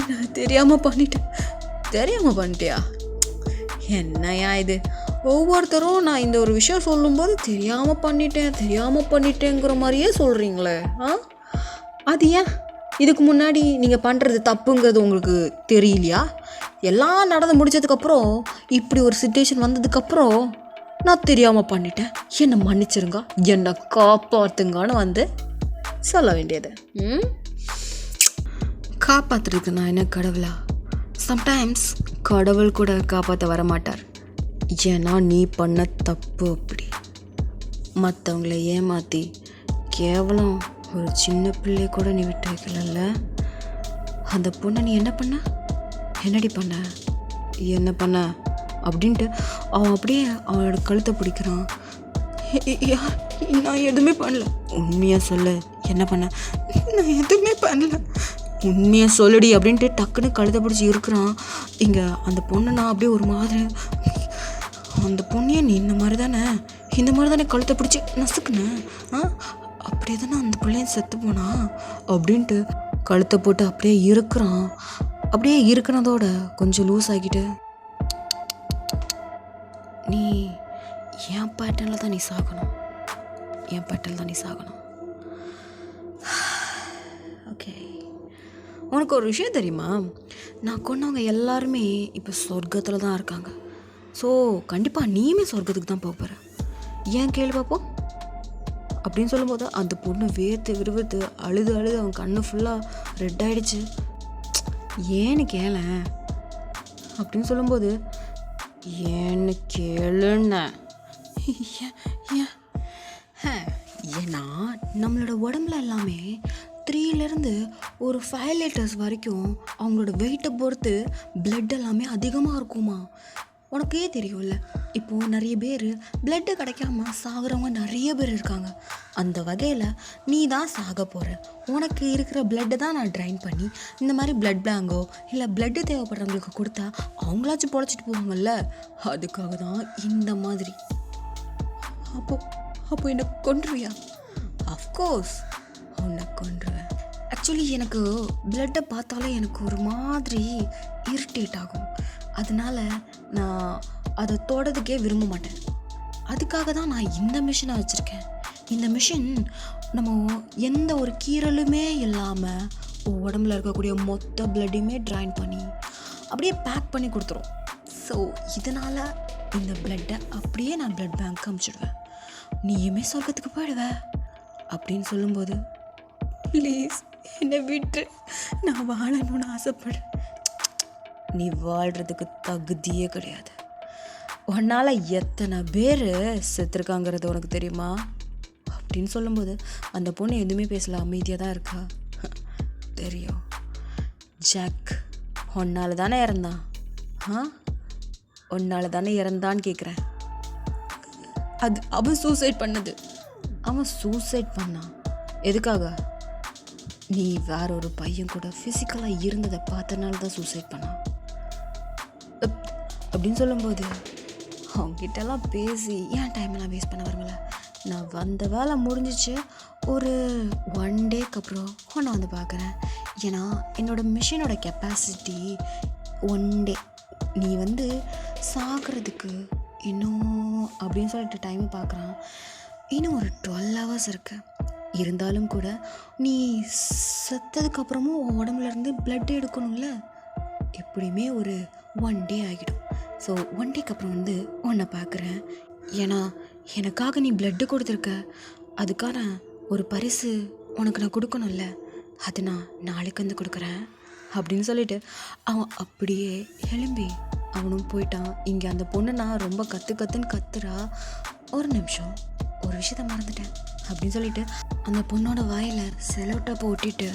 நான் தெரியாமல் பண்ணிட்டியா? என்னையா இது? ஒவ்வொருத்தரும் நான் இந்த ஒரு விஷயம் சொல்லும்போது தெரியாமல் பண்ணிட்டேங்கிற மாதிரியே சொல்கிறீங்களே. அது ஏன் இதுக்கு முன்னாடி நீங்கள் பண்ணுறது தப்புங்கிறது உங்களுக்கு தெரியலையா? எல்லாம் நடந்து முடிச்சதுக்கப்புறம் இப்படி ஒரு சிச்சுவேஷன் வந்ததுக்கப்புறம் நான் தெரியாமல் பண்ணிட்டேன், என்னை மன்னிச்சிருங்க, என்னை காப்பாற்றுங்கன்னு சொல்ல வேண்டியது. காப்பாற்றுறதுக்கு நான் என்ன கடவுளா? சம்டைம்ஸ் கடவுள் கூட காப்பாற்ற வர மாட்டார். ஏன்னா நீ பண்ண தப்பு அப்படி. மற்றவங்கள ஏமாற்றி கேவலம் ஒரு சின்ன பிள்ளை கூட நீ விட்டு வைக்கலல்ல. அந்த பொண்ணை நீ என்னடி பண்ண அப்படின்ட்டு அவன் அப்படியே அவனோட கழுத்தை பிடிக்கிறான். நான் எதுவுமே பண்ணல. உண்மையாக சொல்லு, என்ன பண்ண? நான் எதுவுமே பண்ணல, உண்மையாக சொல்லுடி அப்படின்ட்டு டக்குன்னு கழுத்தை பிடிச்சி இருக்கிறான். இங்கே அந்த பொண்ணை நான் அப்படியே ஒரு மாதிரி, அந்த பொண்ணையே நீ இந்த மாதிரி தானே கழுத்தை பிடிச்சி நசுக்குனேன், அப்படியே தானே அந்த பிள்ளைய செத்து போனா அப்படின்ட்டு கழுத்தை போட்டு அப்படியே இருக்கிறான். அப்படியே இருக்கிறதோட கொஞ்சம் லூஸ் ஆகிட்டு, நீ என் பேட்டர்னில் தான் நீ சாகணும். ஓகே, உனக்கு ஒரு விஷயம் தெரியுமா? நான் கொண்டவங்க எல்லாருமே இப்போ சொர்க்கத்தில் தான் இருக்காங்க. ஸோ கண்டிப்பாக நீயுமே சொர்க்கத்துக்கு தான் போக போகிற. ஏன் கேள்வி பார்ப்போம் அப்படின்னு சொல்லும்போது அந்த பொண்ணு விறுவிறுத்து அழுது அவன் கண்ணு ஃபுல்லாக ரெட் ஆகிடுச்சு. ஏன்னு கேள அப்படின்னு சொல்லும்போது, ஏன்னு கேளுன்னு, ஏன்னா நம்மளோட உடம்புல எல்லாமே 3லேருந்து ஒரு 5 லிட்டர்ஸ் வரைக்கும் அவங்களோட வெயிட்டை பொறுத்து பிளட் எல்லாமே அதிகமாக இருக்குமா. உனக்கே தெரியும்ல, இப்போது நிறைய பேர் பிளட்டு கிடைக்காம சாகிறவங்க நிறைய பேர் இருக்காங்க. அந்த வகையில் நீ தான் சாக போகிற. உனக்கு இருக்கிற பிளட்டை தான் நான் ட்ரைன் பண்ணி இந்த மாதிரி பிளட் பேங்கோ இல்லை பிளட்டு தேவைப்படுறவங்களுக்கு கொடுத்தா அவங்களாச்சும் பொழைச்சிட்டு போவாங்கல்ல, அதுக்காக தான் இந்த மாதிரி. அப்போ என்னை கொன்றுவியா? அஃப்கோர்ஸ் உன்னை கொன்றுவேன். ஆக்சுவலி எனக்கு பிளட்டை பார்த்தாலே எனக்கு ஒரு மாதிரி இரிட்டேட் ஆகும். அதனால நான் அதை தொடுறதுக்கே விரும்ப மாட்டேன். அதுக்காக தான் நான் இந்த மிஷினை வச்சுருக்கேன். இந்த மிஷின் நம்ம எந்த ஒரு கீறலுமே இல்லாமல் உடம்புல இருக்கக்கூடிய மொத்த பிளட்டையுமே ட்ரைன் பண்ணி அப்படியே பேக் பண்ணி கொடுத்துரும். ஸோ இதனால் இந்த பிளட்டை அப்படியே நான் பிளட் பேங்க் அனுப்பிச்சிடுவேன். நீயுமே சொர்க்கத்துக்கு போயிடுவ அப்படின்னு சொல்லும்போது, ப்ளீஸ் என்னை விட்டு, நான் வாழணும்னு ஆசைப்படுறேன். நீ வாழ்கிறதுக்கு தகுதியே கிடையாது. உன்னால் எத்தனை பேர் செத்துருக்காங்கிறது உனக்கு தெரியுமா அப்படின்னு சொல்லும்போது அந்த பொண்ணு எதுவுமே பேசல, அமைதியாக தான் இருக்கா. தெரியும், ஜாக் உன்னால் தானே இறந்தான். உன்னால் தானே இறந்தான்னு கேட்குறேன். அது அவன் சூசைட் பண்ணது. அவன் சூசைட் பண்ணான். எதுக்காக? நீ வேற ஒரு பையன் கூட ஃபிசிக்கலாக இருந்ததை பார்த்தனால தான் சூசைட் பண்ணான் அப்படின்னு சொல்லும்போது, அவங்ககிட்டலாம் பேசி ஏன் டைமெல்லாம் வேஸ்ட் பண்ண வரும்ல. நான் வந்த வேலை முடிஞ்சிச்சு. ஒரு 1 டேக்கு அப்புறம் நான் வந்து பார்க்குறேன். ஏன்னா என்னோடய மிஷினோட கெப்பாசிட்டி 1 டே. நீ வந்து சாகிறதுக்கு இன்னும் அப்படின்னு சொல்லிட்டு டைமை பார்க்குறான். இன்னும் ஒரு 12 ஹவர்ஸ் இருக்குது. இருந்தாலும் கூட நீ செத்ததுக்கப்புறமும் உன் உடம்புலேருந்து பிளட் எடுக்கணும்ல. எப்படியுமே ஒரு 1 டே ஆகிடும். ஸோ 1 டேக்கு அப்புறம் வந்து உன்னை பார்க்குறேன். ஏன்னா எனக்காக நீ பிளட்டு கொடுத்துருக்க, அதுக்கான ஒரு பரிசு உனக்கு நான் கொடுக்கணும்ல, அது நான் நாளைக்கு வந்து கொடுக்குறேன் அப்படின்னு சொல்லிட்டு அவன் அப்படியே எழும்பி அவனும் போயிட்டான். இங்கே அந்த பொண்ணு நான் ரொம்ப கத்துன்னு கத்துறா. ஒரு நிமிஷம், ஒரு விஷயத்த மறந்துட்டேன் அப்படின்னு சொல்லிட்டு அந்த பொண்ணோட வாயில் செலோட்டை ஒட்டிட்டு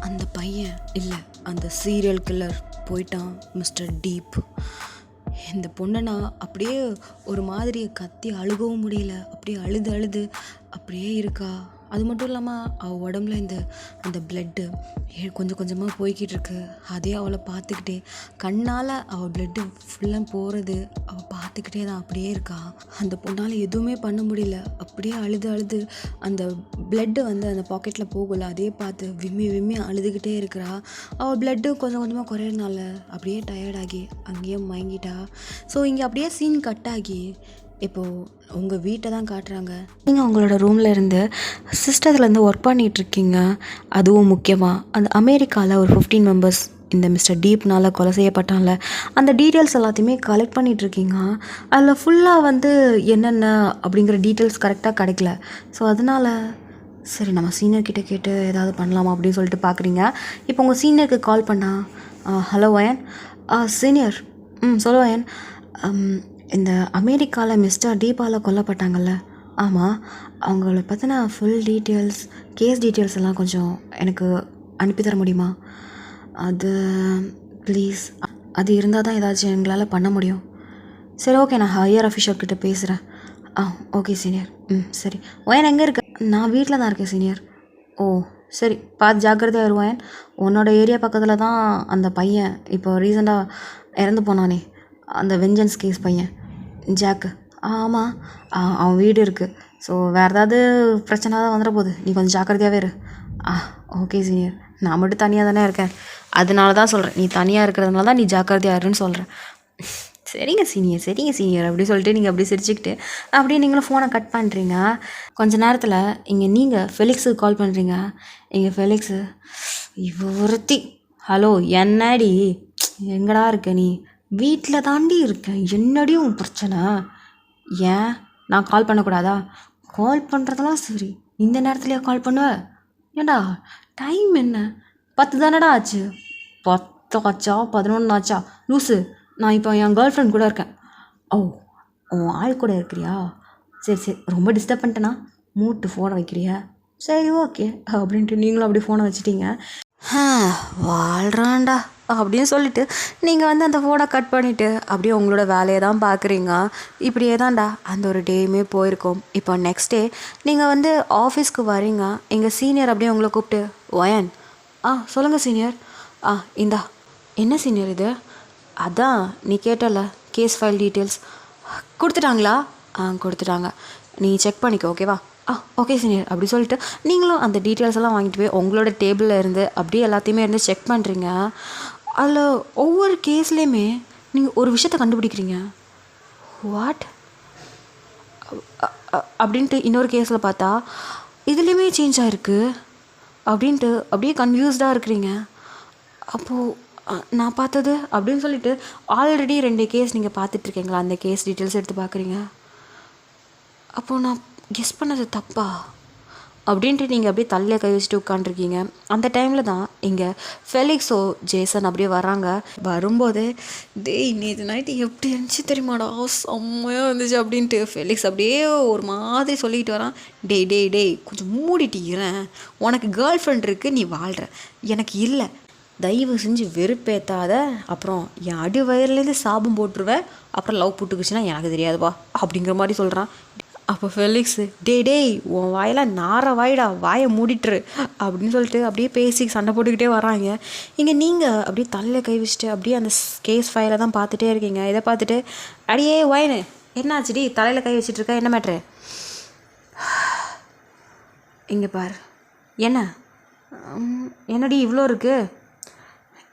அந்த பையன் இல்லை, அந்த சீரியல் கில்லர் போயிட்டான், மிஸ்டர் டீப். இந்த பொண்ணை நான் அப்படியே ஒரு மாதிரி கத்தி அழுகவும் முடியல. அப்படியே அழுது அப்படியே இருக்கா. அது மட்டும் இல்லாமல் அவள் உடம்புல அந்த பிளட்டு கொஞ்சம் கொஞ்சமாக போய்கிட்டு இருக்கு. அதே அவளை பார்த்துக்கிட்டே கண்ணால் அவள் பிளட்டு ஃபுல்லாக போகிறது அவள் பார்த்துக்கிட்டே தான் அப்படியே இருக்கா. அந்த பொண்ணால் எதுவுமே பண்ண முடியல. அப்படியே அழுது அந்த பிளட்டு வந்து அந்த பாக்கெட்டில் போகல, அதே பார்த்து விம்மி அழுதுகிட்டே இருக்கிறா. அவள் பிளட்டு கொஞ்சம் கொஞ்சமாக குறையிறதுனால அப்படியே டயர்டாகி அங்கேயே மயங்கிட்டா. ஸோ இங்கே அப்படியே சீன் கட் ஆகி இப்போது உங்கள் வீட்டை தான் காட்டுறாங்க. நீங்கள் உங்களோட ரூமில் இருந்து சிஸ்டத்துலேருந்து ஒர்க் பண்ணிகிட்ருக்கீங்க. அதுவும் முக்கியமாக அந்த அமெரிக்காவில் ஒரு 15 மெம்பர்ஸ் இந்த மிஸ்டர் டீப்னால் கொலை செய்யப்பட்டான்ல, அந்த டீட்டெயில்ஸ் எல்லாத்தையுமே கலெக்ட் பண்ணிகிட்ருக்கீங்க. அதில் ஃபுல்லாக வந்து என்னென்ன அப்படிங்கிற டீட்டெயில்ஸ் கரெக்டாக கிடைக்கல. ஸோ அதனால் சரி நம்ம சீனியர்கிட்ட கேட்டு ஏதாவது பண்ணலாமா அப்படின்னு சொல்லிட்டு பார்க்குறீங்க. இப்போ உங்கள் சீனியருக்கு கால் பண்ணா, ஹலோ வயன். சீனியர், சொல்லு வயன். இந்த அமெரிக்காவில் மிஸ்டர் டீப்பால் கொல்லப்பட்டாங்கல்ல, ஆமாம், அவங்கள பற்றின ஃபுல் டீட்டெயில்ஸ், கேஸ் டீட்டெயில்ஸ் எல்லாம் கொஞ்சம் எனக்கு அனுப்பித்தர முடியுமா? அது ப்ளீஸ். அது இருந்தால் தான் ஏதாச்சும் எங்களால் பண்ண முடியும். சரி, ஓகே, நான் ஹையர் அஃபிஷியல்கிட்ட பேசுகிறேன். Okay senior. சரி. ஒயன் எங்கே இருக்க? நான் வீட்டில் தான் இருக்கேன் சீனியர். ஓ சரி, பார்த்து ஜாக்கிரதையாக வருவாயன். உன்னோட ஏரியா பக்கத்தில் தான் அந்த பையன் இப்போ ரீசெண்டாக இறந்து போனானே, அந்த வெஞ்சன்ஸ் கேஸ் பையன் ஜாக்கு. ஆமாம், அவன் வீடு இருக்குது. ஸோ வேறு ஏதாவது பிரச்சனை தான் வந்துட போகுது, நீ கொஞ்சம் ஜாக்கிரதையாகவே இரு. Okay senior. நான் மட்டும் தனியாக தானே இருக்கேன், அதனால தான் சொல்கிறேன். நீ தனியாக இருக்கிறதுனால தான் நீ ஜாக்கிரதையாக இருன்னு சொல்கிறேன். சரிங்க சீனியர் அப்படி சொல்லிட்டு நீங்கள் அப்படி சிரிச்சுக்கிட்டு அப்படியே நீங்களும் ஃபோனை கட் பண்ணுறீங்க. கொஞ்ச நேரத்தில் இங்கே நீங்கள் ஃபெலிக்ஸுக்கு கால் பண்ணுறீங்க. இங்கே ஃபெலிக்ஸு, ஒருத்தி, ஹலோ என்னடி எங்கடா இருக்க? நீ வீட்டில் தாண்டி இருக்கேன், என்னடி உன் பிரச்சனை? ஏன் நான் கால் பண்ணக்கூடாதா? கால் பண்ணுறதெல்லாம் சரி, இந்த நேரத்துலையா கால் பண்ணுவ? ஏண்டா டைம் என்ன, 10 தானடா ஆச்சு? 10 ஆச்சா 11 ஆச்சா லூஸு? நான் இப்போ என் கேர்ள் ஃப்ரெண்ட் கூட இருக்கேன். உன் ஆள் கூட இருக்கிறியா? சரி ரொம்ப டிஸ்டர்ப் பண்ணிட்டேனா? மூட்டு ஃபோனை வைக்கிறியா? சரி ஓகே அப்படின்ட்டு நீங்களும் அப்படியே ஃபோனை வச்சுட்டீங்க. வாழ்கிறான்டா அப்படின்னு சொல்லிட்டு நீங்கள் வந்து அந்த ஃபோனை கட் பண்ணிவிட்டு அப்படியே உங்களோட வேலையை தான் பார்க்குறீங்க. இப்படியே தான்டா அந்த ஒரு டேயுமே போயிருக்கும். இப்போ நெக்ஸ்ட் டே நீங்கள் வந்து ஆஃபீஸ்க்கு வரீங்க. எங்கள் சீனியர் அப்படியே உங்களை கூப்பிட்டு, ஒயன் சொல்லுங்கள் சீனியர். இந்தா. என்ன சீனியர் இது? அதான் நீ கேட்டல கேஸ் ஃபைல் டீட்டெயில்ஸ் கொடுத்துட்டாங்களா? கொடுத்துட்டாங்க, நீ செக் பண்ணிக்கோ ஓகேவா? ஓகே சீனியர் அப்படி சொல்லிட்டு நீங்களும் அந்த டீட்டெயில்ஸ் எல்லாம் வாங்கிட்டு போய் உங்களோட டேபிளில் இருந்து அப்படியே எல்லாத்தையுமே இருந்து செக் பண்ணுறீங்க. அதில் ஒவ்வொரு கேஸ்லேயுமே நீங்கள் ஒரு விஷயத்தை கண்டுபிடிக்கிறீங்க. வாட் அப்படின்ட்டு இன்னொரு கேஸில் பார்த்தா இதுலேயுமே சேஞ்ச் ஆகிருக்கு அப்படின்ட்டு அப்படியே கன்ஃபியூஸ்டாக இருக்கிறீங்க. அப்போது நான் பார்த்தது அப்படின்னு சொல்லிட்டு ஆல்ரெடி 2 கேஸ் நீங்கள் பார்த்துட்ருக்கீங்களா, அந்த கேஸ் டீட்டெயில்ஸ் எடுத்து பார்க்குறீங்க. அப்போது நான் கெஸ் பண்ணது தப்பா அப்படின்ட்டு நீங்கள் அப்படியே தலையில் கை வச்சுட்டு உட்காண்ட்ருக்கீங்க. அந்த டைமில் தான் இங்கே ஃபெலிக்ஸோ ஜேசன் அப்படியே வராங்க. வரும்போது டேய் நேற்று நைட்டு எப்படி இருந்துச்சு தெரியுமாடா, செம்மையாக இருந்துச்சு அப்படின்ட்டு ஃபெலிக்ஸ் அப்படியே ஒரு மாதிரி சொல்லிக்கிட்டு வரான். டேய் கொஞ்சம் மூடிட்டீங்கிறேன், உனக்கு கேர்ள் ஃப்ரெண்ட் இருக்குது, நீ வாழ்கிற, எனக்கு இல்லை, தயவு செஞ்சு வெறுப்பேற்றாத, அப்புறம் என் அடி வயர்லேருந்து சாபம் போட்டுருவேன், அப்புறம் லவ் புட்டுக்குச்சுன்னா எனக்கு தெரியாதுப்பா அப்படிங்கிற மாதிரி சொல்கிறான். அப்போ ஃபெலிக்ஸு டேய் உன் வாயெல்லாம் நார வாயிடா, வாயை மூடிட்டுரு அப்படின்னு சொல்லிட்டு அப்படியே பேசி சண்டை போட்டுக்கிட்டே வராங்க. இங்கே நீங்கள் அப்படியே தலையில் கை வச்சுட்டு அப்படியே அந்த கேஸ் ஃபைலை தான் பார்த்துட்டே இருக்கீங்க. இதை பார்த்துட்டு அடியே வாயினு என்னாச்சுடி தலையில் கை வச்சிட்ருக்க, என்ன மேட்ரு? இங்கே பார். என்னடி இவ்வளோ இருக்குது?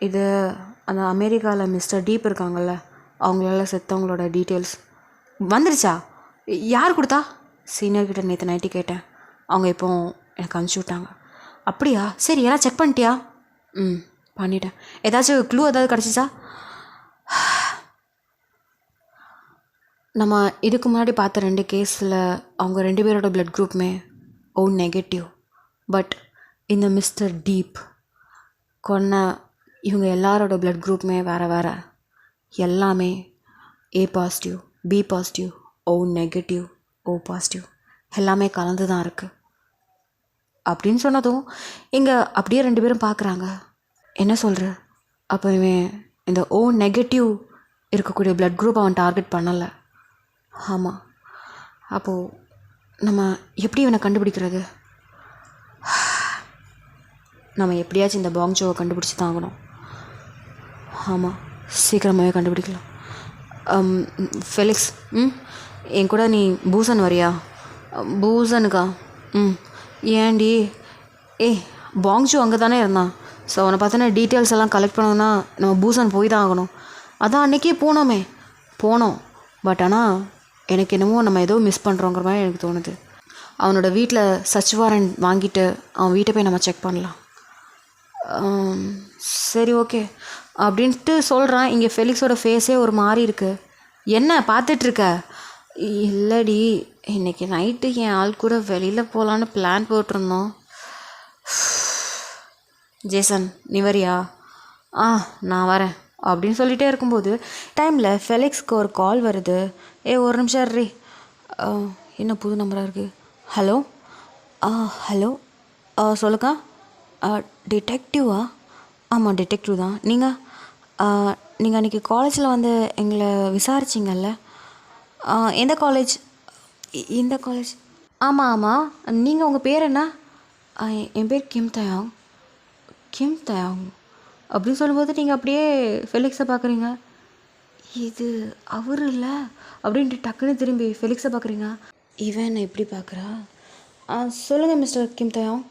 இது அந்த அமெரிக்காவில் மிஸ்டர் டீப் இருக்காங்கள்ல, அவங்களால செத்தவங்களோட டீட்டெயில்ஸ் வந்துருச்சா? யார் கொடுத்தா? சீனியர்கிட்ட நேற்று நைட்டு கேட்டேன், அவங்க இப்போ எனக்கு அனுப்பிச்சி விட்டாங்க. அப்படியா? சரி எல்லாம் செக் பண்ணிட்டியா? பண்ணிட்டேன். ஏதாச்சும் க்ளூ ஏதாவது கிடச்சிச்சா? நம்ம இதுக்கு முன்னாடி பார்த்த 2 கேஸில் அவங்க 2 பேரோட பிளட் குரூப்புமே நெகட்டிவ். பட் இந்த மிஸ்டர் டீப் கொன்ன இவங்க எல்லாரோட பிளட் குரூப்புமே வேறு, எல்லாமே A positive, B positive, O negative, O positive, எல்லாமே கலந்து தான் இருக்குது அப்படின்னு சொன்னதும் இங்கே அப்படியே 2 பேரும் பார்க்குறாங்க. என்ன சொல்கிற? அப்போ இவன் இந்த O நெகட்டிவ் இருக்கக்கூடிய பிளட் குரூப் அவன் டார்கெட் பண்ணலை. ஆமாம். அப்போது நம்ம எப்படி இவனை கண்டுபிடிக்கிறது? நம்ம எப்படியாச்சும் இந்த பாங்ஜோவை கண்டுபிடிச்சி தான் ஆகணும். ஆமாம், சீக்கிரமாகவே கண்டுபிடிக்கலாம். ஃபெலிக்ஸ் என் கூட நீ பூசன் வரியா? பூசனுக்கா? ஏன்டி? பாங்ஜோ அங்கே தானே இருந்தான். ஸோ அவனை பார்த்தோன்னா டீட்டெயில்ஸ் எல்லாம் கலெக்ட் பண்ணோன்னா நம்ம பூசன் போய் தான் ஆகணும். அதான் அன்றைக்கே போனோம். பட் ஆனால் எனக்கு என்னமோ நம்ம ஏதோ மிஸ் பண்ணுறோங்கிற மாதிரி எனக்கு தோணுது. அவனோட வீட்டில் சர்ச் வாரண்ட் வாங்கிட்டு அவன் வீட்டை போய் நம்ம செக் பண்ணலாம். சரி ஓகே அப்படின்ட்டு சொல்கிறான். இங்கே ஃபெலிக்ஸோட ஃபேஸே ஒரு மாதிரி இருக்குது. என்ன பார்த்துட்ருக்க? இல்லைடி, இன்றைக்கி நைட்டு என் ஆள் கூட வெளியில் போகலான்னு பிளான் போட்டிருந்தோம். ஜேசன் நீ வரியா? நான் வரேன் அப்படின்னு சொல்லிகிட்டே இருக்கும்போது டைமில் ஃபெலிக்ஸ்க்கு ஒரு கால் வருது. ஒரு நிமிஷம் ரீ. என்ன புது நம்பராக இருக்குது? ஹலோ சொல்லுக்கா. டிடெக்டிவா? ஆமாம் டிடெக்டிவ் தான். நீங்கள் அன்றைக்கி காலேஜில் வந்து எங்களை விசாரிச்சிங்கல்ல? எந்த காலேஜ்? இந்த காலேஜ். ஆமாம். நீங்கள் உங்கள் பேர் என்ன? என் பேர் கிம் தயாங் அப்படின்னு சொல்லும்போது நீங்கள் அப்படியே ஃபெலிக்ஸை பார்க்குறீங்க. இது அவர் இல்லை அப்படின்ட்டு டக்குன்னு திரும்பி ஃபெலிக்ஸை பார்க்குறீங்க. இவன் என்னை எப்படி பார்க்குறா? சொல்லுங்கள் மிஸ்டர் கிம் தயாங்.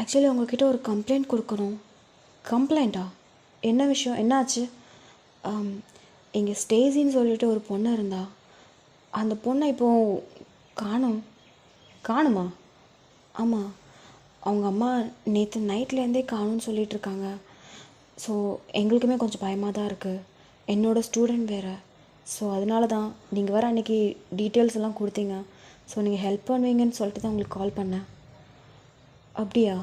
ஆக்சுவலி உங்கள்கிட்ட ஒரு கம்ப்ளைண்ட் கொடுக்கணும். கம்ப்ளைண்ட்டா? என்ன விஷயம், என்னாச்சு? இங்கே ஸ்டேசின்னு சொல்லிட்டு ஒரு பொண்ணு இருந்தா, அந்த பொண்ணை இப்போது காணுமா? ஆமாம், அவங்க அம்மா நேற்று நைட்லேருந்தே காணும்னு சொல்லிகிட்ருக்காங்க. ஸோ எங்களுக்குமே கொஞ்சம் பயமாக தான் இருக்குது. என்னோடய ஸ்டூடெண்ட் வேறு. ஸோ அதனால தான் நீங்கள் வேறு அன்றைக்கி டீட்டெயில்ஸ் எல்லாம் கொடுத்தீங்க. ஸோ நீங்கள் ஹெல்ப் பண்ணுவீங்கன்னு சொல்லிட்டு தான் உங்களுக்கு கால் பண்ணேன். அப்படியா?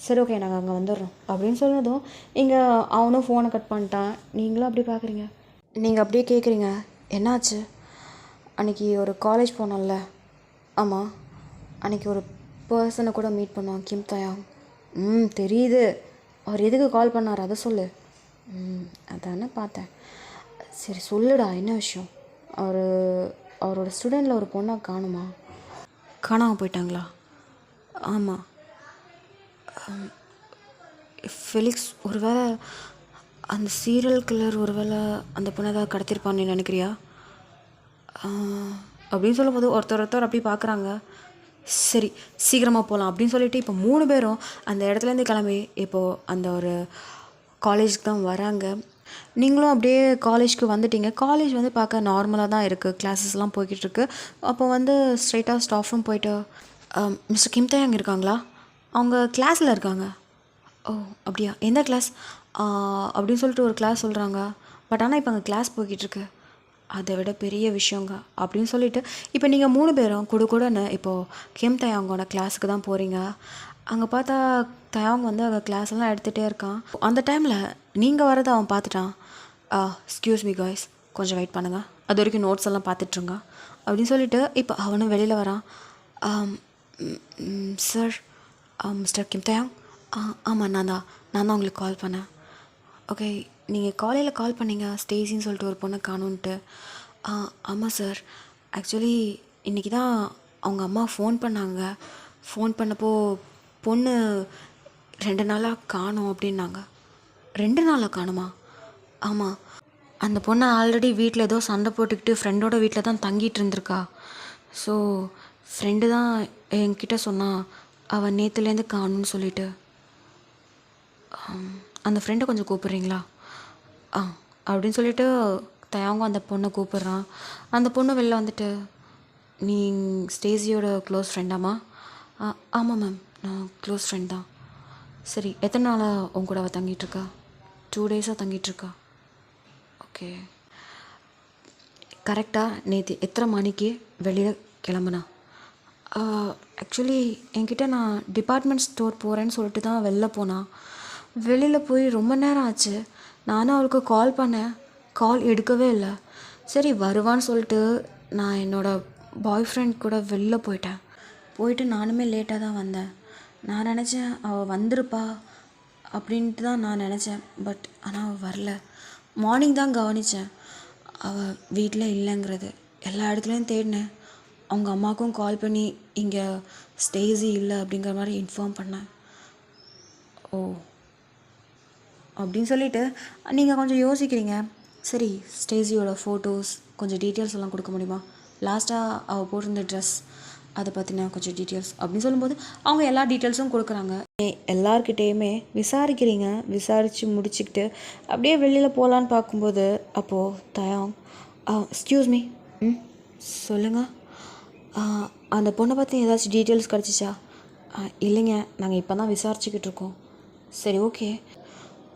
சரி ஓகே, நாங்கள் அங்கே வந்துடுறோம் அப்படின்னு சொன்னதும் இங்கே அவனும் ஃபோனை கட் பண்ணிட்டான். நீங்களும் அப்படியே பார்க்குறீங்க. நீங்கள் அப்படியே கேட்குறீங்க, என்னாச்சு? அன்றைக்கி ஒரு காலேஜ் போனோம்ல? ஆமாம், அன்றைக்கி ஒரு பர்சனை கூட மீட் பண்ணுவான், கிம் தயாங். தெரியுது. அவர் எதுக்கு கால் பண்ணார் அதை சொல்லு. அதானே பார்த்தேன். சரி சொல்லுடா, என்ன விஷயம்? அவரோட ஸ்டூடெண்ட்டில் ஒரு பொண்ணை காணுமா? காணாமல் போயிட்டாங்களா? ஆமாம். ஃபெலிக்ஸ் ஒருவேளை அந்த சீரியல் கில்லர் ஒருவேளை அந்த பொண்ணை ஏதாவது கடத்திருப்பான்னு நினைக்கிறியா? அப்படின்னு சொல்லும்போது ஒருத்தர் அப்படி பார்க்குறாங்க. சரி சீக்கிரமாக போகலாம் அப்படின்னு சொல்லிட்டு இப்போ 3 பேரும் அந்த இடத்துலேருந்து கிளம்பி இப்போது அந்த ஒரு காலேஜுக்கு தான் வராங்க. நீங்களும் அப்படியே காலேஜ்க்கு வந்துட்டீங்க. காலேஜ் வந்து பார்க்க நார்மலாக தான் இருக்குது, கிளாஸஸ்லாம் போய்கிட்டுருக்கு. அப்போ வந்து ஸ்ட்ரைட்டாக ஸ்டாஃப் ரூம் போயிட்டு மிஸ்டர் கிம் தயாங் இருக்காங்களா? அவங்க கிளாஸில் இருக்காங்க. ஓ அப்படியா, எந்த கிளாஸ் அப்படின்னு சொல்லிட்டு ஒரு கிளாஸ் சொல்கிறாங்க. பட் ஆனால் இப்போ அங்கே கிளாஸ் போய்கிட்டுருக்கு. அதை விட பெரிய விஷயங்க அப்படின்னு சொல்லிட்டு இப்போ நீங்கள் 3 பேரும் கூடன்னு இப்போது கிம் தயாங்கோட கிளாஸுக்கு தான் போகிறீங்க. அங்கே பார்த்தா தயாங் வந்து அங்கே கிளாஸ்லாம் எடுத்துகிட்டே இருக்கான். அந்த டைமில் நீங்கள் வரதை அவன் பார்த்துட்டான். எக்ஸ்கியூஸ் மீ காய்ஸ், கொஞ்சம் வெயிட் பண்ணுங்கள், அது வரைக்கும் நோட்ஸ் எல்லாம் பார்த்துட்ருங்க அப்படின்னு சொல்லிட்டு இப்போ அவனும் வெளியில் வரான். சார், மிஸ்டர் கிம் தயாங். ஆமாம் நான் தான் உங்களுக்கு கால் பண்ணேன். ஓகே, நீங்கள் காலையில் கால் பண்ணீங்க ஸ்டேசின்னு சொல்லிட்டு ஒரு பொண்ணை காணுன்ட்டு. ஆமாம் சார், ஆக்சுவலி இன்றைக்கி தான் அவங்க அம்மா ஃபோன் பண்ணாங்க. ஃபோன் பண்ணப்போ பொண்ணு 2 நாளாக காணோம் அப்படின்னாங்க. 2 நாளாக காணுமா? ஆமாம், அந்த பொண்ணை ஆல்ரெடி வீட்டில் ஏதோ சண்டை போட்டுக்கிட்டு ஃப்ரெண்டோட வீட்டில் தான் தங்கிட்டு இருந்திருக்கா. ஸோ ஃப்ரெண்டு தான் என்கிட்ட சொன்னான் அவன் நேற்றுலேருந்து காணும்னு சொல்லிட்டு. அந்த ஃப்ரெண்டை கொஞ்சம் கூப்பிட்றீங்களா? அப்படின்னு சொல்லிட்டு தயாங்கும் அந்த பொண்ணை கூப்பிட்றான். அந்த பொண்ணு வெளில வந்துட்டு, நீ ஸ்டேசியோட க்ளோஸ் ஃப்ரெண்டாம்மா? ஆமாம் மேம், நான் க்ளோஸ் ஃப்ரெண்ட் தான். சரி, எத்தனை நாளாக உன் கூட அவள் தங்கிட்டுருக்கா? 2 டேஸாக தங்கிட்டுருக்கா. ஓகே, கரெக்டாக நேற்று எத்தனை மணிக்கு வெளியில் கிளம்புனா? ஆக்சுவலி என்கிட்ட நான் டிபார்ட்மெண்ட் ஸ்டோர் போகிறேன்னு சொல்லிட்டு தான் வெளில போனான். வெளியில் போய் ரொம்ப நேரம் ஆச்சு. நானும் அவளுக்கு கால் பண்ணேன், கால் எடுக்கவே இல்லை. சரி வருவான்னு சொல்லிட்டு நான் என்னோடய பாய் ஃப்ரெண்ட் கூட வெளில போயிட்டு நானுமே லேட்டாக தான் வந்தேன். நான் நினச்சேன் அவள் வந்திருப்பா அப்படின்ட்டு தான் நான் நினச்சேன். பட் ஆனால் அவள் வரல. மார்னிங் தான் கவனித்தேன் அவள் வீட்டில் இல்லைங்கிறது. எல்லா இடத்துலையும் தேடினேன். அவங்க அம்மாவுக்கும் கால் பண்ணி இங்கே ஸ்டேசி இல்லை அப்படிங்கிற மாதிரி இன்ஃபார்ம் பண்ணேன். ஓ அப்படின்னு சொல்லிட்டு நீங்கள் கொஞ்சம் யோசிக்கிறீங்க. சரி, ஸ்டேசியோட ஃபோட்டோஸ் கொஞ்சம் டீட்டெயில்ஸ் எல்லாம் கொடுக்க முடியுமா? லாஸ்ட்டாக அவள் போட்டிருந்த ட்ரெஸ் அதை பற்றின கொஞ்சம் டீட்டெயில்ஸ் அப்படின்னு சொல்லும்போது அவங்க எல்லா டீட்டெயில்ஸும் கொடுக்குறாங்க. எல்லார்கிட்டேயுமே விசாரிக்கிறீங்க. விசாரித்து முடிச்சுக்கிட்டு அப்படியே வெளியில் போகலான்னு பார்க்கும்போது அப்போது தயாங், எக்ஸ்கியூஸ் மீ. சொல்லுங்கள். அந்த பொண்ணை பற்றி ஏதாச்சும் டீட்டெயில்ஸ் கிடச்சிச்சா? இல்லைங்க, நாங்கள் இப்போ தான் விசாரிச்சுக்கிட்டு இருக்கோம். சரி ஓகே,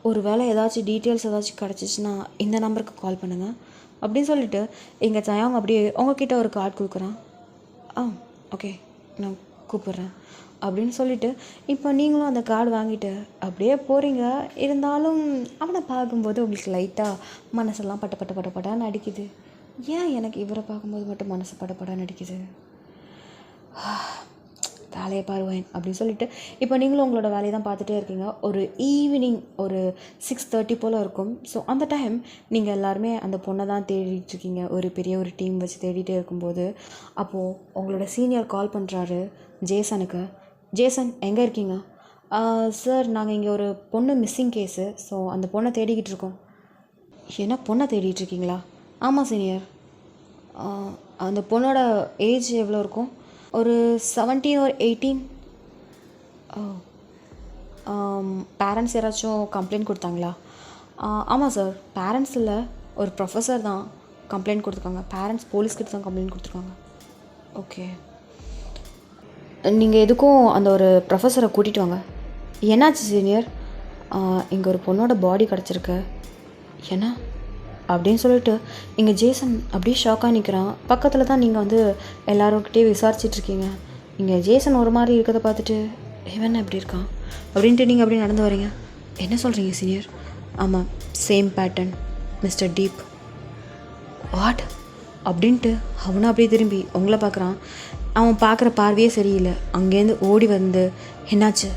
ஒரு வேளை ஏதாச்சும் டீட்டெயில்ஸ் ஏதாச்சும் கிடச்சிச்சின்னா இந்த நம்பருக்கு கால் பண்ணுங்கள் அப்படின்னு சொல்லிட்டு எங்கள் தயாங் அப்படியே உங்ககிட்ட ஒரு கார்டு கொடுக்குறான். ஓகே, நான் கூப்பிட்றேன் அப்படின்னு சொல்லிட்டு இப்போ நீங்களும் அந்த கார்டு வாங்கிட்டு அப்படியே போகிறீங்க. இருந்தாலும் அவனை பார்க்கும்போது உங்களுக்கு லைட்டாக மனசெல்லாம் பட்டான்னு அடிக்குது. ஏன் எனக்கு இவரை பார்க்கும்போது மட்டும் மனசு படப்படான்னு அடிக்குது? வேலையை பாருவேன் அப்படின்னு சொல்லிட்டு இப்போ நீங்களும் உங்களோட வேலையை தான் பார்த்துட்டே இருக்கீங்க. ஒரு ஈவினிங் ஒரு 6:30 போல் இருக்கும். ஸோ அந்த டைம் நீங்கள் எல்லாருமே அந்த பொண்ணை தான் தேடிட்டுருக்கீங்க. ஒரு பெரிய டீம் வச்சு தேடிட்டே இருக்கும்போது அப்போது உங்களோட சீனியர் கால் பண்ணுறாரு ஜேசனுக்கு. ஜேசன், எங்கே இருக்கீங்க? சார், நாங்கள் இங்கே ஒரு பொண்ணு மிஸ்ஸிங் கேஸு. ஸோ அந்த பொண்ணை தேடிக்கிட்டு இருக்கோம். என்ன பொண்ணை தேடிட்டுருக்கீங்களா? ஆமாம் சீனியர். அந்த பொண்ணோட ஏஜ் எவ்வளோ இருக்கும்? ஒரு 17 or 18. பேரண்ட்ஸ் யாராச்சும் கம்ப்ளைண்ட் கொடுத்தாங்களா? ஆமாம் சார், பேரண்ட்ஸ் இல்லை, ஒரு ப்ரொஃபஸர் தான் கம்ப்ளைண்ட் கொடுத்துருக்காங்க. பேரண்ட்ஸ் போலீஸ்கிட்ட தான் கம்ப்ளைண்ட் கொடுத்துருக்காங்க. ஓகே, நீங்கள் எதுக்கும் அந்த ஒரு ப்ரொஃபஸரை கூட்டிகிட்டு வாங்க. என்னாச்சு சீனியர்? இங்கே ஒரு பொண்ணோட பாடி கிடச்சிருக்கு. என்ன அப்படின்னு சொல்லிட்டு இங்கே ஜேசன் அப்படியே ஷாக்காக நிற்கிறான். பக்கத்தில் தான் நீங்கள் வந்து எல்லாருக்கிட்டே விசாரிச்சிட்ருக்கீங்க. இங்கே ஜேசன் ஒரு மாதிரி இருக்கிறத பார்த்துட்டு இவன் எப்படி இருக்கான் அப்படின்ட்டு நீங்கள் அப்படியே நடந்து வரீங்க. என்ன சொல்கிறீங்க சீனியர்? ஆமாம், same pattern, mister deep. What அப்படின்ட்டு அவனும் அப்படியே திரும்பி உங்களை பார்க்குறான். அவன் பார்க்குற பார்வையே சரியில்லை. அங்கேருந்து ஓடி வந்து என்னாச்சு,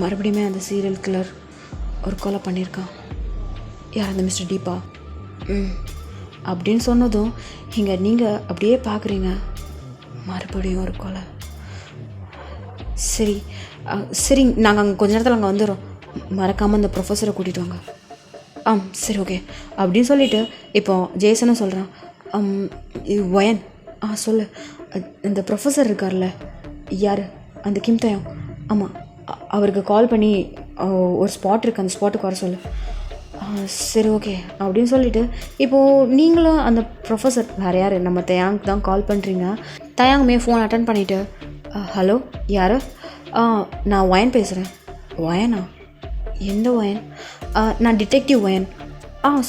மறுபடியுமே அந்த சீரியல் கில்லர் ஒரு கொலை பண்ணியிருக்கான். யார் அந்த மிஸ்டர் டீப்பா? அப்படின்னு சொன்னதும் இங்கே நீங்கள் அப்படியே பார்க்குறீங்க, மறுபடியும் ஒரு கொலை. சரி சரி, நாங்கள் அங்கே கொஞ்ச நேரத்தில் அங்கே வந்துடுறோம். மறக்காமல் அந்த ப்ரொஃபஸரை கூட்டிகிட்டு வாங்க. சரி ஓகே அப்படின்னு சொல்லிவிட்டு இப்போ ஜேசனும் சொல்கிறான், இது ஒயன். சொல்லு, இந்த ப்ரொஃபஸர் இருக்கார்ல, யார்? அந்த கிம் தயம். ஆமாம், அவருக்கு கால் பண்ணி ஒரு ஸ்பாட் இருக்குது, அந்த ஸ்பாட்டுக்கு வர சொல்லு. சரி ஓகே அப்படின்னு சொல்லிவிட்டு இப்போது நீங்களும் அந்த ப்ரொஃபஸர் வேறு யார், நம்ம தயாங்க்கு தான் கால் பண்ணுறீங்க. தயாங்குமே ஃபோன் அட்டன் பண்ணிவிட்டு, ஹலோ யார்? நான் ஒயன் பேசுகிறேன். ஒயனா? எந்த ஒயன்? நான் டிடெக்டிவ் ஒயன்.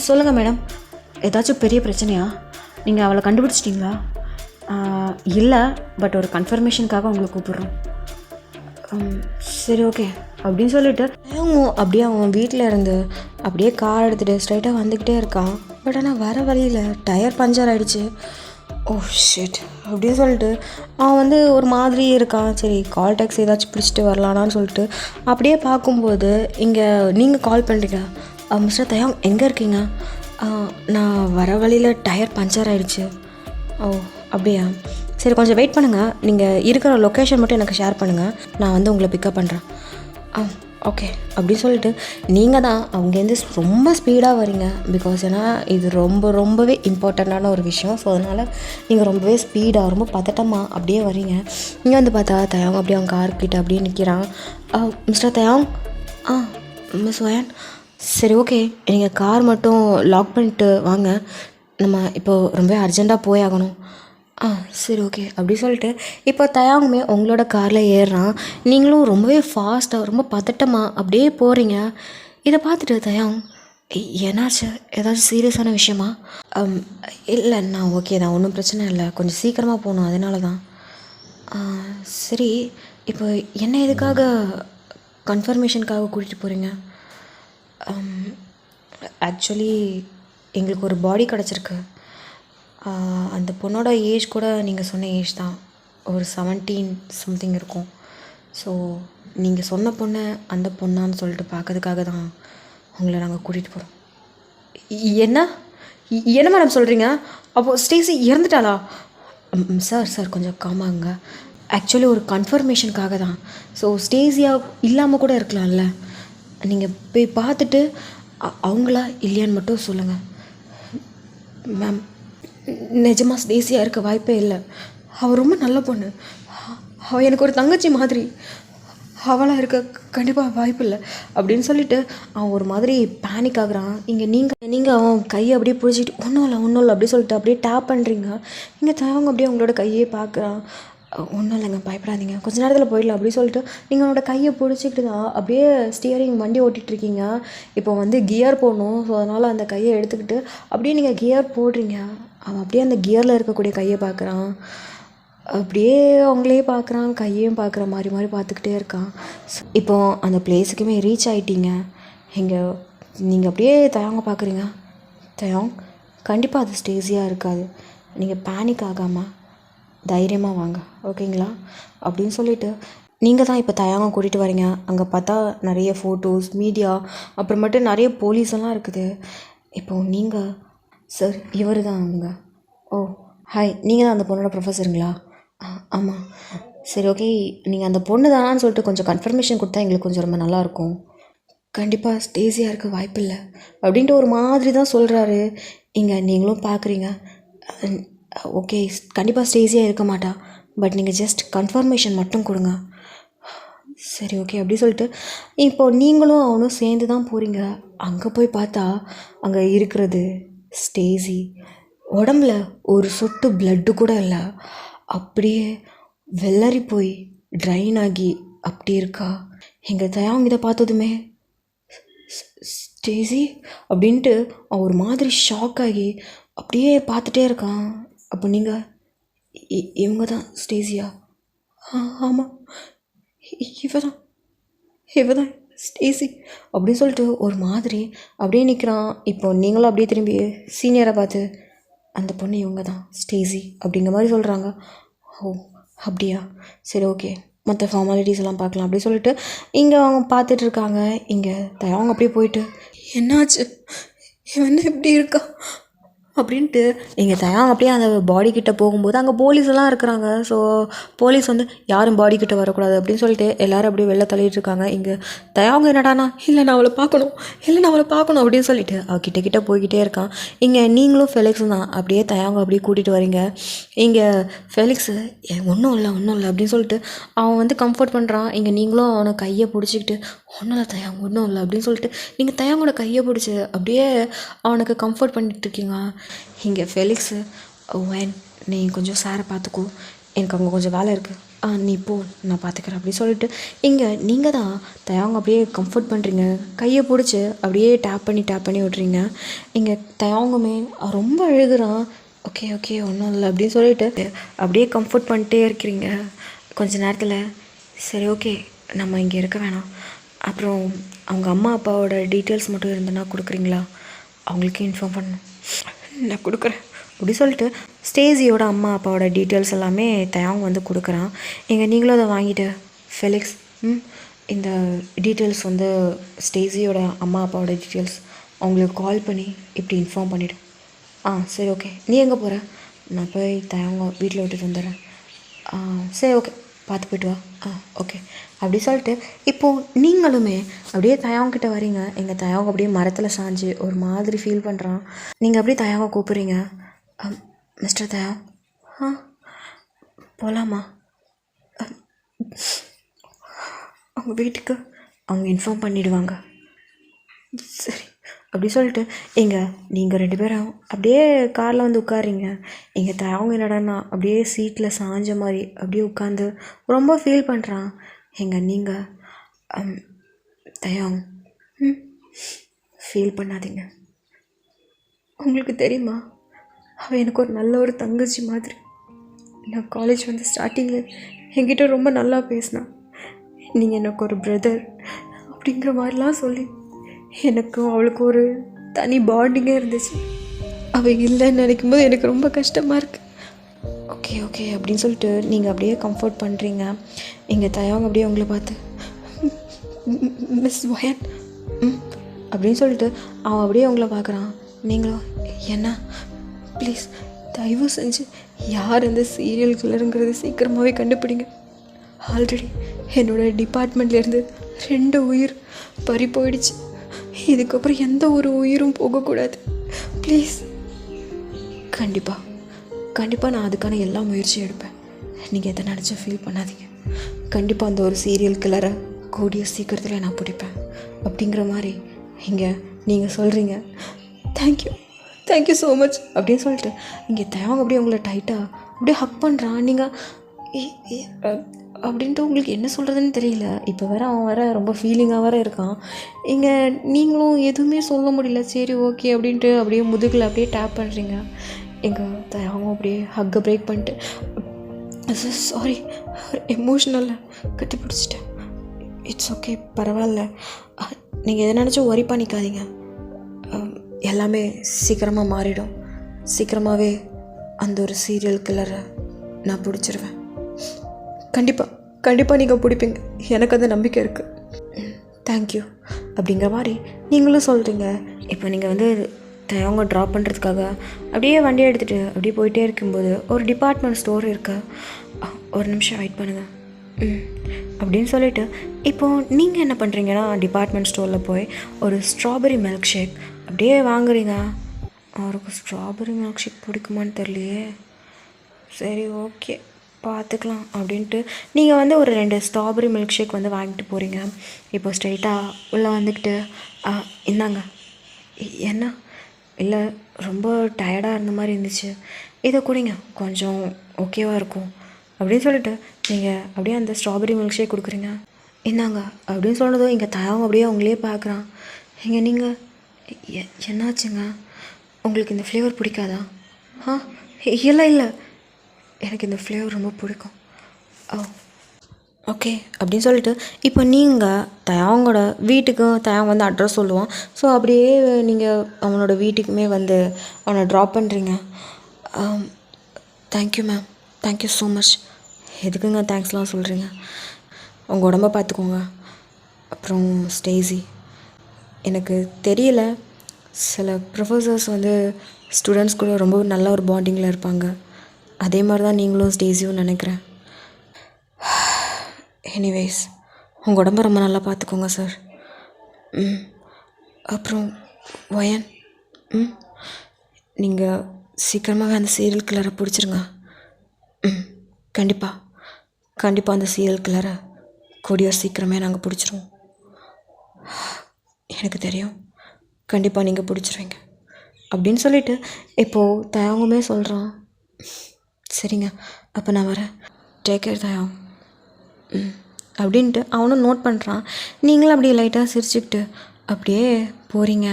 சொல்லுங்கள் மேடம், ஏதாச்சும் பெரிய பிரச்சனையா? நீங்கள் அவளை கண்டுபிடிச்சிட்டிங்களா? இல்லை, பட் ஒரு கன்ஃபர்மேஷனுக்காக உங்களை கூப்பிட்றோம். சரி ஓகே அப்படின்னு சொல்லிவிட்டு அப்படியே அவன் வீட்டில் இருந்து அப்படியே கார் எடுத்துகிட்டு ஸ்ட்ரைட்டாக வந்துக்கிட்டே இருக்கான். பட் ஆனால் வர வழியில் டயர் பஞ்சர் ஆகிடுச்சு. ஓ ஷிட் அப்படின்னு சொல்லிட்டு அவன் ஒரு மாதிரி இருக்கான். சரி கால் டாக்ஸி ஏதாச்சும் பிடிச்சிட்டு வரலானான்னு சொல்லிட்டு அப்படியே பார்க்கும்போது இங்கே நீங்கள் கால் பண்ணுறீங்க. மிஸ்டர் தயாங் எங்கே இருக்கீங்க? நான் வர வழியில் டயர் பஞ்சர் ஆகிடுச்சு. ஓ அப்படியா, சரி கொஞ்சம் வெயிட் பண்ணுங்கள், நீங்கள் இருக்கிற லொக்கேஷன் மட்டும் எனக்கு ஷேர் பண்ணுங்கள், நான் உங்களை பிக்கப் பண்ணுறேன். ஓகே அப்படின்னு சொல்லிட்டு நீங்கள் தான் அங்கேருந்து ரொம்ப ஸ்பீடாக வரீங்க. பிகாஸ் ஏன்னா இது ரொம்பவே இம்பார்ட்டண்ட்டான ஒரு விஷயம். ஸோ அதனால் நீங்கள் ரொம்பவே ஸ்பீடாக ரொம்ப பதட்டமாக அப்படியே வரீங்க. இங்கே பார்த்தா தயாங் அப்படியே அவங்க கார்கிட்ட அப்படியே நிற்கிறான். மிஸ்டர் தயாங். மிஸ் வயன். சரி ஓகே, நீங்கள் கார் மட்டும் லாக் பண்ணிட்டு வாங்க, நம்ம இப்போது ரொம்ப அர்ஜெண்ட்டாக போயாகணும். சரி ஓகே அப்படி சொல்லிட்டு இப்போ தயாங்குமே உங்களோட காரில் ஏறுறான். நீங்களும் ரொம்பவே ஃபாஸ்ட்டாக ரொம்ப பதட்டமாக அப்படியே போகிறீங்க. இதை பார்த்துட்டு தயாங், என்னாச்சு, ஏதாச்சும் சீரியஸான விஷயமா? இல்லை நான் ஓகே தான், ஒன்றும் பிரச்சனை இல்லை, கொஞ்சம் சீக்கிரமாக போகணும், அதனால தான். சரி இப்போ என்ன எதுக்காக கன்ஃபர்மேஷனுக்காக கூட்டிகிட்டு போகிறீங்க? ஆக்சுவலி எங்களுக்கு ஒரு பாடி கிடச்சிருக்கு. அந்த பொண்ணோட ஏஜ் கூட நீங்கள் சொன்ன ஏஜ் தான், ஒரு 17 சம்திங் இருக்கும். ஸோ நீங்கள் சொன்ன பொண்ணு அந்த பொண்ணான்னு சொல்லிட்டு பார்க்கறதுக்காக தான் உங்களை நாங்கள் கூட்டிகிட்டு போகிறோம். என்ன மேடம் சொல்கிறீங்க? அப்போது ஸ்டேசி இறந்துட்டாளா? சார் கொஞ்சம் காமாங்க. ஆக்சுவலி ஒரு கன்ஃபர்மேஷனுக்காக தான். ஸோ ஸ்டேசியாக இல்லாமல் கூட இருக்கலாம்ல, நீங்கள் போய் பார்த்துட்டு அவங்களா இல்லையான்னு மட்டும் சொல்லுங்கள். மேம் நிஜமாக ஸ்டேசியாக இருக்க வாய்ப்பே இல்லை. அவள் ரொம்ப நல்ல பொண்ணு, அவள் எனக்கு ஒரு தங்கச்சி மாதிரி, அவளாக இருக்க கண்டிப்பாக வாய்ப்பு இல்லை அப்படின்னு சொல்லிட்டு அவன் ஒரு மாதிரி பேனிக் ஆகுறான். இங்கே நீங்கள் அவன் கையை அப்படியே பிடிச்சிட்டு ஒன்றும் இல்லை அப்படி சொல்லிட்டு அப்படியே டேப் பண்ணுறீங்க. இங்கே தவங்க அப்படியே உங்களோட கையே பார்க்குறான். ஒன்றும் இல்லைங்க, பயப்படாதீங்க, கொஞ்ச நேரத்தில் போயிடலாம் அப்படி சொல்லிட்டு நீங்கள் அவனோட கையை பிடிச்சிக்கிட்டு தான் அப்படியே ஸ்டியரிங் வண்டி ஓட்டிகிட்ருக்கீங்க. இப்போ கியர் போடணும். ஸோ அதனால் அந்த கையை எடுத்துக்கிட்டு அப்படியே நீங்கள் கியர் போடுறீங்க. அவன் அப்படியே அந்த கியரில் இருக்கக்கூடிய கையை பார்க்குறான், அப்படியே அவங்களே பார்க்குறான், கையையும் பார்க்குற மாதிரி பார்த்துக்கிட்டே இருக்கான். இப்போது அந்த பிளேஸுக்குமே ரீச் ஆகிட்டீங்க. இங்கே நீங்கள் அப்படியே தயாங்க பார்க்குறீங்க. தயாங் கண்டிப்பாக அது ஸ்டேஸியாக இருக்காது, நீங்கள் பேனிக் ஆகாமல் தைரியமாக வாங்க, ஓகேங்களா அப்படின்னு சொல்லிவிட்டு நீங்கள் தான் இப்போ தயாங்க கூட்டிகிட்டு வரீங்க. அங்கே பார்த்தா நிறைய ஃபோட்டோஸ், மீடியா, அப்புறமேட்டு நிறைய போலீஸ் எல்லாம் இருக்குது. இப்போது நீங்கள் சார் இவர் தான் அவங்க. ஓ ஹாய், நீங்கள் தான் அந்த பொண்ணோட ப்ரொஃபஸருங்களா? ஆமாம். சரி ஓகே, நீங்கள் அந்த பொண்ணு தானான்னு சொல்லிட்டு கொஞ்சம் கன்ஃபர்மேஷன் கொடுத்தா எங்களுக்கு கொஞ்சம் ரொம்ப நல்லாயிருக்கும். கண்டிப்பாக ஸ்டேஸியாக இருக்க வாய்ப்பு இல்லை அப்படின்ட்டு ஒரு மாதிரி தான் சொல்கிறாரு. இங்கே நீங்களும் பார்க்குறீங்க. ஓகே கண்டிப்பாக ஸ்டேஸியாக இருக்க மாட்டா, பட் நீங்கள் ஜஸ்ட் கன்ஃபர்மேஷன் மட்டும் கொடுங்க. சரி ஓகே அப்படி சொல்லிட்டு இப்போது நீங்களும் அவனும் சேர்ந்து தான் போகிறீங்க. அங்கே போய் பார்த்தா அங்கே இருக்கிறது ஸ்டேஸி. உடம்புல ஒரு சொட்டு பிளட்டு கூட இல்லை, அப்படியே வெள்ளரி போய் ட்ரைன் ஆகி அப்படி இருக்கா. எங்கள் தயாங் இதை பார்த்ததுமே ஸ்டேஸி அப்படின்ட்டு அவன் ஒரு மாதிரி ஷாக் ஆகி அப்படியே பார்த்துட்டே இருக்கான். அப்போ நீங்கள் இவங்க தான் ஸ்டேஸியா? ஆமாம், இவ தான் ஸ்டேஸி அப்படின்னு சொல்லிட்டு ஒரு மாதிரி அப்படியே நிற்கிறான். இப்போ நீங்களும் அப்படியே திரும்பி சீனியரை பார்த்து அந்த பொண்ணு இவங்க தான் ஸ்டேசி அப்படிங்கிற மாதிரி சொல்கிறாங்க. ஓ அப்படியா, சரி ஓகே, மற்ற ஃபார்மாலிட்டிஸ் எல்லாம் பார்க்கலாம் அப்படி சொல்லிட்டு இங்கே அவங்க பார்த்துட்ருக்காங்க. இங்கே அவங்க அப்படியே போயிட்டு என்னாச்சு, இவன் எப்படி இருக்கா அப்படின்ட்டு இங்கே தயாங்க அப்படியே அந்த பாடி கிட்ட போகும்போது அங்கே போலீஸ் எல்லாம் இருக்கிறாங்க. ஸோ போலீஸ் வந்து யாரும் பாடி கிட்ட வரக்கூடாது அப்படின்னு சொல்லிட்டு எல்லாரும் அப்படியே வெளில தள்ளிட்டு இருக்காங்க. இங்கே தயாங்க என்னடானா, இல்லை நான் அவளை பார்க்கணும், இல்லை நான் அவளை பார்க்கணும் அப்படின்னு சொல்லிட்டு அவள் கிட்ட போய்கிட்டே இருக்கான். இங்கே நீங்களும் ஃபெலிக்ஸும் தான் அப்படியே தயாங்க அப்படியே கூட்டிகிட்டு வரீங்க. இங்கே ஃபெலிக்ஸு ஒன்றும் இல்லை அப்படின்னு சொல்லிட்டு அவன் வந்து கம்ஃபர்ட் பண்ணுறான். இங்கே நீங்களும் அவனை கையை பிடிச்சிக்கிட்டு ஒன்றும் இல்லை தயாங்க, ஒன்றும் இல்லை அப்படின்னு சொல்லிட்டு நீங்கள் தயாங்கோட கையை பிடிச்சி அப்படியே அவனுக்கு கம்ஃபர்ட் பண்ணிகிட்ருக்கீங்க. இங்கே ஃபெலிக்ஸு வேன் நீ கொஞ்சம் சாரை பார்த்துக்கோ, எனக்கு அங்கே கொஞ்சம் வேலை இருக்குது, நீ போ நான் பார்த்துக்கிறேன் அப்படின்னு சொல்லிட்டு இங்கே நீங்கள் தான் தயாங்க அப்படியே கம்ஃபர்ட் பண்ணுறீங்க. கையை பிடிச்சி அப்படியே டேப் பண்ணி விட்றீங்க. இங்கே தயாங்குமே ரொம்ப அழுகுறான். ஓகே ஒன்றும் இல்லை அப்படின்னு சொல்லிட்டு அப்படியே கம்ஃபர்ட் பண்ணிட்டே இருக்கிறீங்க. கொஞ்ச நேரத்தில் சரி ஓகே நம்ம இங்கே இருக்க வேணாம், அப்புறம் அவங்க அம்மா அப்பாவோட டீட்டெயில்ஸ் மட்டும் இருந்தனா கொடுக்குறீங்களா, அவங்களுக்கு இன்ஃபார்ம் பண்ணணும். நான் கொடுக்குறேன் அப்படி சொல்லிட்டு ஸ்டேசியோட அம்மா அப்பாவோட டீட்டெயில்ஸ் எல்லாமே தயாங்க வந்து கொடுக்குறான். இங்கே நீங்களும் அதை வாங்கிட்டு ஃபெலிக்ஸ் இந்த டீட்டெயில்ஸ் வந்து ஸ்டேசியோட அம்மா அப்பாவோட டீட்டெயில்ஸ் அவங்களுக்கு கால் பண்ணி இப்படி இன்ஃபார்ம் பண்ணிவிடு. சரி ஓகே, நீ எங்கே போகிற, நான் போய் தயாங்க வீட்டில் விட்டுட்டு வந்துடுறேன். சரி ஓகே பார்த்து போய்ட்டு வா. ஓகே அப்படி சொல்லிட்டு இப்போது நீங்களுமே அப்படியே தயாங்கிட்ட வரீங்க. எங்கள் தயாங்க அப்படியே மரத்தில் சாஞ்சு ஒரு மாதிரி ஃபீல் பண்ணுறான். நீங்கள் அப்படியே தயாங்க கூப்பிட்றீங்க. மிஸ்டர் தயா, போகலாமா, அவங்க வீட்டுக்கு அவங்க இன்ஃபார்ம் பண்ணிவிடுவாங்க. சரி அப்படி சொல்லிட்டு நீங்கள் 2 பேரும் அப்படியே காரில் வந்து உட்காரிங்க. எங்கள் தயாங்க என்னடான்னா அப்படியே சீட்டில் சாஞ்ச மாதிரி அப்படியே உட்காந்து ரொம்ப ஃபீல் பண்ணுறான். நீங்கள் தயாங் ஃபீல் பண்ணாதீங்க, உங்களுக்கு தெரியுமா அவள் எனக்கு ஒரு நல்ல ஒரு தங்கச்சி மாதிரி. நான் காலேஜ் வந்து ஸ்டார்டிங்கில் என்கிட்ட ரொம்ப நல்லா பேசினான். நீங்கள் எனக்கு ஒரு பிரதர் அப்படிங்கிற மாதிரிலாம் சொல்லி எனக்கும் அவளுக்கு ஒரு தனி பாண்டிங்கே இருந்துச்சு. அவள் இல்லைன்னு நினைக்கும் போது எனக்கு ரொம்ப கஷ்டமாக இருக்குது. ஓகே அப்படின்னு சொல்லிட்டு நீங்கள் அப்படியே கம்ஃபர்ட் பண்ணுறீங்க. இங்கே தயாங்க அப்படியே உங்களை பார்த்து மிஸ் வயன் அப்படின்னு சொல்லிட்டு அவன் அப்படியே உங்களை பார்க்குறான். நீங்களும் என்ன ப்ளீஸ் தயவு செஞ்சு யார் அந்த சீரியல் கில்லருங்கிறது சீக்கிரமாகவே கண்டுபிடிங்க. ஆல்ரெடி என்னோடய டிபார்ட்மெண்ட்லேருந்து 2 உயிர் பறி போயிடுச்சு. இதுக்கப்புறம் எந்த ஒரு உயிரும் போகக்கூடாது ப்ளீஸ். கண்டிப்பாக நான் அதுக்கான எல்லா முயற்சியும் எடுப்பேன். நீங்கள் எதை நினச்சா ஃபீல் பண்ணாதீங்க. கண்டிப்பாக அந்த ஒரு சீரியல் கில்லரை கூடிய சீக்கிரத்தில் நான் பிடிப்பேன் அப்படிங்கிற மாதிரி இங்கே நீங்கள் சொல்கிறீங்க. தேங்க்யூ ஸோ மச் அப்படின்னு சொல்லிட்டு இங்கே தயாங்க அப்படியே உங்களை டைட்டாக அப்படியே ஹக் பண்ணுறான். நீங்கள் அப்படின்ட்டு உங்களுக்கு என்ன சொல்கிறதுன்னு தெரியல. இப்போ அவன் ரொம்ப ஃபீலிங்காக இருக்கான். இங்கே நீங்களும் எதுவுமே சொல்ல முடியல. சரி ஓகே அப்படின்ட்டு அப்படியே முதுகில் அப்படியே டேப் பண்ணுறீங்க. எங்கள் தயாங்க அப்படியே ஹக்கை பிரேக் பண்ணிட்டு சாரி எமோஷ்னலில் கட்டி பிடிச்சிட்டேன். இட்ஸ் ஓகே பரவாயில்ல, நீங்கள் எதை நினச்சும் ஒரி பண்ணிக்காதீங்க, எல்லாமே சீக்கிரமாக மாறிடும். சீக்கிரமாகவே அந்த ஒரு சீரியல் கில்லரை நான் பிடிச்சிருவேன். கண்டிப்பாக நீங்கள் பிடிப்பீங்க, எனக்கு அந்த நம்பிக்கை இருக்குது. தேங்க்யூ அப்படிங்கிற மாதிரி நீங்களும் சொல்கிறீங்க. இப்போ நீங்கள் வந்து அவங்க ட்ராப் பண்ணுறதுக்காக அப்படியே வண்டியை எடுத்துகிட்டு அப்படியே போயிட்டே இருக்கும்போது ஒரு டிபார்ட்மெண்ட் ஸ்டோர் இருக்கு. ஒரு நிமிஷம் வெயிட் பண்ணுங்கள் அப்படின்னு சொல்லிட்டு இப்போது நீங்கள் என்ன பண்ணுறீங்கன்னா டிபார்ட்மெண்ட் ஸ்டோரில் போய் ஒரு ஸ்ட்ராபெரி மில்க் ஷேக் அப்படியே வாங்குறீங்க. அவருக்கு ஸ்ட்ராபெரி மில்க் ஷேக் பிடிக்குமான்னு தெரியலையே, சரி ஓகே பார்த்துக்கலாம் அப்படின்ட்டு நீங்கள் வந்து ஒரு 2 ஸ்ட்ராபெரி மில்க் ஷேக் வந்து வாங்கிட்டு போகிறீங்க. இப்போ ஸ்ட்ரைட்டாக உள்ளே வந்துக்கிட்டு இந்தாங்க. என்ன இல்லை ரொம்ப டயர்டாக இருந்த மாதிரி இருந்துச்சு, இதை குடிங்க கொஞ்சம் ஓகேவாக இருக்கும் அப்படின்னு சொல்லிட்டு நீங்கள் அப்படியே அந்த ஸ்ட்ராபெரி மில்க் ஷேக் கொடுக்குறீங்க. இந்தாங்க அப்படின்னு சொன்னதும் இங்கே தயாங்க அப்படியே அவங்களே பார்க்குறான். நீங்கள் என்னாச்சுங்க, உங்களுக்கு இந்த ஃப்ளேவர் பிடிக்காதா? இல்லை எனக்கு இந்த ஃப்ளேவர் ரொம்ப பிடிக்கும். ஓகே அப்படின்னு சொல்லிட்டு இப்போ நீங்கள் தயாங்கோட வீட்டுக்கு தயாங்க வந்து அட்ரஸ் சொல்லுவான். ஸோ அப்படியே நீங்கள் அவனோட வீட்டுக்குமே வந்து அவனை ட்ராப் பண்ணுறீங்க. Thank you ma'am, thank you so much. எதுக்குங்க தேங்க்ஸ்லாம் சொல்கிறீங்க? உங்கள் உடம்ப பார்த்துக்கோங்க. அப்புறம் ஸ்டேசி, எனக்கு தெரியல, சில ப்ரொஃபஸர்ஸ் வந்து ஸ்டூடெண்ட்ஸ் கூட ரொம்ப நல்ல ஒரு பாண்டிங்கில் இருப்பாங்க. அதே மாதிரி தான் நீங்களும் ஸ்டேசியும் நினைக்கிறேன். எனிவேஸ், உங்கள் உடம்ப ரொம்ப நல்லா பார்த்துக்கோங்க சார். அப்புறம் வயன், நீங்கள் சீக்கிரமாகவே அந்த சீரியல் கில்லரை பிடிச்சிருங்க. கண்டிப்பாக அந்த சீரியல் கில்லரை கூடிய சீக்கிரமே நாங்கள் பிடிச்சிருவோம். எனக்கு தெரியும், கண்டிப்பாக நீங்கள் பிடிச்சிருவீங்க அப்படின்னு சொல்லிட்டு இப்போது தயாங்குமே சொல்கிறான். சரிங்க, அப்போ நான் வரேன். டேக் கேர் தயாங். அப்படின்ட்டு அவனும் நோட் பண்ணுறான். நீங்களும் அப்படியே லைட்டாக சிரிச்சுக்கிட்டு அப்படியே போகிறீங்க.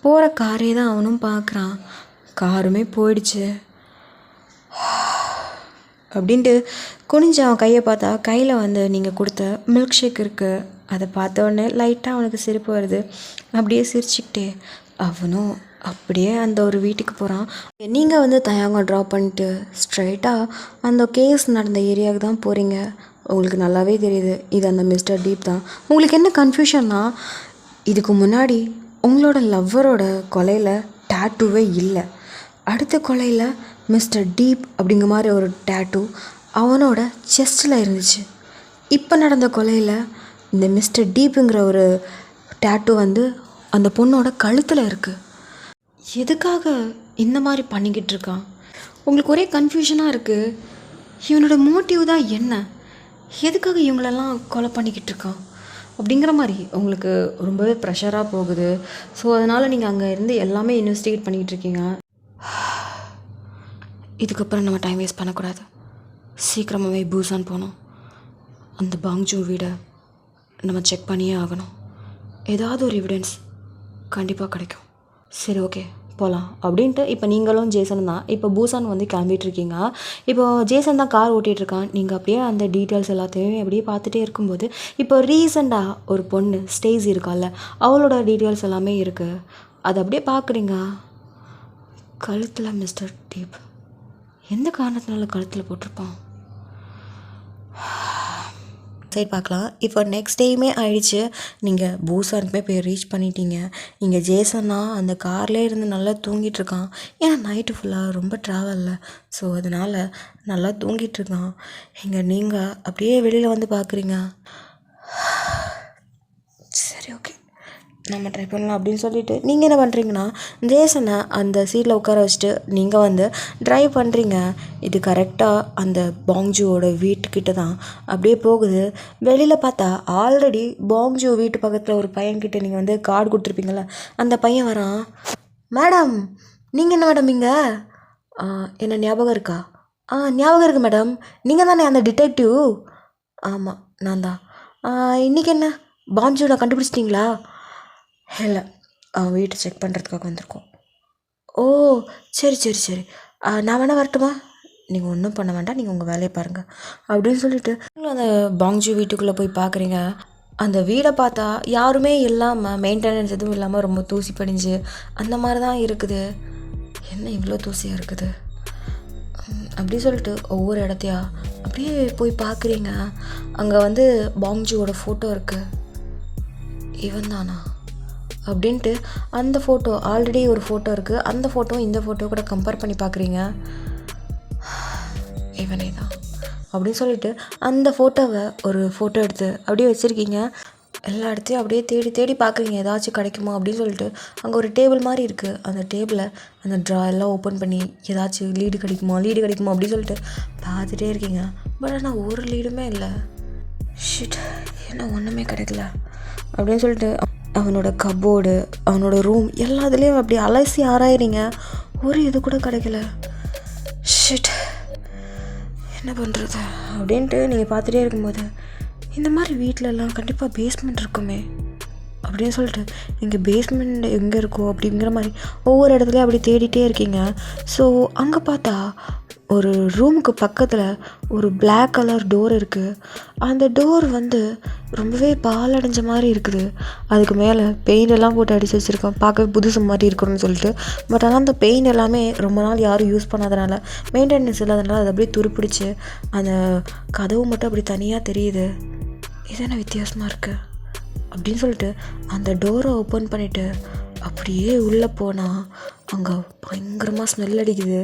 போகிற காரே தான் அவனும் பார்க்குறான். காருமே போயிடுச்சு. அப்படின்ட்டு குனிஞ்சு அவன் கையை பார்த்தா கையில் வந்து நீங்கள் கொடுத்த மில்க் ஷேக் இருக்குது. அதை பார்த்த உடனே லைட்டாக அவனுக்கு சிரிப்பு வருது. அப்படியே சிரிச்சுக்கிட்டே அவனும் அப்படியே அந்த ஒரு வீட்டுக்கு போகிறான். நீங்கள் வந்து தயாங்க ட்ராப் பண்ணிட்டு ஸ்ட்ரைட்டாக அந்த கேஸ் நடந்த ஏரியாவுக்கு தான் போகிறீங்க. உங்களுக்கு நல்லாவே தெரியுது இது அந்த மிஸ்டர் டீப் தான். உங்களுக்கு என்ன கன்ஃபியூஷன்னா, இதுக்கு முன்னாடி உங்களோட லவ்வரோட கொலையில் டேட்டூவே இல்லை. அடுத்த கொலையில் மிஸ்டர் டீப் அப்படிங்கிற மாதிரி ஒரு டேட்டூ அவனோட செஸ்ட்டில் இருந்துச்சு. இப்போ நடந்த கொலையில் இந்த மிஸ்டர் டீப்புங்கிற ஒரு டேட்டூ வந்து அந்த பொண்ணோட கழுத்தில் இருக்குது. எதுக்காக இந்த மாதிரி பண்ணிக்கிட்டு இருக்கான்? உங்களுக்கு ஒரே கன்ஃபியூஷனாக இருக்குது. இவனோட மோட்டிவ் தான் என்ன? எதுக்காக இவங்களெல்லாம் கொலை பண்ணிக்கிட்டு இருக்கான் அப்படிங்கிற மாதிரி உங்களுக்கு ரொம்பவே ப்ரெஷராக போகுது. ஸோ அதனால் நீங்கள் அங்கே இருந்து எல்லாமே இன்வெஸ்டிகேட் பண்ணிக்கிட்டு இருக்கீங்க. இதுக்கப்புறம் நம்ம டைம் வேஸ்ட் பண்ணக்கூடாது. சீக்கிரமாகவே பூசான் போகணும். அந்த பாங்ஜூ வீடை நம்ம செக் பண்ணியே ஆகணும். ஏதாவது ஒரு எவிடன்ஸ் கண்டிப்பாக கிடைக்கும். சரி, ஓகே போகலாம் அப்படின்ட்டு இப்போ நீங்களும் ஜேசன் தான் இப்போ பூசான் வந்து கிளம்பிகிட்ருக்கீங்க. இப்போ ஜேசன் தான் கார் ஓட்டிகிட்ருக்கான். நீங்கள் அப்படியே அந்த டீட்டெயில்ஸ் எல்லாத்தையும் அப்படியே பார்த்துட்டே இருக்கும்போது இப்போ ரீசெண்டாக ஒரு பொண்ணு ஸ்டேசி இருக்கால, அவளோட டீட்டெயில்ஸ் எல்லாமே இருக்குது. அதை அப்படியே பார்க்குறீங்க. கழுத்தில் மிஸ்டர் டீப் எந்த காரணத்தினால கழுத்தில் போட்டிருப்பான்? சரி பார்க்கலாம். இப்போ நெக்ஸ்ட் டேயுமே ஆயிடுச்சு. நீங்கள் பூசானுக்குமே போய் ரீச் பண்ணிட்டீங்க. இங்கே ஜேசன்னா அந்த கார்லேயே இருந்து நல்லா தூங்கிட்டுருக்கான். ஏன்னா நைட்டு ஃபுல்லாக ரொம்ப ட்ராவலில், ஸோ அதனால் நல்லா தூங்கிட்டுருக்கான். இங்கே நீங்கள் அப்படியே வெளியில் வந்து பார்க்குறீங்க. சரி, ஓகே நம்ம ட்ரை பண்ணலாம் அப்படின்னு சொல்லிட்டு நீங்கள் என்ன பண்ணுறீங்கன்னா, ஜேசனை அந்த சீட்டில் உட்கார வச்சுட்டு நீங்கள் வந்து ட்ரைவ் பண்ணுறீங்க. இது கரெக்டாக அந்த பாங்ஜூவோட வீட்டுக்கிட்ட தான் அப்படியே போகுது. வெளியில் பார்த்தா ஆல்ரெடி பாங்ஜூ வீட்டு பக்கத்தில் ஒரு பையன்கிட்ட நீங்கள் வந்து கார்டு கொடுத்துருப்பீங்கள, அந்த பையன் வரான். மேடம், நீங்கள் என்ன மேடம் இங்கே? என்ன ஞாபகம் இருக்கா? ஞாபகம் இருக்குது மேடம். நீங்கள் தானே அந்த டிடெக்டிவ்? ஆமாம், நான் தான். இன்றைக்கி என்ன பாங்ஜூவை கண்டுபிடிச்சிட்டிங்களா? இல்லை, அவன் வீட்டை செக் பண்ணுறதுக்காக வந்திருக்கோம். ஓ, சரி சரி சரி, நான் வேணா வரட்டுமா? நீங்கள் ஒன்றும் பண்ண வேண்டாம், நீங்கள் உங்கள் வேலையை பாருங்கள் அப்படின்னு சொல்லிட்டு அந்த பாங்ஜூ வீட்டுக்குள்ளே போய் பார்க்குறீங்க. அந்த வீடை பார்த்தா யாருமே இல்லாமல், மெயின்டெனன்ஸ் எதுவும் இல்லாமல் ரொம்ப தூசி படிஞ்சு அந்த மாதிரி தான் இருக்குது. என்ன இவ்வளோ தூசியாக இருக்குது அப்படி சொல்லிட்டு ஒவ்வொரு இடத்தையா அப்படியே போய் பார்க்குறீங்க. அங்கே வந்து பாங்ஜூவோட ஃபோட்டோ இருக்குது. இவன் தானா அப்படின்ட்டு அந்த ஃபோட்டோ, ஆல்ரெடி ஒரு ஃபோட்டோ இருக்குது, அந்த ஃபோட்டோ இந்த ஃபோட்டோ கூட கம்பேர் பண்ணி பார்க்குறீங்க. இவனே தான் அப்படின்னு சொல்லிட்டு அந்த ஃபோட்டோவை ஒரு ஃபோட்டோ எடுத்து அப்படியே வச்சுருக்கீங்க. எல்லா இடத்தையும் அப்படியே தேடி தேடி பார்க்குறீங்க ஏதாச்சும் கிடைக்குமா அப்படின்னு சொல்லிட்டு. அங்கே ஒரு டேபிள் மாதிரி இருக்குது. அந்த டேபிளை அந்த ட்ரா எல்லாம் ஓப்பன் பண்ணி ஏதாச்சும் லீடு கிடைக்குமா அப்படின்னு சொல்லிட்டு பார்த்துட்டே இருக்கீங்க. பட் ஆனால் ஒரு லீடுமே இல்லை. ஷிட், என்ன ஒன்றுமே கிடைக்கல அப்படின்னு சொல்லிட்டு அவனோட கப்போர்டு, அவனோட ரூம் எல்லாத்துலேயும் அப்படி அலசி ஆராயிறீங்க. ஒரு இது கூட கிடைக்கல. ஷிட், என்ன பண்ணுறது அப்படின்ட்டு நீங்கள் பார்த்துட்டே இருக்கும்போது இந்த மாதிரி வீட்டிலலாம் கண்டிப்பாக பேஸ்மெண்ட் இருக்குமே அப்படின்னு சொல்லிட்டு இங்கே பேஸ்மெண்ட் எங்கே இருக்கோ அப்படிங்கிற மாதிரி ஒவ்வொரு இடத்துலையும் அப்படி தேடிட்டே இருக்கீங்க. ஸோ அங்கே பார்த்தா ஒரு ரூமுக்கு பக்கத்தில் ஒரு Black கலர் டோர் இருக்குது. அந்த டோர் வந்து ரொம்பவே பாலடைஞ்ச மாதிரி இருக்குது. அதுக்கு மேலே பெயிண்ட் எல்லாம் போட்டு அடித்து வச்சுருக்கோம், பார்க்கவே புதுசு மாதிரி இருக்கணும்னு சொல்லிட்டு. பட் ஆனால் அந்த பெயிண்ட் எல்லாமே ரொம்ப நாள் யாரும் யூஸ் பண்ணாதனால, மெயின்டெனன்ஸ் இல்லாதனால அது அப்படியே துருப்பிடிச்சு அந்த கதவு மட்டும் அப்படி தனியாக தெரியுது. இது என்ன வித்தியாசமாக இருக்குது அப்படின்னு சொல்லிட்டு அந்த டோரை ஓப்பன் பண்ணிவிட்டு அப்படியே உள்ளே போனால் அங்கே பயங்கரமாக ஸ்மெல் அடிக்குது.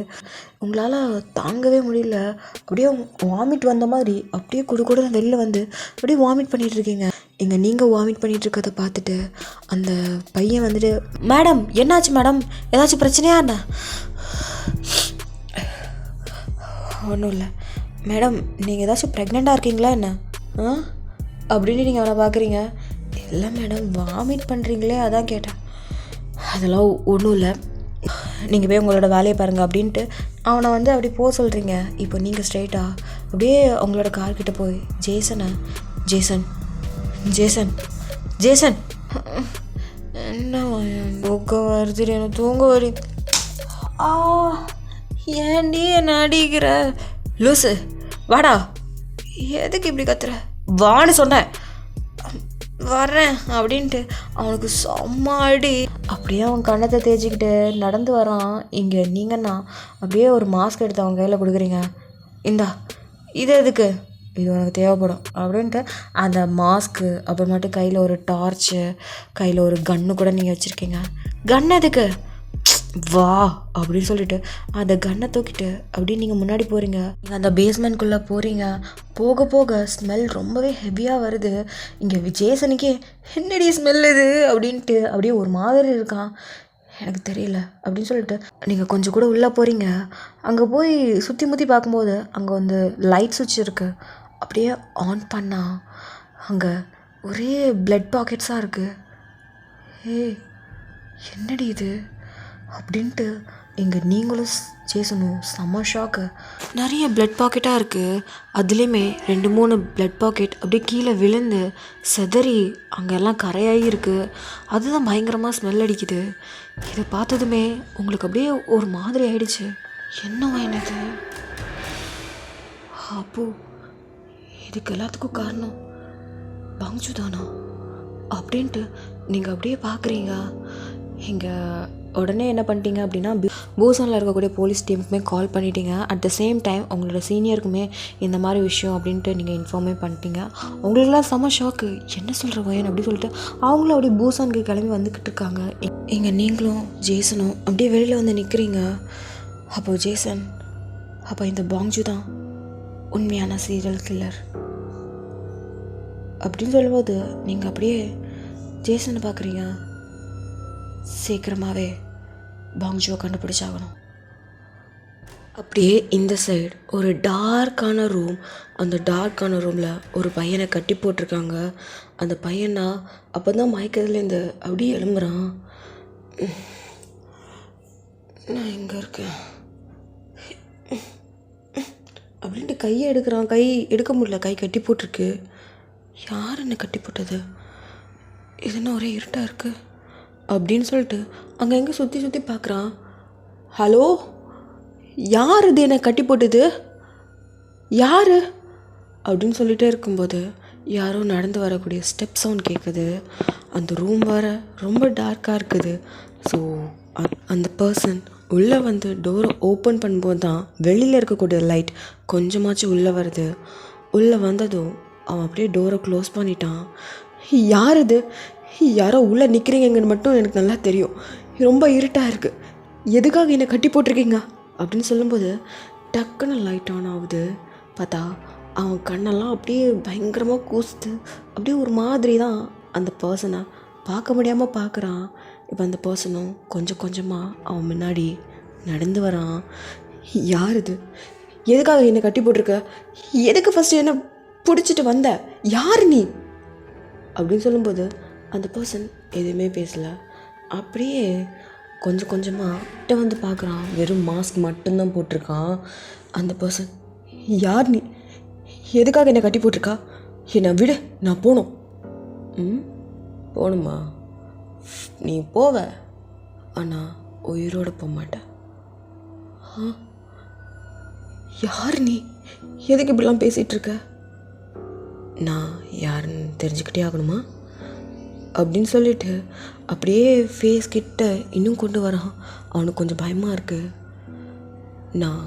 உங்களால் தாங்கவே முடியல. அப்படியே வாமிட் வந்த மாதிரி அப்படியே கூட வெளில வந்து அப்படியே வாமிட் பண்ணிகிட்ருக்கீங்க. இங்கே நீங்கள் வாமிட் பண்ணிகிட்ருக்கதை பார்த்துட்டு அந்த பையன் வந்துட்டு, மேடம் என்னாச்சு மேடம், ஏதாச்சும் பிரச்சனையா என்ன? ஒன்றும் இல்லை மேடம், நீங்கள் ஏதாச்சும் ப்ரெக்னெண்ட்டாக இருக்கீங்களா என்ன அப்படின்னு நீங்கள் அவனை பார்க்குறீங்க. இல்லை மேடம், வாமிட் பண்ணுறீங்களே அதான் கேட்டேன். அதெல்லாம் ஒன்றும் இல்லை, நீங்கள் போய் உங்களோட வேலையை பாருங்கள் அப்படின்ட்டு அவனை வந்து அப்படி போக சொல்கிறீங்க. இப்போ நீங்கள் ஸ்ட்ரைட்டாக அப்படியே உங்களோட கார்கிட்ட போய், ஜேசன் என்ன தூக்கம் வருது, எனக்கு தூங்க வரி. ஏன்டி என்ன அடிக்கிற லூசு, வாடா, எதுக்கு இப்படி கத்துற, வான்னு சொன்னேன், வர்றேன் அப்படின்ட்டு அவனுக்கு செம்ம அடி. அப்படியே அவன் கண்ணத்தை தேய்ச்சிக்கிட்டு நடந்து வரான். இங்கே நீங்கன்னா அப்படியே ஒரு மாஸ்க் எடுத்து அவன் கையில் கொடுக்குறீங்க. இந்தா, இது எதுக்கு, இது உனக்கு தேவைப்படும் அப்படின்ட்டு அந்த மாஸ்க்கு அப்புறமேட்டு கையில் ஒரு டார்ச்சு, கையில் ஒரு கன்று கூட நீங்கள் வச்சுருக்கீங்க. கன் எதுக்கு, வா அப்படின்னு சொல்லிட்டு அந்த கன்னை தூக்கிட்டு அப்படியே நீங்கள் முன்னாடி போகிறீங்க. நீங்கள் அந்த பேஸ்மெண்ட்குள்ளே போகிறீங்க. போக போக ஸ்மெல் ரொம்பவே ஹெவியாக வருது. இங்கே ஜேசனுக்கே என்னடி ஸ்மெல் இது அப்படின்ட்டு அப்படியே ஒரு மாதிரி இருக்கான். எனக்கு தெரியல அப்படின்னு சொல்லிட்டு நீங்கள் கொஞ்சம் கூட உள்ளே போகிறீங்க. அங்கே போய் சுற்றி முற்றி பார்க்கும்போது அங்கே வந்து லைட் சுவிட்ச் இருக்குது. அப்படியே ஆன் பண்ணால் அங்கே ஒரே பிளட் பாக்கெட்ஸாக இருக்குது. என்னடி இது அப்படின்ட்டு இங்கே நீங்களும் ஜேசனும் செம்ம ஷாக்கு. நிறைய பிளட் பாக்கெட்டாக இருக்குது. அதுலேயுமே 2-3 பிளட் பாக்கெட் அப்படியே கீழே விழுந்து செதறி அங்கெல்லாம் கரையாகி இருக்குது. அதுதான் பயங்கரமாக ஸ்மெல் அடிக்குது. இதை பார்த்ததுமே உங்களுக்கு அப்படியே ஒரு மாதிரி ஆயிடுச்சு. என்னவா என்னது, அப்போ இதுக்கு எல்லாத்துக்கும் காரணம் பாங்ஜு தானா அப்படின்ட்டு நீங்கள் அப்படியே பார்க்குறீங்க. இங்கே உடனே என்ன பண்ணிட்டீங்க அப்படின்னா, பூசானில் இருக்கக்கூடிய போலீஸ் டீமுக்குமே கால் பண்ணிட்டீங்க. அட் த சேம் டைம் உங்களோட சீனியருக்குமே இந்த மாதிரி விஷயம் அப்படின்ட்டு நீங்கள் இன்ஃபார்மே பண்ணிட்டீங்க. உங்களுக்குலாம் செம்ம ஷாக்கு, என்ன சொல்கிற வயன் அப்படி சொல்லிட்டு அவங்களும் அப்படியே பூசானுக்கு கிளம்பி வந்துக்கிட்டு இருக்காங்க. இங்கே நீங்களும் ஜேசனும் அப்படியே வெளியில் வந்து நிற்கிறீங்க. அப்போது ஜேசன், அப்போ இந்த பாங்ஜு தான் உண்மையான சீரியல் கில்லர் அப்படின்னு சொல்லும்போது நீங்கள் அப்படியே ஜேசனை பார்க்குறீங்க. சீக்கிரமாகவே பாங்ஜுவை கண்டுபிடிச்சாகணும். அப்படியே இந்த சைடு ஒரு டார்க்கான ரூம். அந்த டார்க்கான ரூமில் ஒரு பையனை கட்டி போட்டிருக்காங்க. அந்த பையனா அப்போ தான் மயக்கத்துலேருந்து அப்படியே எழும்புறான். நான் எங்கே இருக்கேன் அப்படின்ட்டு கையை எடுக்கிறான். கை எடுக்க முடியல, கை கட்டி போட்டிருக்கு. யார் என்ன கட்டி போட்டது, இது என்ன ஒரே இருட்டாக இருக்குது அப்படின்னு சொல்லிட்டு அங்கே எங்கே சுற்றி பார்க்குறான். ஹலோ, யார் இது என்னை கட்டி போட்டது, யார் அப்படின்னு சொல்லிகிட்டே இருக்கும்போது யாரோ நடந்து வரக்கூடிய ஸ்டெப் சவுண்ட் கேட்குது. அந்த ரூம் வர ரொம்ப டார்க்காக இருக்குது. ஸோ அந்த பர்சன் உள்ளே வந்து டோரை ஓப்பன் பண்ணும்போது தான் வெளியில் இருக்கக்கூடிய லைட் கொஞ்சமாச்சும் உள்ளே வருது. உள்ளே வந்ததும் அவன் அப்படியே டோரை க்ளோஸ் பண்ணிட்டான். யார் இது, யாரோ உள்ளே நிற்கிறீங்கன்னு மட்டும் எனக்கு நல்லா தெரியும். ரொம்ப இருட்டாக இருக்குது, எதுக்காக என்னை கட்டி போட்டிருக்கீங்க அப்படின்னு சொல்லும்போது டக்குன்னு லைட் ஆன் ஆகுது. பார்த்தா அவன் கண்ணெல்லாம் அப்படியே பயங்கரமாக கூசுது. அப்படியே ஒரு மாதிரி தான் அந்த பர்சனை பார்க்க முடியாமல் பார்க்குறான். இப்போ அந்த பர்சனும் கொஞ்சம் கொஞ்சமாக அவன் முன்னாடி நடந்து வரான். யார் இது, எதுக்காக என்னை கட்டி போட்டிருக்க, எதுக்கு ஃபஸ்ட்டு என்ன பிடிச்சிட்டு வந்த, யார் நீ அப்படின்னு சொல்லும்போது அந்த பர்சன் எதுவுமே பேசலை. அப்படியே கொஞ்சம் கொஞ்சமாக வந்து பார்க்குறான். வெறும் மாஸ்க் மட்டும்தான் போட்டிருக்கான். அந்த பர்சன், யார் நீ, எதுக்காக என்னை கட்டி போட்டிருக்கா, என்னை விட, நான் போகணும். போகணுமா? நீ போவ, ஆனால் உயிரோட போக மாட்டேன். யார் நீ? எதுக்கு இப்படிலாம் பேசிகிட்டு இருக்க? நான் யாருன்னு தெரிஞ்சுக்கிட்டே ஆகணுமா அப்படின்னு சொல்லிட்டு அப்படியே ஃபேஸ் கிட்ட இன்னும் கொண்டு வரான். அவனுக்கு கொஞ்சம் பயமாக இருக்கு. நான்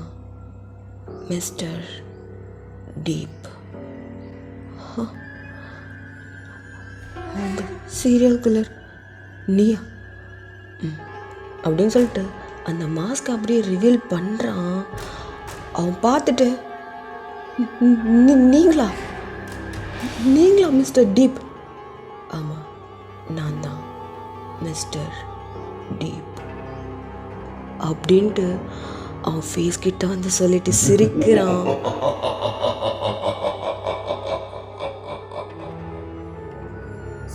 மிஸ்டர் டீப், அந்த சீரியல் கில்லர் நீயா? அப்படின்னு சொல்லிட்டு அந்த மாஸ்க் அப்படியே ரிவீல் பண்ணுறான். அவன் பார்த்துட்டு நீங்களா மிஸ்டர் டீப்? ஆமாம், நான் தான் மிஸ்டர் டீப் அப்படின்ட்டு அவன் ஃபேஸ் கிட்ட வந்து சொல்லிட்டு சிரிக்கிறான்.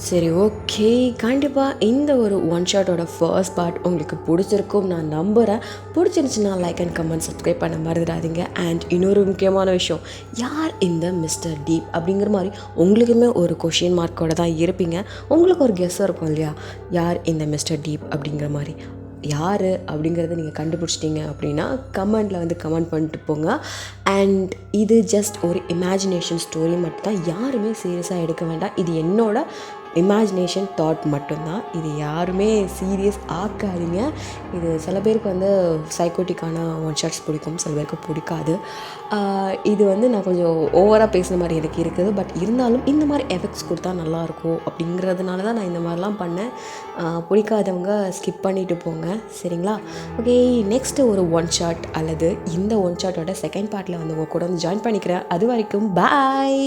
சரி, ஓகே, கண்டிப்பாக இந்த ஒரு ஒன் ஷாட்டோட ஃபர்ஸ்ட் பார்ட் உங்களுக்கு பிடிச்சிருக்கும் நான் நம்புகிறேன். பிடிச்சிருந்துச்சுன்னா லைக் அண்ட் கமெண்ட் சப்ஸ்கிரைப் பண்ண மறந்துடாதீங்க. அண்ட் இன்னொரு முக்கியமான விஷயம், யார் இந்த மிஸ்டர் டீப் அப்படிங்கிற மாதிரி உங்களுக்குமே ஒரு கொஷின் மார்க்கோட தான் இருப்பீங்க. உங்களுக்கு ஒரு கெஸ்ஸாக இருக்கும் இல்லையா, யார் இந்த மிஸ்டர் டீப் அப்படிங்கிற மாதிரி. யார் அப்படிங்கிறத நீங்கள் கண்டுபிடிச்சிட்டிங்க அப்படின்னா கமெண்டில் வந்து கமெண்ட் பண்ணிட்டு போங்க. அண்ட் இது ஜஸ்ட் ஒரு இமேஜினேஷன் ஸ்டோரி மட்டும்தான், யாருமே சீரியஸாக எடுக்க வேண்டாம். இது என்னோட இமேஜினேஷன் தாட் மட்டும்தான், இது யாருமே சீரியஸ் ஆக்காதீங்க. இது சில பேருக்கு வந்து சைக்கோட்டிக்கான ஒன் ஷாட்ஸ் பிடிக்கும், சில பேருக்கு பிடிக்காது. இது வந்து நான் கொஞ்சம் ஓவராக பேசுன மாதிரி எனக்கு இருக்குது. பட் இருந்தாலும் இந்த மாதிரி எஃபெக்ட்ஸ் கொடுத்தா நல்லாயிருக்கும் அப்படிங்கிறதுனால தான் நான் இந்த மாதிரிலாம் பண்ணேன். பிடிக்காதவங்க ஸ்கிப் பண்ணிவிட்டு போங்க, சரிங்களா? ஓகே, நெக்ஸ்ட்டு ஒரு ஒன் ஷாட் அல்லது இந்த ஒன் ஷாட்டோட செகண்ட் பார்ட்டில் வந்து உங்கள் கூட வந்து ஜாயின் பண்ணிக்கிறேன். அது வரைக்கும் பாய்.